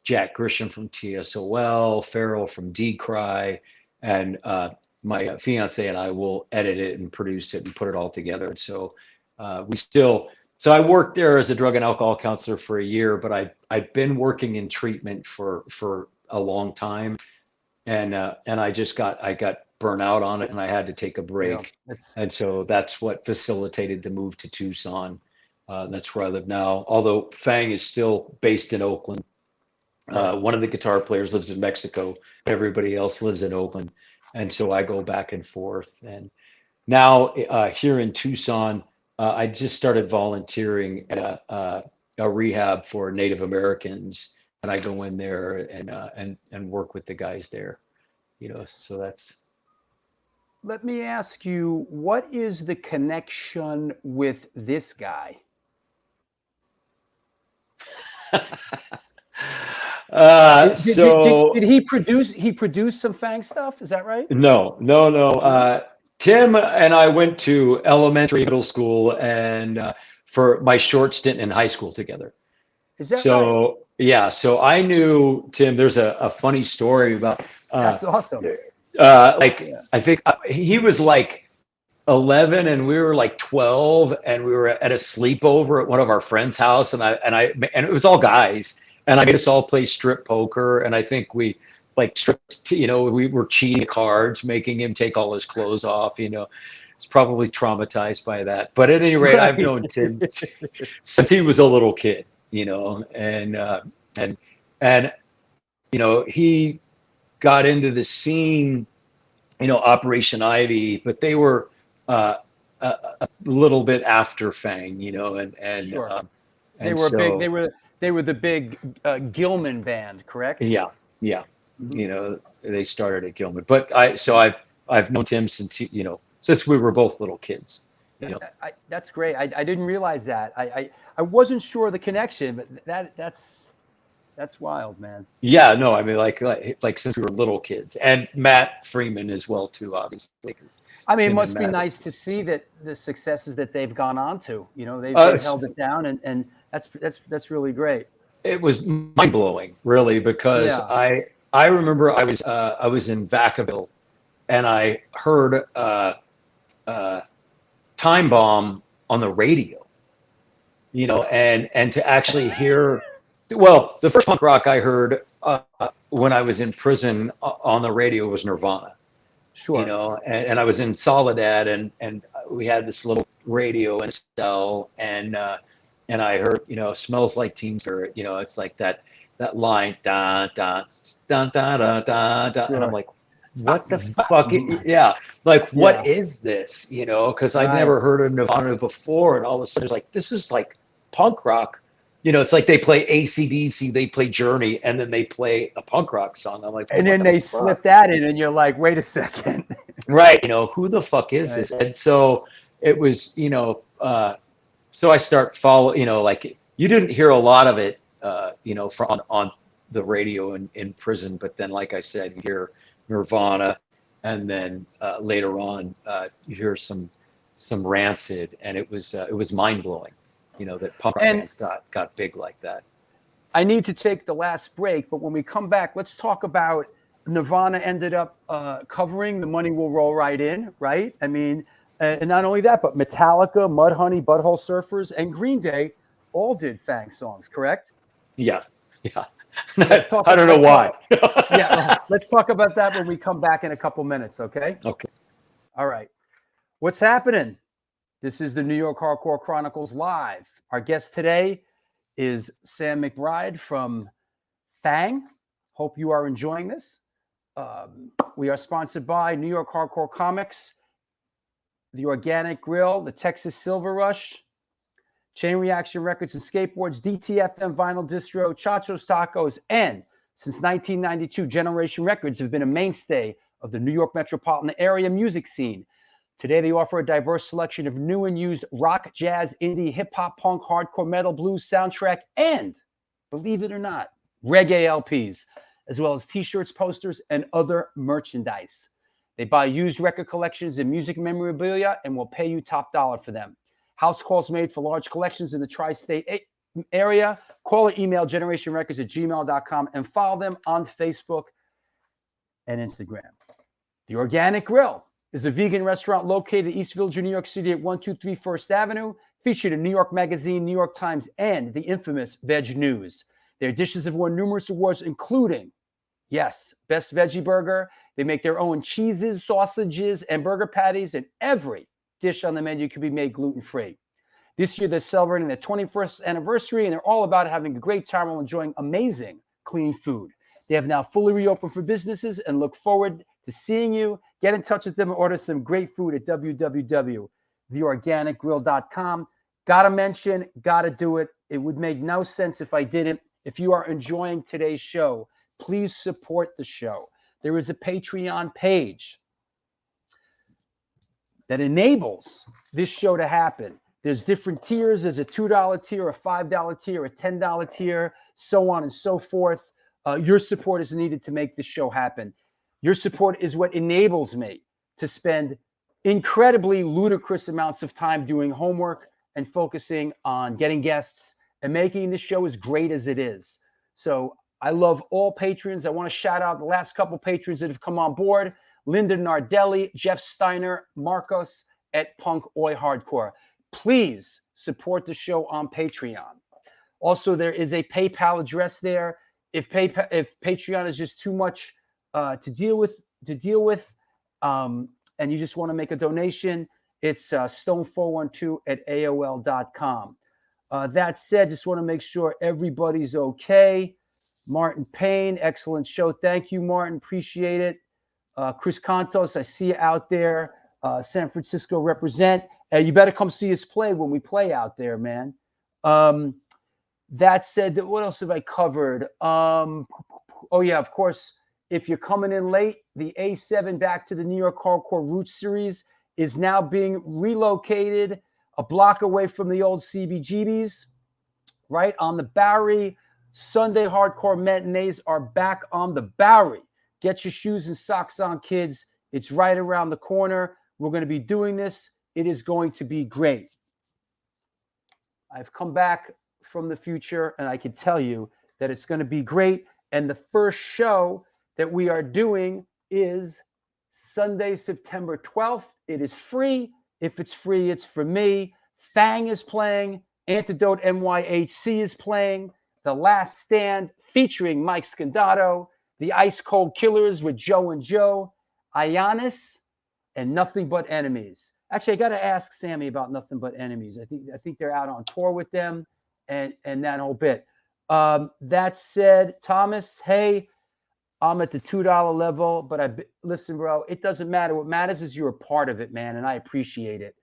S8: Jack Grisham from TSOL, Farrell from D-Cry, and my fiance and I will edit it and produce it and put it all together. And so so I worked there as a drug and alcohol counselor for a year, but I've been working in treatment for a long time. And I got burnt out on it, and I had to take a break. And so that's what facilitated the move to Tucson. That's where I live now. Although Fang is still based in Oakland. One of the guitar players lives in Mexico. Everybody else lives in Oakland. And so I go back and forth. And now here in Tucson, I just started volunteering at a rehab for Native Americans. And I go in there and work with the guys there, so that's.
S1: Let me ask you, what is the connection with this guy? Did he produce some Fang stuff? Is that right?
S8: No. Tim and I went to elementary, middle school, and for my short stint in high school together.
S1: Is that
S8: so?
S1: right?
S8: Yeah, so I knew Tim. There's a funny story about.
S1: That's awesome.
S8: I think he was like 11 and we were like 12, and we were at a sleepover at one of our friends' house, and it was all guys, and I made us all play strip poker, and I think we like stripped. We were cheating at cards, making him take all his clothes off. He's probably traumatized by that. But at any rate, I've known Tim since he was a little kid. And he got into the scene, Operation Ivy, but they were a little bit after Fang, and
S1: sure. They were the big Gilman band, correct?
S8: Yeah. Mm-hmm. They started at Gilman, but I've known Tim since since we were both little kids.
S1: That's great. I didn't realize that. I wasn't sure of the connection, but that's wild, man.
S8: Yeah, no, I mean like since we were little kids, and Matt Freeman as well too, obviously.
S1: It must be nice to see that the successes that they've gone on to. They've held it down, and that's really great.
S8: It was mind blowing, really, because I remember I was in Vacaville, and I heard Time Bomb on the radio, and to actually hear, well, the first punk rock I heard when I was in prison on the radio was Nirvana.
S1: Sure.
S8: And I was in Soledad, and we had this little radio in a cell, and I heard, Smells Like Teen Spirit, it's like that line, da da da da da da da, and I'm like, what the fuck? What is this? Because I'd never heard of Nirvana before, and all of a sudden it's like, this is like punk rock you know, it's like they play AC/DC, they play Journey, and then they play a punk rock song. I'm like,
S1: And
S8: what
S1: then
S8: the
S1: they
S8: fuck?
S1: slip that in, and you're like, wait a second.
S8: Right. You know, who the fuck is this? And so it was, you know, so I start you know, like you didn't hear a lot of it, you know, on the radio in prison. But then, like I said, you hear Nirvana, and then later on, you hear some Rancid, and it was mind blowing, you know, that punk rock
S1: And-
S8: bands got big like that.
S1: I need to take the last break, but when we come back, let's talk about Nirvana ended up covering The Money Will Roll Right In, right? I mean, and not only that, but Metallica, Mudhoney, Butthole Surfers, and Green Day all did Fang songs, correct?
S8: Yeah. Yeah.
S1: Let's talk-
S8: I don't know why.
S1: Yeah, well, let's talk about that when we come back in a couple minutes, okay?
S8: Okay.
S1: All right. What's happening? This is the New York Hardcore Chronicles Live. Our guest today is Sam McBride from Fang. Hope you are enjoying this. We are sponsored by New York Hardcore Comics, The Organic Grill, the Texas Silver Rush, Chain Reaction Records and Skateboards, DTFM Vinyl Distro, Chacho's Tacos, and since 1992, Generation Records have been a mainstay of the New York metropolitan area music scene. Today, they offer a diverse selection of new and used rock, jazz, indie, hip-hop, punk, hardcore, metal, blues, soundtrack, and, believe it or not, reggae LPs, as well as T-shirts, posters, and other merchandise. They buy used record collections and music memorabilia and will pay you top dollar for them. House calls made for large collections in the tri-state area. Call or email generationrecords@gmail.com and follow them on Facebook and Instagram. The Organic Grill is a vegan restaurant located in East Village, New York City at 123 First Avenue, featured in New York Magazine, New York Times, and the infamous Veg News. Their dishes have won numerous awards, including, yes, Best Veggie Burger. They make their own cheeses, sausages, and burger patties, and every dish on the menu can be made gluten-free. This year, they're celebrating their 21st anniversary, and they're all about having a great time while enjoying amazing, clean food. They have now fully reopened for businesses and look forward to seeing you. Get in touch with them and order some great food at www.theorganicgrill.com. Gotta mention, gotta do it. It would make no sense if I didn't. If you are enjoying today's show, please support the show. There is a Patreon page that enables this show to happen. There's different tiers. There's a $2 tier, a $5 tier, a $10 tier, so on and so forth. Your support is needed to make this show happen. Your support is what enables me to spend incredibly ludicrous amounts of time doing homework and focusing on getting guests and making this show as great as it is. So I love all patrons. I want to shout out the last couple patrons that have come on board: Linda Nardelli, Jeff Steiner, Marcos at Punk Oi Hardcore. Please support the show on Patreon. Also, there is a PayPal address there. If Patreon is just too much to deal with, and you just want to make a donation, it's stone412@aol.com. That said, just want to make sure everybody's okay. Martin Payne, excellent show. Thank you, Martin. Appreciate it. Chris Contos, I see you out there. San Francisco represent. You better come see us play when we play out there, man. That said, what else have I covered? Oh, yeah, of course, if you're coming in late, the A7 Back to the New York Hardcore Roots series is now being relocated a block away from the old CBGBs, right on the Bowery. Sunday hardcore matinees are back on the Bowery. Get your shoes and socks on, kids. It's right around the corner. We're going to be doing this. It is going to be great. I've come back from the future, and I can tell you that it's going to be great. And the first show that we are doing is Sunday, September 12th. It is free. If it's free, it's for me. Fang is playing. Antidote NYHC is playing. The Last Stand featuring Mike Scandato. The Ice Cold Killers with Joe and Joe. Ionis and Nothing But Enemies. Actually, I got to ask Sammy about Nothing But Enemies. I think they're out on tour with them and that whole bit. That said, Thomas, hey, I'm at the $2 level, but listen, bro, it doesn't matter. What matters is you're a part of it, man, and I appreciate it.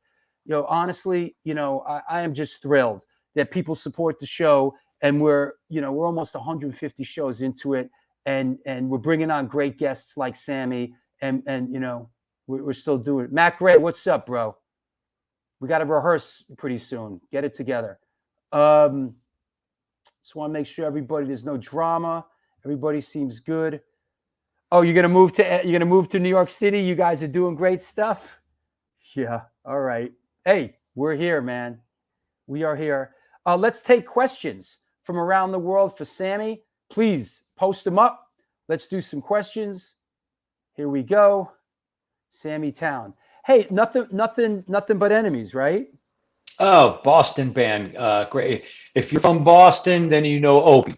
S1: Honestly, I am just thrilled that people support the show and we're almost 150 shows into it, and we're bringing on great guests like Sammy, and we're still doing it. Matt Gray, what's up, bro? We got to rehearse pretty soon. Get it together. Just want to make sure there's no drama. Everybody seems good. Oh, you're gonna move to New York City. You guys are doing great stuff. Yeah. All right. Hey, we're here, man. We are here. Let's take questions from around the world for Sammy. Please post them up. Let's do some questions. Here we go. Sammy Town. Hey, nothing but enemies, right?
S8: Oh, Boston band. Great. If you're from Boston, then you know Opie.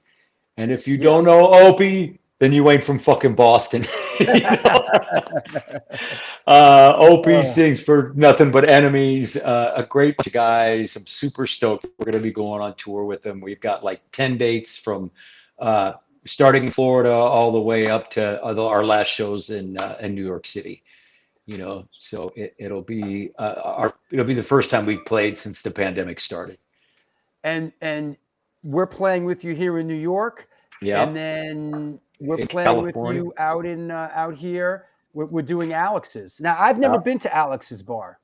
S8: And if you don't know Opie, then you ain't from fucking Boston. Opie sings for Nothing But Enemies. A great bunch of guys. I'm super stoked. We're going to be going on tour with them. We've got like 10 dates from starting in Florida all the way up to our last shows in New York City. So it'll be the first time we've played since the pandemic started.
S1: And we're playing with you here in New York. Yeah. And then we're in playing California. With you out here. We're doing Alex's. Now, I've never been to Alex's bar.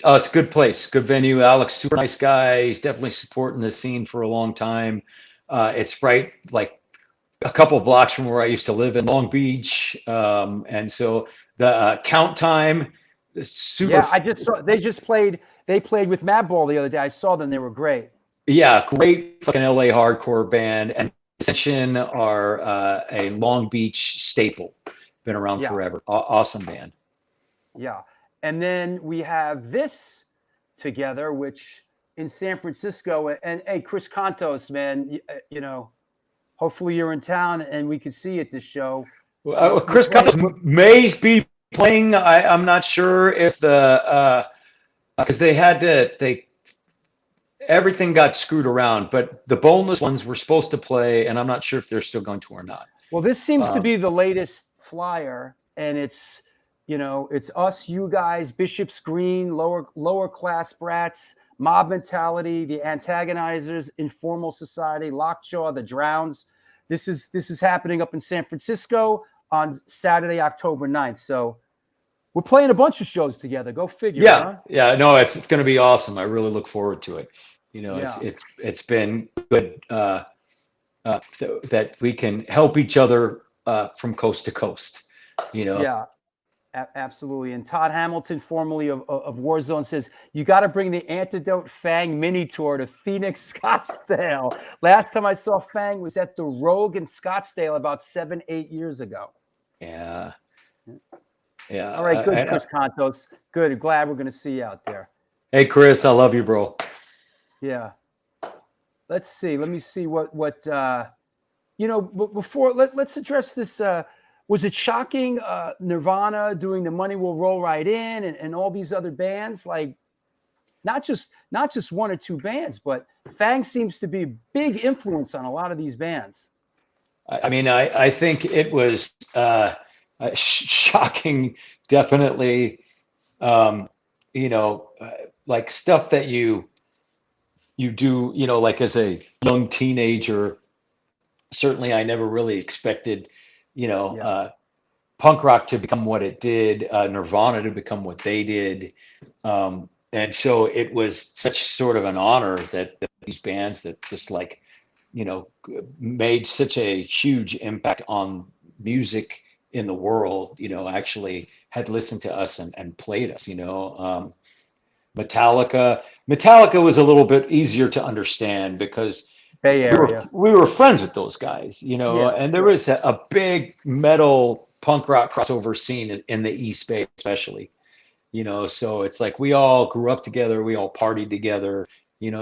S8: Oh, it's a good place. Good venue. Alex, super nice guy. He's definitely supporting the scene for a long time. It's right like a couple of blocks from where I used to live in Long Beach. And so the count time is super.
S1: Yeah, I just saw they played with Madball the other day. I saw them. They were great.
S8: Yeah, great fucking LA hardcore band. And Ascension are a Long Beach staple. Been around forever. Awesome band.
S1: Yeah. And then we have this together, which in San Francisco. And hey, Chris Contos, man, hopefully you're in town and we can see you at this show.
S8: Chris Contos may be playing. I'm not sure if because everything got screwed around, but the Boneless Ones were supposed to play, and I'm not sure if they're still going to or not.
S1: Well, this seems to be the latest flyer, and it's us, you guys, Bishop's Green, lower class brats, Mob Mentality, the Antagonizers, Informal Society, Lockjaw, the Drowns. This is happening up in San Francisco on Saturday, October 9th. So we're playing a bunch of shows together. Go figure.
S8: Yeah.
S1: Huh?
S8: Yeah. No, it's going to be awesome. I really look forward to it. It's been good that we can help each other from coast to coast.
S1: Yeah. Absolutely. And Todd Hamilton, formerly of Warzone, says, you got to bring the Antidote Fang mini tour to Phoenix, Scottsdale. Last time I saw Fang was at the Rogue in Scottsdale about 7-8 years ago.
S8: Yeah. Yeah.
S1: All right. Good, Chris Contos. Good. Glad we're going to see you out there.
S8: Hey, Chris, I love you, bro.
S1: Yeah. Let's see. Let me see what before let's address this. Was it shocking Nirvana doing the Money Will Roll Right In and all these other bands? Like not just one or two bands, but Fang seems to be a big influence on a lot of these bands.
S8: I mean, I think it was shocking, definitely. Like stuff that you do, like as a young teenager. Certainly, I never really expected. Punk rock to become what it did, Nirvana to become what they did. And so it was such sort of an honor that these bands that just made such a huge impact on music in the world, actually had listened to us and played us, Metallica was a little bit easier to understand because
S1: Bay Area.
S8: We were friends with those guys, and there was a big metal punk rock crossover scene in the East Bay, especially, so it's like we all grew up together. We all partied together,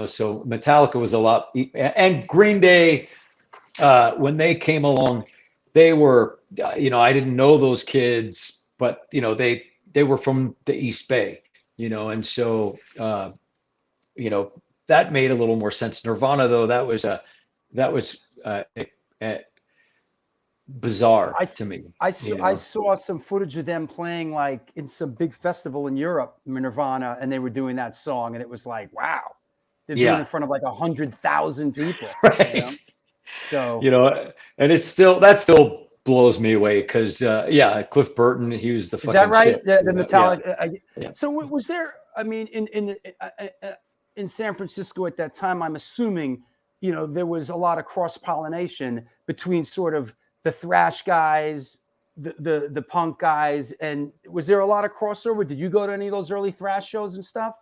S8: so Metallica was a lot. And Green Day, when they came along, they were, I didn't know those kids, but, they were from the East Bay, and so, that made a little more sense. Nirvana, though, that was bizarre to me.
S1: I saw some footage of them playing like in some big festival in Europe, Nirvana, and they were doing that song, and it was like, wow, to
S8: Yeah.
S1: be in front of like 100,000 people.
S8: Right.
S1: You know? So
S8: You know, and that still blows me away because yeah, Cliff Burton, he was the
S1: is
S8: fucking
S1: that right?
S8: shit.
S1: The
S8: Yeah,
S1: Metallica.
S8: Yeah.
S1: So was there? I mean, in San Francisco at that time, I'm assuming, you know, there was a lot of cross pollination between sort of the thrash guys, the punk guys, and was there a lot of crossover? Did you go to any of those early thrash shows and stuff?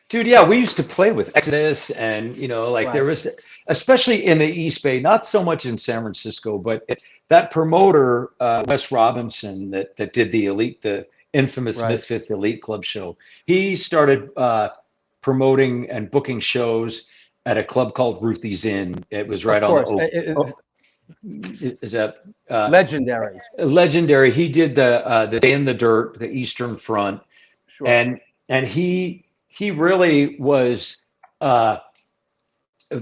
S8: Dude, yeah, we used to play with Exodus, and you know, like there was, especially in the East Bay, not so much in San Francisco, but that promoter, Wes Robinson, that did the infamous Misfits Elite Club show, he started promoting and booking shows at a club called Ruthie's Inn. It was right on the Oak. Is that
S1: legendary?
S8: Legendary. He did the Day in the Dirt, the Eastern Front,
S1: Sure.
S8: and he really was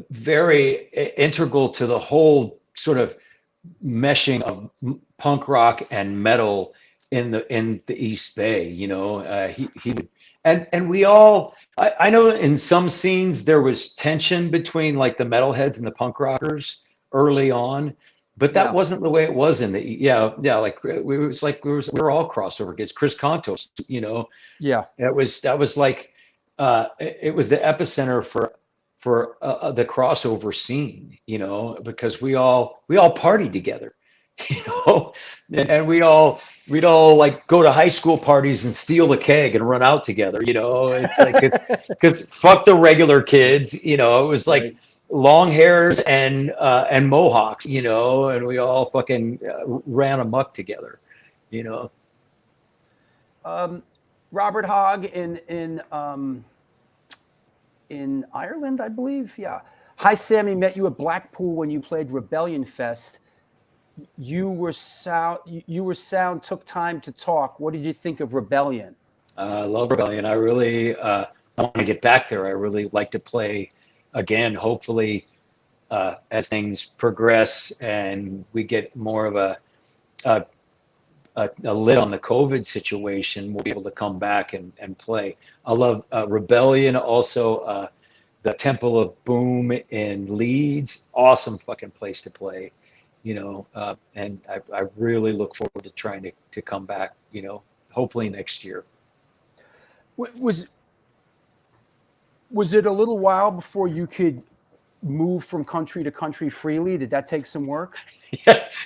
S8: very integral to the whole sort of meshing of punk rock and metal in the East Bay. You know, he and we all. I know in some scenes there was tension between like the metalheads and the punk rockers early on, but that wasn't the way it was in the like we were all crossover kids. Chris Contos, you know, that was like it was the epicenter for the crossover scene, you know, because we all partied together, you know, and we'd all like go to high school parties and steal the keg and run out together, you know. It's like because fuck the regular kids, you know. It was like long hairs and mohawks, you know, and we all fucking ran amok together, you know.
S1: Robert Hogg in Ireland, I believe. Yeah. Hi, Sammy. Met you at Blackpool when you played Rebellion Fest. You were sound. Took time to talk. What did you think of Rebellion?
S8: I love Rebellion. I really I want to get back there. I really like to play again. Hopefully, as things progress and we get more of a lid on the COVID situation, we'll be able to come back and play. I love Rebellion. Also, the Temple of Boom in Leeds. Awesome fucking place to play. You know, and I really look forward to trying to come back, you know, hopefully next year.
S1: Was it a little while before you could move from country to country freely? Did that take some work?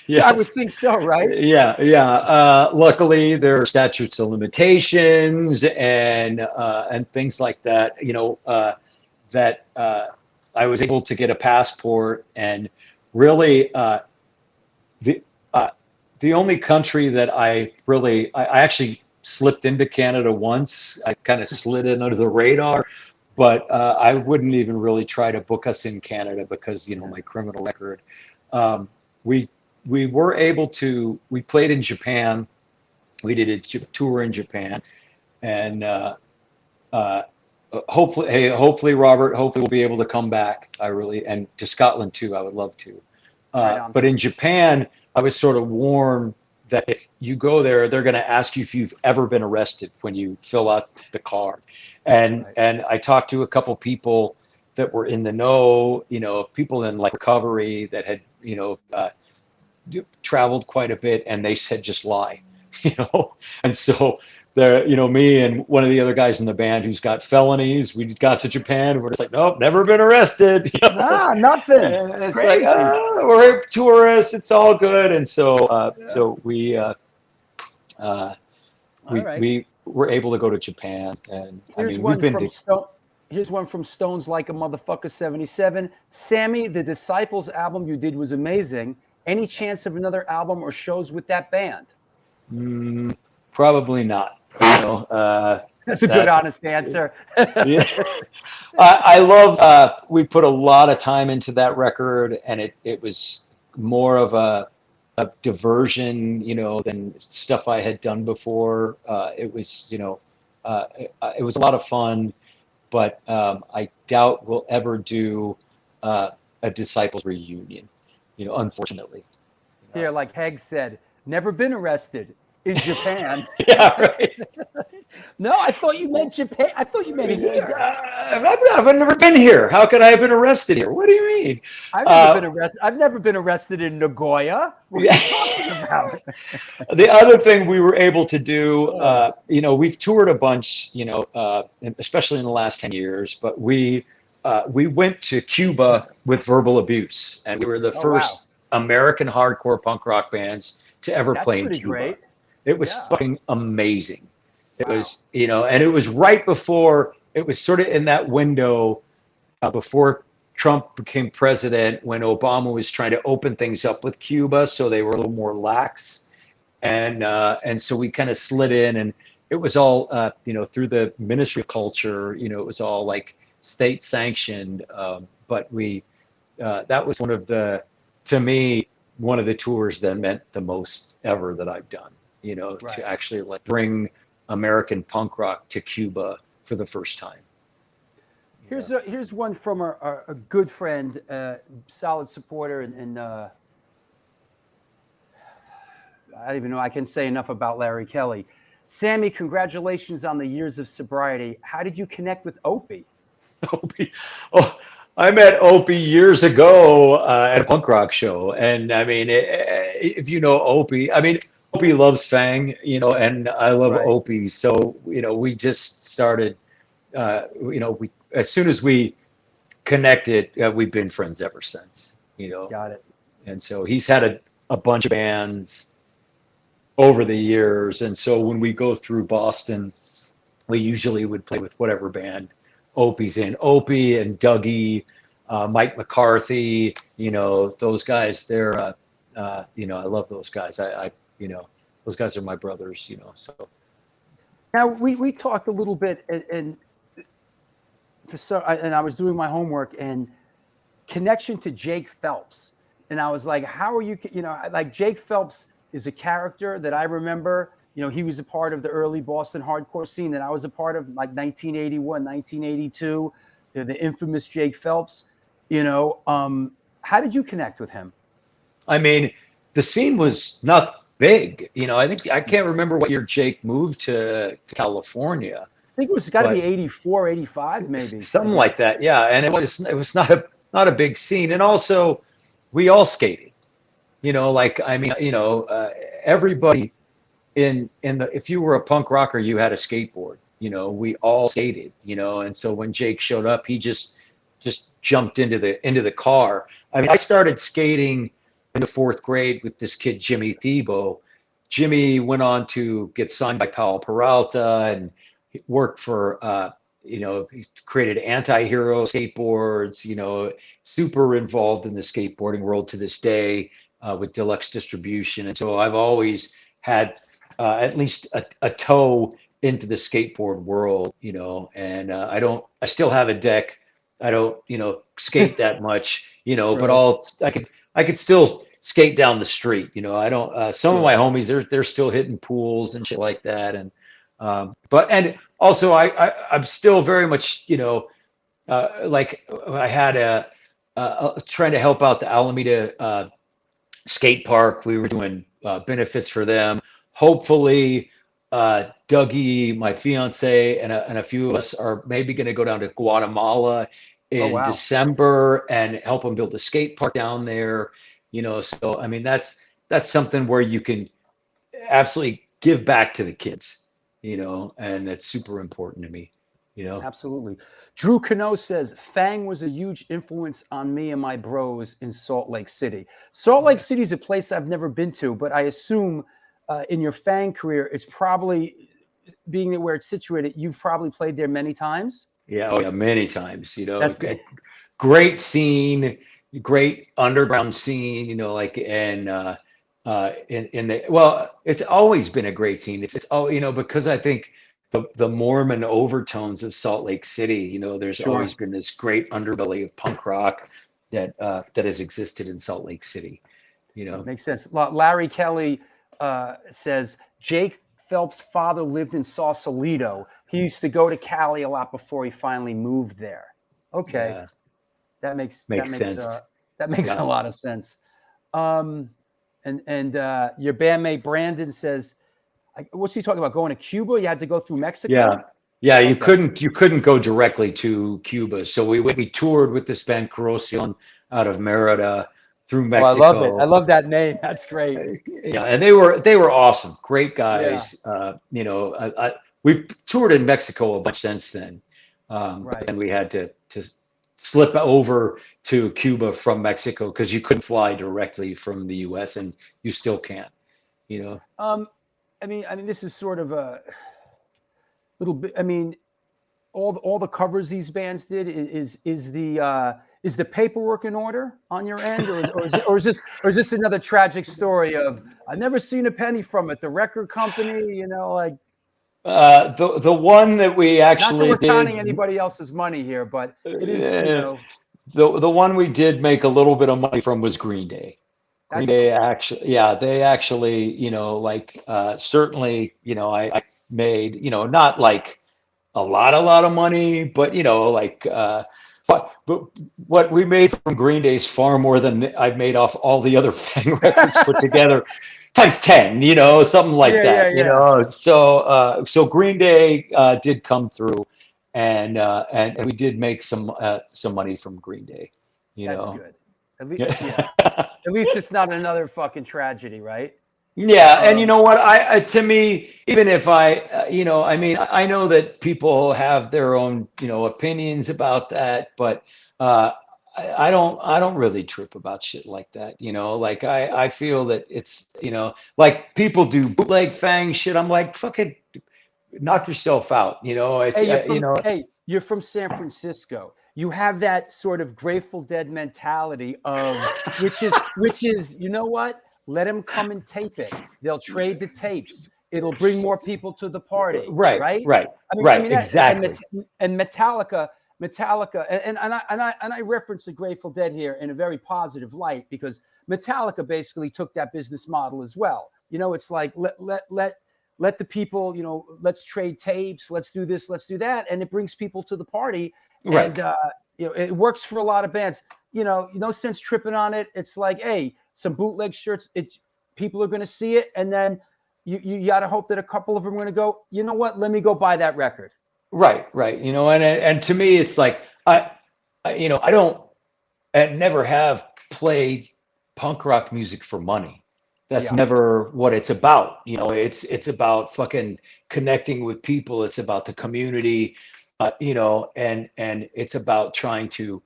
S8: Yeah,
S1: I would think so, right?
S8: Yeah. Luckily, there are statutes of limitations and things like that. You know, that I was able to get a passport, and really the only country that I actually slipped into Canada once. I kind of slid in under the radar. But I wouldn't even really try to book us in Canada because, you know, my criminal record. We were able to. We played in Japan. We did a tour in Japan, and hopefully, Robert. Hopefully, we'll be able to come back. And to Scotland too. I would love to. But in Japan, I was sort of warned that if you go there, they're going to ask you if you've ever been arrested when you fill out the card. And I talked to a couple people that were in the know, you know, people in like recovery that had, you know, traveled quite a bit, and they said just lie, you know. And so you know, me and one of the other guys in the band who's got felonies, we got to Japan and we're just like, nope, never been arrested. You know?
S1: Nothing.
S8: And it's like, we're tourists, it's all good. And so so we were able to go to Japan, and
S1: Here's one from Stones Like a Motherfucker 77. Sammy, the Disciples album you did was amazing. Any chance of another album or shows with that band?
S8: Probably not. You know,
S1: that's a good, honest answer.
S8: Yeah. I love. We put a lot of time into that record, and it was more of a diversion, you know, than stuff I had done before. It was, you know, it was a lot of fun, but I doubt we'll ever do a Disciples reunion, you know, unfortunately. You know?
S1: Here, like Heg said, never been arrested in Japan.
S8: Yeah, right.
S1: No, I thought you meant Japan. I thought you meant here.
S8: I've never been here. How could I have been arrested here? What do you mean?
S1: I've never been arrested in Nagoya. What are you talking about?
S8: The other thing we were able to do, we've toured a bunch, especially in the last 10 years, but we went to Cuba with Verbal Abuse, and we were the first American hardcore punk rock bands to ever play in Cuba.
S1: Great.
S8: It was fucking amazing. It was, and it was right before, it was sort of in that window before Trump became president, when Obama was trying to open things up with Cuba, so they were a little more lax, and so we kind of slid in, and it was all through the Ministry of Culture, it was all like state sanctioned, but we that was to me one of the tours that meant the most ever that I've done, to actually like bring American punk rock to Cuba for the first time.
S1: Here's one from a good friend, solid supporter, and I don't even know I can say enough about Larry Kelly. Sammy, congratulations on the years of sobriety. How did you connect with Opie?
S8: Opie, I met Opie years ago at a punk rock show, and I mean, if you know Opie, Opie loves Fang, and I love Opie, so we just started, we as soon as we connected, we've been friends ever since,
S1: Got it.
S8: And so he's had a bunch of bands over the years, and so when we go through Boston, we usually would play with whatever band Opie's in. Opie and Dougie, Mike McCarthy, those guys, they're I love those guys. I those guys are my brothers, so.
S1: Now we talked a little bit, and I was doing my homework, and connection to Jake Phelps, and I was like, how are you? Like Jake Phelps is a character that I remember. He was a part of the early Boston hardcore scene that I was a part of, like 1981, 1982, the infamous Jake Phelps. How did you connect with him?
S8: The scene was not big. I can't remember what year Jake moved to California.
S1: I think it was got to be 84, 85, maybe.
S8: Something like that, yeah. And it was not a big scene. And also, we all skated. Everybody if you were a punk rocker, you had a skateboard. We all skated. And so when Jake showed up, he just jumped into the car. I started skating in the 4th grade with this kid Jimmy Thiebaud. Jimmy went on to get signed by Powell Peralta and worked for he created anti-hero skateboards, super involved in the skateboarding world to this day, with Deluxe Distribution. And so I've always had at least a toe into the skateboard world, and I still have a deck. I don't, skate that much, but I could still skate down the street. I don't, some of my homies, they're still hitting pools and shit like that. And, and also I'm still very much, like I had trying to help out the Alameda skate park. We were doing benefits for them. Hopefully, Dougie, my fiance, and a few of us are maybe going to go down to Guatemala in December and help them build a skate park down there. So that's something where you can absolutely give back to the kids, and it's super important to me.
S1: Absolutely. Drew Cano says, Fang was a huge influence on me and my bros in Salt Lake City. Salt Lake City is a place I've never been to, but I assume in your Fang career, it's probably, being that where it's situated, you've probably played there many times?
S8: Yeah, many times. Great scene, great underground scene, in the, it's always been a great scene. It's all, because I think the Mormon overtones of Salt Lake City, there's always been this great underbelly of punk rock that has existed in Salt Lake City.
S1: Makes sense. Larry Kelly says Jake Phelps' father lived in Sausalito. He used to go to Cali a lot before he finally moved there. Okay, yeah. That makes sense. That makes a lot of sense. And your bandmate Brandon says, what's he talking about? Going to Cuba? You had to go through Mexico?
S8: Yeah. Yeah, you
S1: Okay.
S8: couldn't go directly to Cuba. So we toured with this band Corrosion out of Merida through
S1: Oh, I love it.
S8: Mexico.
S1: I love that name. That's great.
S8: Yeah, and they were awesome, great
S1: Yeah.
S8: guys. We've toured in Mexico a bunch since then,
S1: Right.
S8: and we had to slip over to Cuba from Mexico because you couldn't fly directly from the U.S. and you still can't.
S1: I mean, this is sort of a little bit. I mean, all the covers these bands did is the paperwork in order on your end, or is this another tragic story of I've never seen a penny from it? The record company, like
S8: The one that we
S1: not
S8: actually
S1: that we're counting
S8: did,
S1: anybody else's money here, but it is
S8: the one we did make a little bit of money from was Green Day. Green
S1: that's
S8: Day actually, yeah, they actually, certainly, I made, not like a lot of money, but but what we made from Green Day is far more than I've made off all the other Fang records put together, times 10, something like that,
S1: yeah.
S8: So Green Day did come through, and we did make some money from Green Day,
S1: That's good. At least, yeah. At least it's not another fucking tragedy, right?
S8: Yeah, and you know what? To me, even if I know that people have their own, opinions about that, but I don't really trip about shit like that. Like I feel that it's, like people do bootleg Fang shit. I'm like, fucking knock yourself out. It's
S1: Hey, you're from San Francisco. You have that sort of Grateful Dead mentality of which is, you know what? Let them come and tape it. They'll trade the tapes. It'll bring more people to the party.
S8: Right. Exactly.
S1: And Metallica, and I reference the Grateful Dead here in a very positive light because Metallica basically took that business model as well. It's like let the people, let's trade tapes, let's do this, let's do that, and it brings people to the party.
S8: Right.
S1: And it works for a lot of bands. No sense tripping on it. It's like, hey, some bootleg shirts. People are going to see it, and then you got to hope that a couple of them are going to go. You know what? Let me go buy that record.
S8: Right. And to me, it's like I don't and never have played punk rock music for money. That's never what it's about. It's about fucking connecting with people. It's about the community. And it's about trying to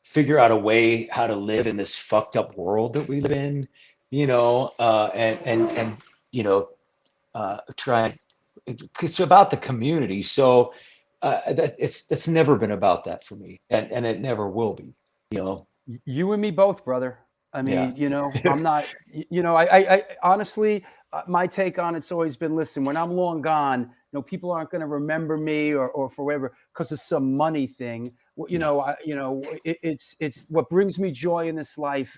S8: figure out a way how to live in this fucked up world that we live in, try. It's about the community. So it's never been about that for me, and it never will be.
S1: You and me both, brother. I mean, I'm not. I honestly, my take on it's always been: listen, when I'm long gone, people aren't going to remember me or for whatever because of some money thing. It's what brings me joy in this life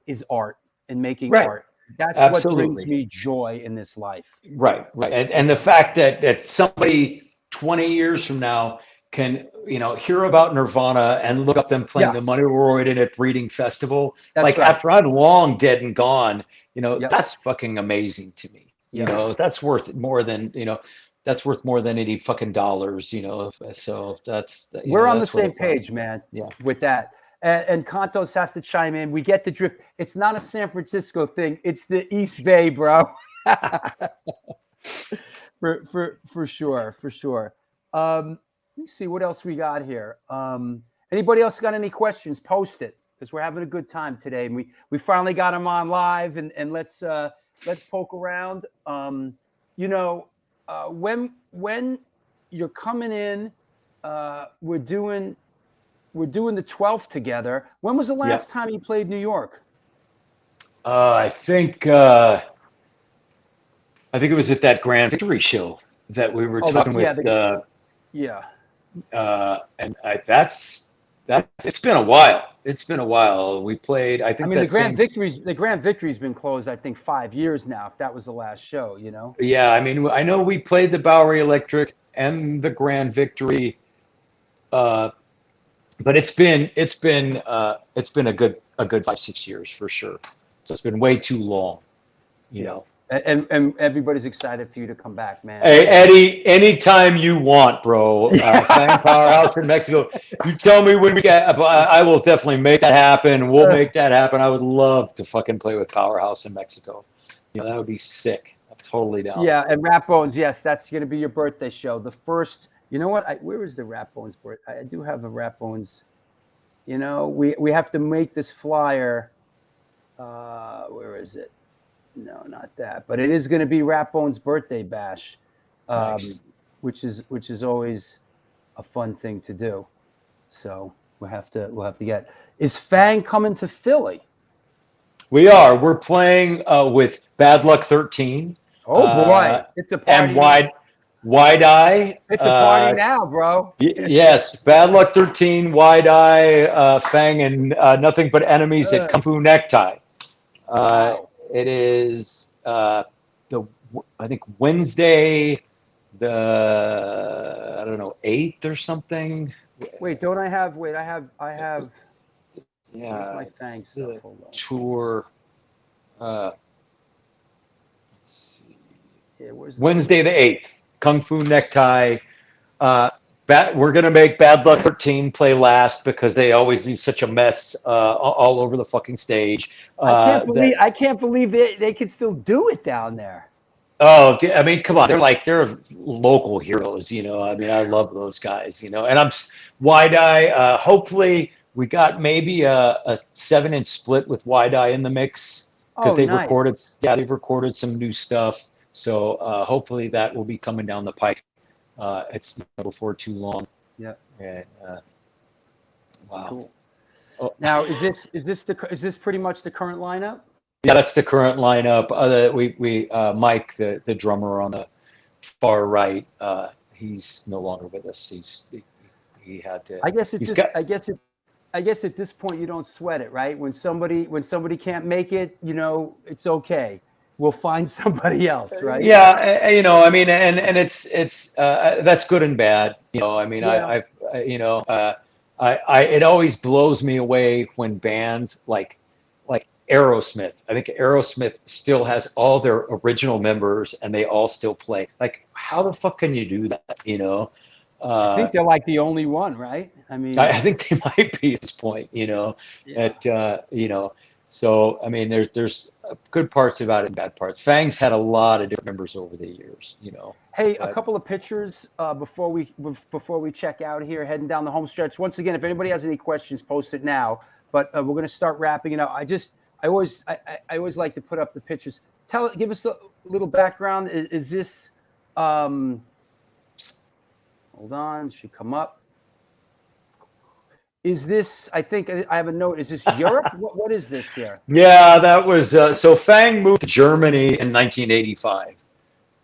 S1: is art and making art. That's
S8: Absolutely.
S1: What brings me joy in this life.
S8: Right. And the fact that somebody 20 years from now can, hear about Nirvana and look up them playing the Moneroid in a Reading Festival.
S1: That's right.
S8: After I'm long dead and gone, that's fucking amazing to me. That's worth more than, that's worth more than any fucking dollars, so
S1: we're on the same page, man. With that. And Contos has to chime in. We get the drift. It's not a San Francisco thing. It's the East Bay, bro. for sure. Let me see what else we got here. Anybody else got any questions? Post it because we're having a good time today. And we finally got them on live, and let's poke around. When you're coming in, we're doing the 12th together. When was the last time you played New York?
S8: I think it was at that Grand Victory show that we were talking with. And that's it's been a while. It's been a while. We played. I think.
S1: The Grand Victory's been closed. I think 5 years now. If that was the last show,
S8: Yeah, I mean, I know we played the Bowery Electric and the Grand Victory, but it's been a good 5-6 years for sure. So it's been way too long,
S1: And everybody's excited for you to come back, man.
S8: Hey, Eddie, anytime you want, bro. Fang Powerhouse in Mexico. You tell me when we get, I will definitely make that happen. We'll make that happen. I would love to fucking play with Powerhouse in Mexico. You know, that would be sick. I'm totally down.
S1: Yeah, and Rat Bones, yes, that's going to be your birthday show. The first, you know what? Where is the Rat Bones birthday? I do have a Rat Bones. You know, we have to make this flyer. Where is it? No, not that. But it is going to be Rat Bones' birthday bash,
S8: Nice.
S1: which is always a fun thing to do. So we'll have to get. Is Fang coming to Philly?
S8: We are. We're playing with Bad Luck 13.
S1: Oh boy, it's a party.
S8: And Wide Eye.
S1: It's a party now, bro.
S8: Yes, Bad Luck 13, Wide Eye, Fang, and Nothing But Enemies at Kung Fu Necktie.
S1: Wow.
S8: It is I think Wednesday, I don't know, 8th or something.
S1: Wait, don't I have? Wait, I have.
S8: Yeah,
S1: Where's my
S8: it's
S1: Fang
S8: the
S1: stuff? Hold on.
S8: tour. Let's see.
S1: Yeah, where's the
S8: Wednesday the 8th, Kung Fu Necktie. We're going to make Bad Luck 13 play last because they always do such a mess all over the fucking stage.
S1: I can't believe they could still do it down there.
S8: Oh, I mean, come on. They're local heroes, you know. I mean, I love those guys, you know. And I'm Wide Eye. Hopefully, we got maybe a 7-inch split with Wide Eye in the mix because they've recorded some new stuff. So hopefully that will be coming down the pike. It's before too long.
S1: Yeah.
S8: And, wow.
S1: Cool.
S8: Oh.
S1: Now, is this pretty much the current lineup?
S8: Yeah, that's the current lineup. Mike, the drummer on the far right, he's no longer with us. He had to.
S1: I guess at this point you don't sweat it, right? When somebody can't make it, you know, it's okay. We'll find somebody else, right?
S8: Yeah, you know, I mean, and it's that's good and bad. You know, I mean,
S1: Yeah.
S8: it always blows me away when bands like Aerosmith. I think Aerosmith still has all their original members and they all still play. Like, how the fuck can you do that? You know,
S1: I think they're like the only one, right? I mean,
S8: I think they might be at this point. You know, you know. So I mean, there's good parts about it and bad parts. Fang's had a lot of different members over the years. You know.
S1: Hey, a couple of pictures before we check out here, heading down the home stretch. Once again, if anybody has any questions, post it now. But we're going to start wrapping it up. I always like to put up the pictures. Give us a little background. Is this? Hold on, should come up. Is this? I think I have a note. Is this Europe? What is this here?
S8: Yeah, that was so. Fang moved to Germany in 1985,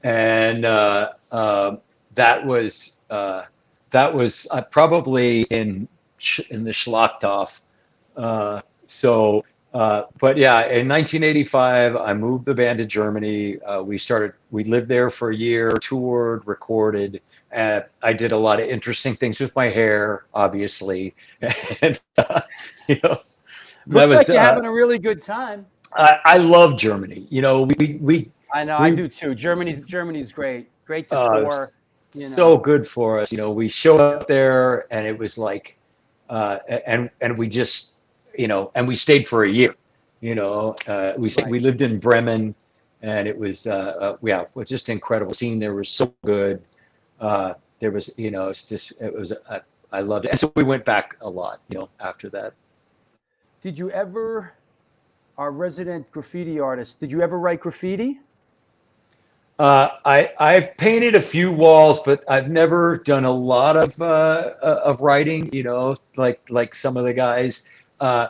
S8: and that was probably in the Schlachthof. But yeah, in 1985, I moved the band to Germany. We lived there for a year, toured, recorded. I did a lot of interesting things with my hair, obviously. And, you know,
S1: Looks like you're having a really good time.
S8: I love Germany. You know,
S1: I do too. Germany's great. Great to tour. You know.
S8: So good for us. You know, we showed up there and it was like, and we just, you know, and we stayed for a year. You know, we lived in Bremen, and it was it was just incredible. Scene there was so good. There was, you know, I loved it, and so we went back a lot. You know, after that.
S1: Did you ever, our resident graffiti artist, did you ever write graffiti?
S8: I've painted a few walls, but I've never done a lot of writing. You know, like some of the guys. I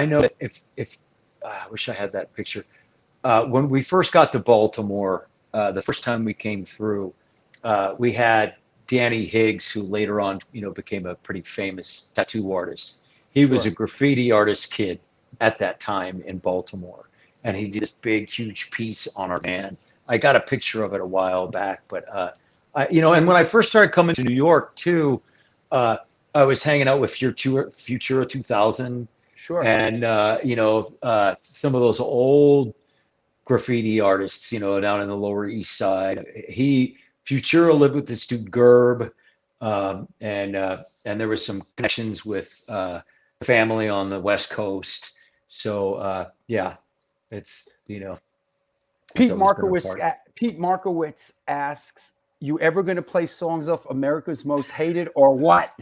S8: know that if I wish I had that picture. When we first got to Baltimore, the first time we came through, we had Danny Higgs, who later on, you know, became a pretty famous tattoo artist. He was a graffiti artist kid at that time in Baltimore, and he did this big, huge piece on our van. I got a picture of it a while back, but you know, and when I first started coming to New York too, I was hanging out with Futura 2000.
S1: Sure.
S8: And, you know, some of those old graffiti artists, down in the Lower East Side. Futuro lived with this dude Gerb, and there was some connections with the family on the West Coast. So yeah, it's
S1: Pete
S8: always been a
S1: Markowitz.
S8: part.
S1: Pete Markowitz asks, "You ever going to play songs off America's Most Hated or what?"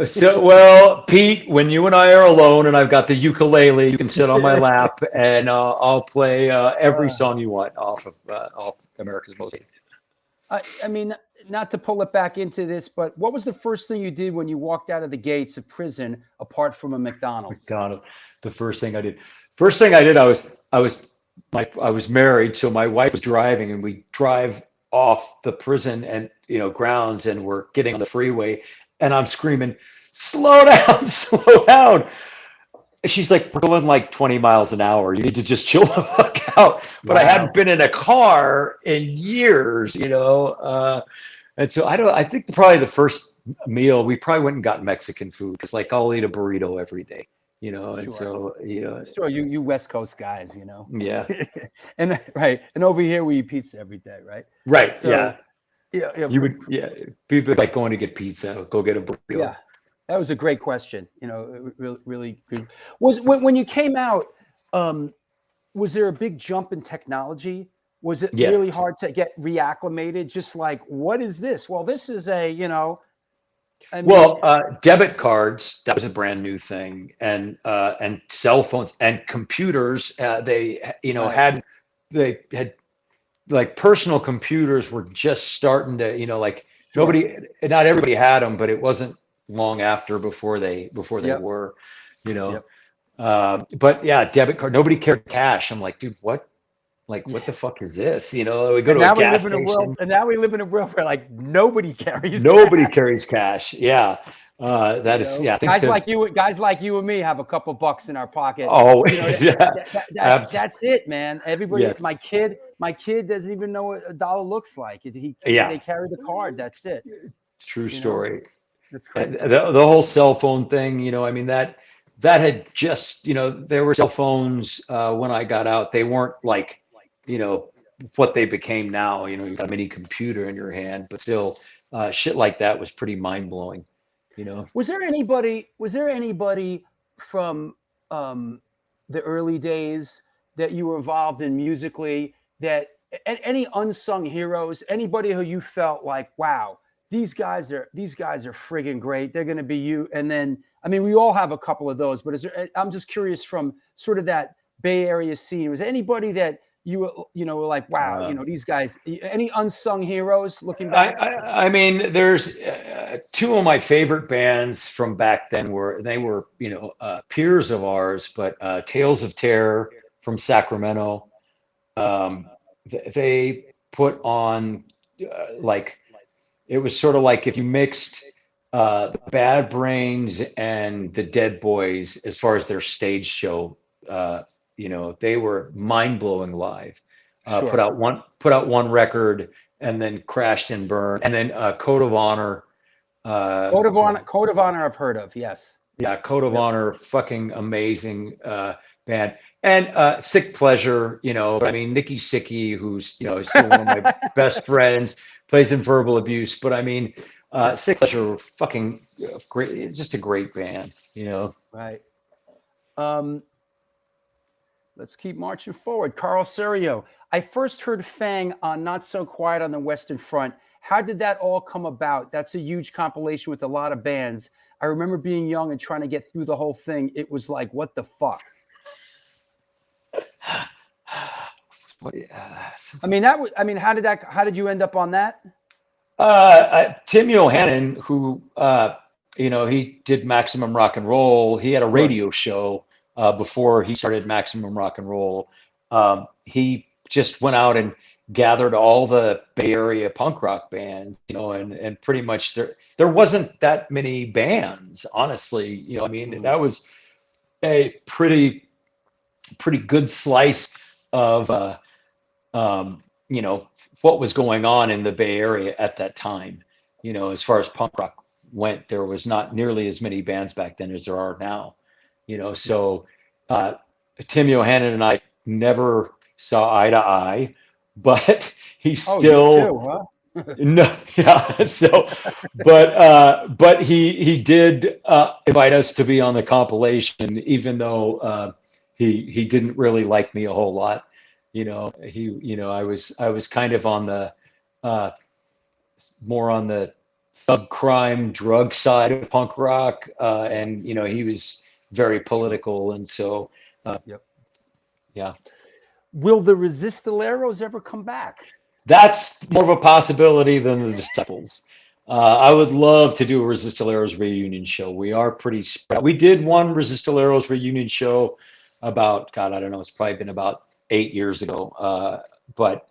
S8: So, well, Pete, when you and I are alone and I've got the ukulele, you can sit on my lap and I'll play every song you want off America's Most Hated.
S1: I mean, not to pull it back into this, but what was the first thing you did when you walked out of the gates of prison, apart from a McDonald's?
S8: The first thing I did, I was married, so my wife was driving, and we drive off the prison and grounds, and we're getting on the freeway, and I'm screaming, "Slow down, slow down!" And she's like, "We're going like 20 miles an hour. You need to just chill the fuck out." But I hadn't been in a car in years, and so I think probably the first meal we probably went and got Mexican food, because like I'll eat a burrito every day. And so
S1: Sure, you West Coast guys,
S8: yeah,
S1: and right, and over here we eat pizza every day, right?
S8: right,
S1: So,
S8: yeah. You would, people like going to get pizza, go get a burrito.
S1: Yeah, that was a great question. Really, really good. Was when you came out, was there a big jump in technology? Was it
S8: Yes.
S1: really hard to get reacclimated? Just like, what is this? Well, this is
S8: debit cards, that was a brand new thing, and cell phones and computers. They had like personal computers were just starting to, not everybody had them, but it wasn't long after before they were, but yeah, debit card, nobody carried cash. I'm like, dude, what? Like, what the fuck is this? We go to a gas station.
S1: And now we live in a world where like nobody carries
S8: cash. Yeah.
S1: Guys like you and me have a couple bucks in our pocket.
S8: Oh,
S1: that's it, man. Everybody,
S8: Yes.
S1: my kid doesn't even know what a dollar looks like. They carry the card. That's it.
S8: True story.
S1: That's crazy.
S8: The whole cell phone thing, that had just, there were cell phones when I got out. They weren't like, what they became now. You got a mini computer in your hand, but still, shit like that was pretty mind blowing.
S1: Was there anybody from the early days that you were involved in musically, that any unsung heroes, anybody who you felt like, wow, these guys are friggin' great. They're going to be you. And then, I mean, we all have a couple of those, but I'm just curious from sort of that Bay Area scene. Was there anybody that you were like, wow, these guys, any unsung heroes looking back?
S8: I mean, there's two of my favorite bands from back then were peers of ours, but Tales of Terror from Sacramento. They put on it was sort of like if you mixed Bad Brains and the Dead Boys as far as their stage show. They were mind-blowing live.
S1: Sure.
S8: Put out one record and then crashed and burned. And then Code of Honor.
S1: Code of Honor I've heard of, yes.
S8: Yeah, Code of Honor, fucking amazing band. And Sick Pleasure, but I mean Nikki Sicky, who's still one of my best friends, plays in Verbal Abuse. But I mean Sick Pleasure, fucking great, it's just a great band,
S1: Right. Let's keep marching forward. Carl Serio. I first heard Fang on Not So Quiet on the Western Front. How did that all come about? That's a huge compilation with a lot of bands. I remember being young and trying to get through the whole thing. It was like, what the fuck? I mean, how did you end up on that?
S8: Tim Yohannan, who, he did Maximum Rock and Roll. He had a radio show before he started Maximum Rock and Roll. He just went out and gathered all the Bay Area punk rock bands, and pretty much there wasn't that many bands, honestly. That was a pretty good slice of what was going on in the Bay Area at that time. As far as punk rock went, there was not nearly as many bands back then as there are now. So Tim Yohannan and I never saw eye to eye, but he
S1: Oh,
S8: still
S1: you too, huh?
S8: no, yeah. So, but he did invite us to be on the compilation, even though he didn't really like me a whole lot. I was kind of on the more on the thug crime drug side of punk rock, and he was very political, and so
S1: Yep.
S8: yeah.
S1: Will the Resistoleros ever come back?
S8: That's more of a possibility than the Disciples. I would love to do a Resistoleros reunion show. We are pretty spread. We did one Resistoleros reunion show about, God, I don't know, it's probably been about 8 years ago. But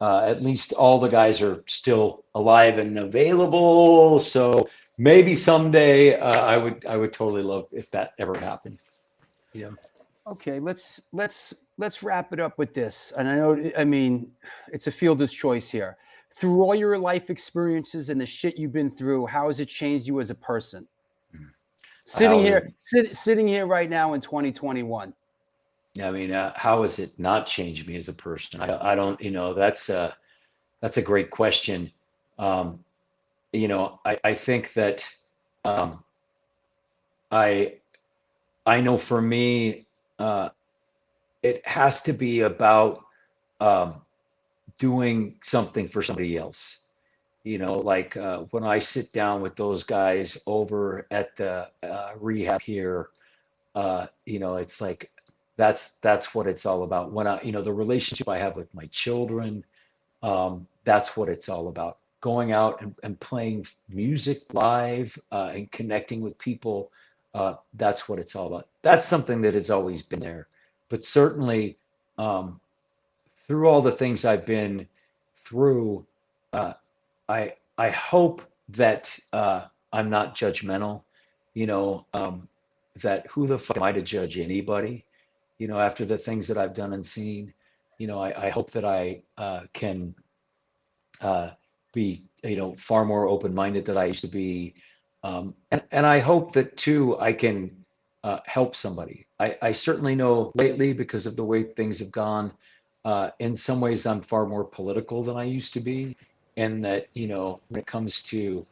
S8: at least all the guys are still alive and available. So maybe someday I would totally love if that ever happened. Yeah.
S1: Okay, let's wrap it up with this. And I mean, it's a fielder's choice here. Through all your life experiences and the shit you've been through, how has it changed you as a person? Sitting here right now in 2021.
S8: I mean, how has it not changed me as a person? I don't, that's a great question. I think that I know for me, it has to be about doing something for somebody else. Like when I sit down with those guys over at the rehab here, it's like that's what it's all about. When the relationship I have with my children, that's what it's all about. Going out and playing music live and connecting with people. That's what it's all about. That's something that has always been there. But certainly, through all the things I've been through, I hope that I'm not judgmental. That who the fuck am I to judge anybody? After the things that I've done and seen, I hope that I can be, far more open-minded than I used to be. And I hope that too, I can help somebody. I certainly know lately, because of the way things have gone, in some ways I'm far more political than I used to be. And that, when it comes to,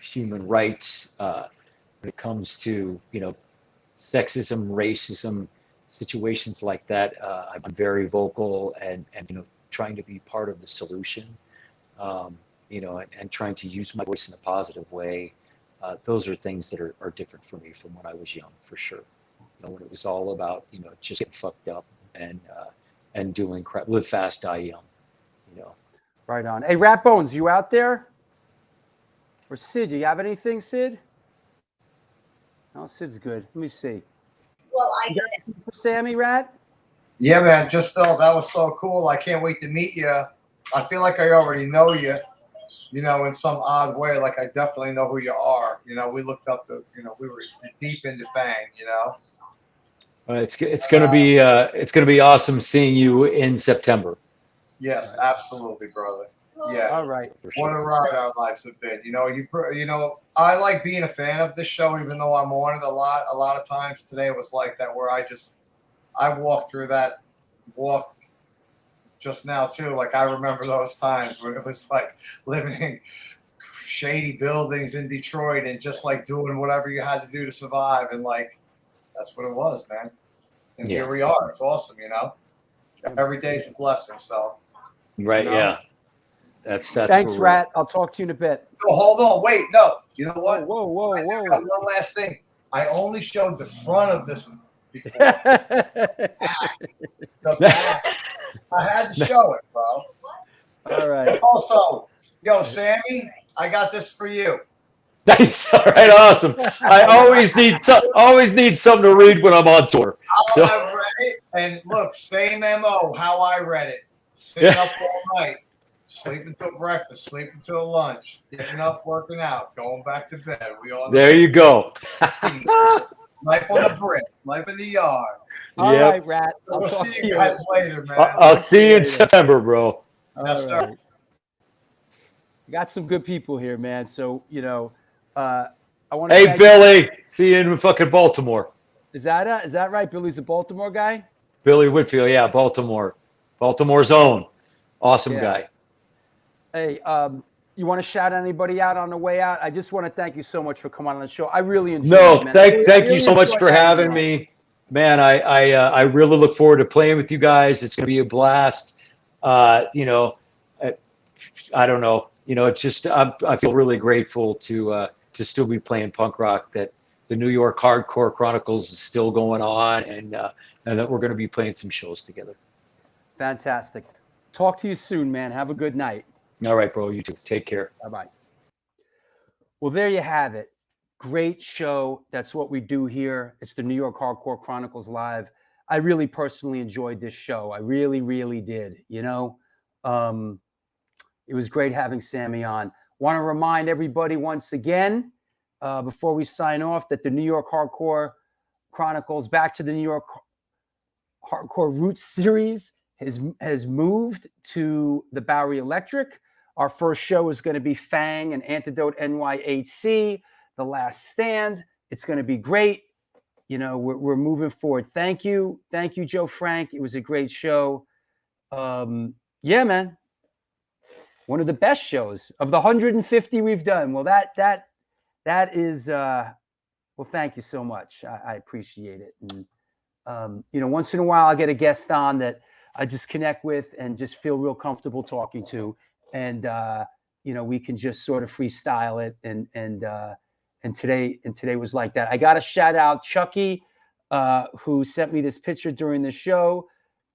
S8: human rights, when it comes to, sexism, racism, situations like that, I'm very vocal and trying to be part of the solution. And trying to use my voice in a positive way. Those are things that are different for me from when I was young, for sure. When it was all about, just getting fucked up and doing crap, live fast, die young,
S1: Right on. Hey, Rat Bones, you out there? Or Sid, do you have anything, Sid? No, Sid's good. Let me see.
S9: Well, I
S1: got anything for Sammy, Rat?
S4: Yeah, man. Just that was so cool. I can't wait to meet you. I feel like I already know you, in some odd way. Like I definitely know who you are. We looked up to, we were deep into Fang.
S8: It's gonna be awesome seeing you in September.
S4: Yes, absolutely, brother. Yeah.
S1: All right.
S4: What a ride our lives have been. I like being a fan of this show, even though I'm on it a lot. A lot of times today it was like that, where I walked through that walk just now too. Like I remember those times when it was like living in shady buildings in Detroit and just like doing whatever you had to do to survive. And like, that's what it was, man. And here we are. It's awesome. Every day's a blessing. So,
S8: right. Yeah. That's
S1: Thanks, Rat. I'll talk to you in a bit.
S4: Oh, hold on. Wait, no. You know what?
S1: Whoa.
S4: I got one last thing. I only showed the front of this one before. The back. I had to show it, bro.
S1: All right.
S4: Also, Sammy, I got this for you.
S8: Nice. All right. Awesome. I always need something to read when I'm on tour. So.
S4: I've read it, and look, same MO. How I read it: sitting up all night, sleeping till breakfast, sleeping till lunch, getting up, working out, going back to bed. We all
S8: there. You go.
S4: Life on the brick, life in the yard.
S1: All right, Rat.
S4: We'll see you guys later, man.
S8: I'll see you in September, bro.
S4: That's right.
S1: Got some good people here, man. So I want.
S8: Hey, Billy, see you in fucking Baltimore.
S1: Is that right? Billy's a Baltimore guy.
S8: Billy Whitfield, yeah, Baltimore's own. Awesome
S1: Yeah.
S8: guy.
S1: Hey, you want to shout anybody out on the way out? I just want to thank you so much for coming on the show. I really enjoyed
S8: No,
S1: it, man.
S8: thank
S1: I
S8: you
S1: really
S8: so much
S1: enjoyed
S8: for having
S1: you on.
S8: me, man. I really look forward to playing with you guys. It's going to be a blast. You know, I don't know. You know, it's just I feel really grateful to still be playing punk rock. That the New York Hardcore Chronicles is still going on, and that we're going to be playing some shows together.
S1: Fantastic. Talk to you soon, man. Have a good night.
S8: All right, bro. You too. Take care.
S1: Bye-bye. Well, there you have it. Great show. That's what we do here. It's the New York Hardcore Chronicles Live. I really personally enjoyed this show. I really, really did. You know, it was great having Sammy on. Want to remind everybody once again, before we sign off, that the New York Hardcore Chronicles, Back to the New York Hardcore Roots series has moved to the Bowery Electric. Our first show is going to be Fang and Antidote NYHC, The Last Stand. It's going to be great. You know, we're moving forward. Thank you, Joe Frank. It was a great show. Yeah, man. One of the best shows of the 150 we've done. Well, that is well, thank you so much. I appreciate it. And you know, once in a while I get a guest on that I just connect with and just feel real comfortable talking to. And you know, we can just sort of freestyle it. And today was like that. I got to shout out Chucky, who sent me this picture during the show,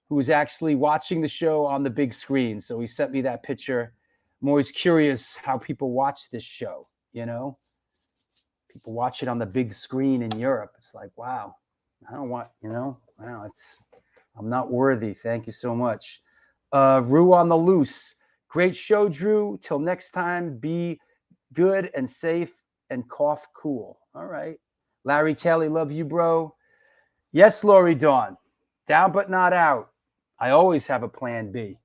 S1: who was actually watching the show on the big screen. So he sent me that picture. I'm always curious how people watch this show. You know, people watch it on the big screen in Europe. It's like, wow, I don't want, you know, wow, I'm not worthy. Thank you so much. Rue on the Loose. Great show, Drew. Till next time, be good and safe and cough cool. All right. Larry Kelly, love you, bro. Yes, Lori Dawn. Down but not out. I always have a plan B.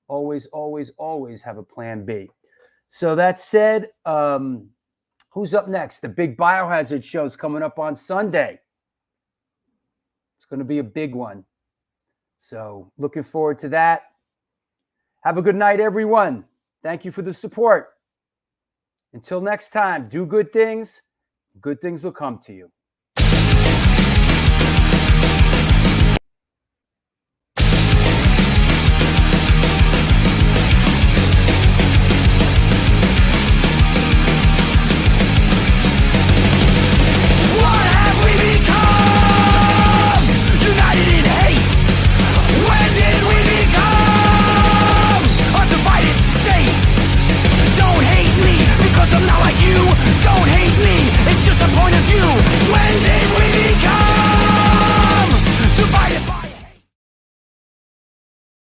S1: Always, always, always have a plan B. So that said, who's up next? The big Biohazard show's coming up on Sunday. It's going to be a big one. So looking forward to that. Have a good night, everyone. Thank you for the support. Until next time, do good things will come to you.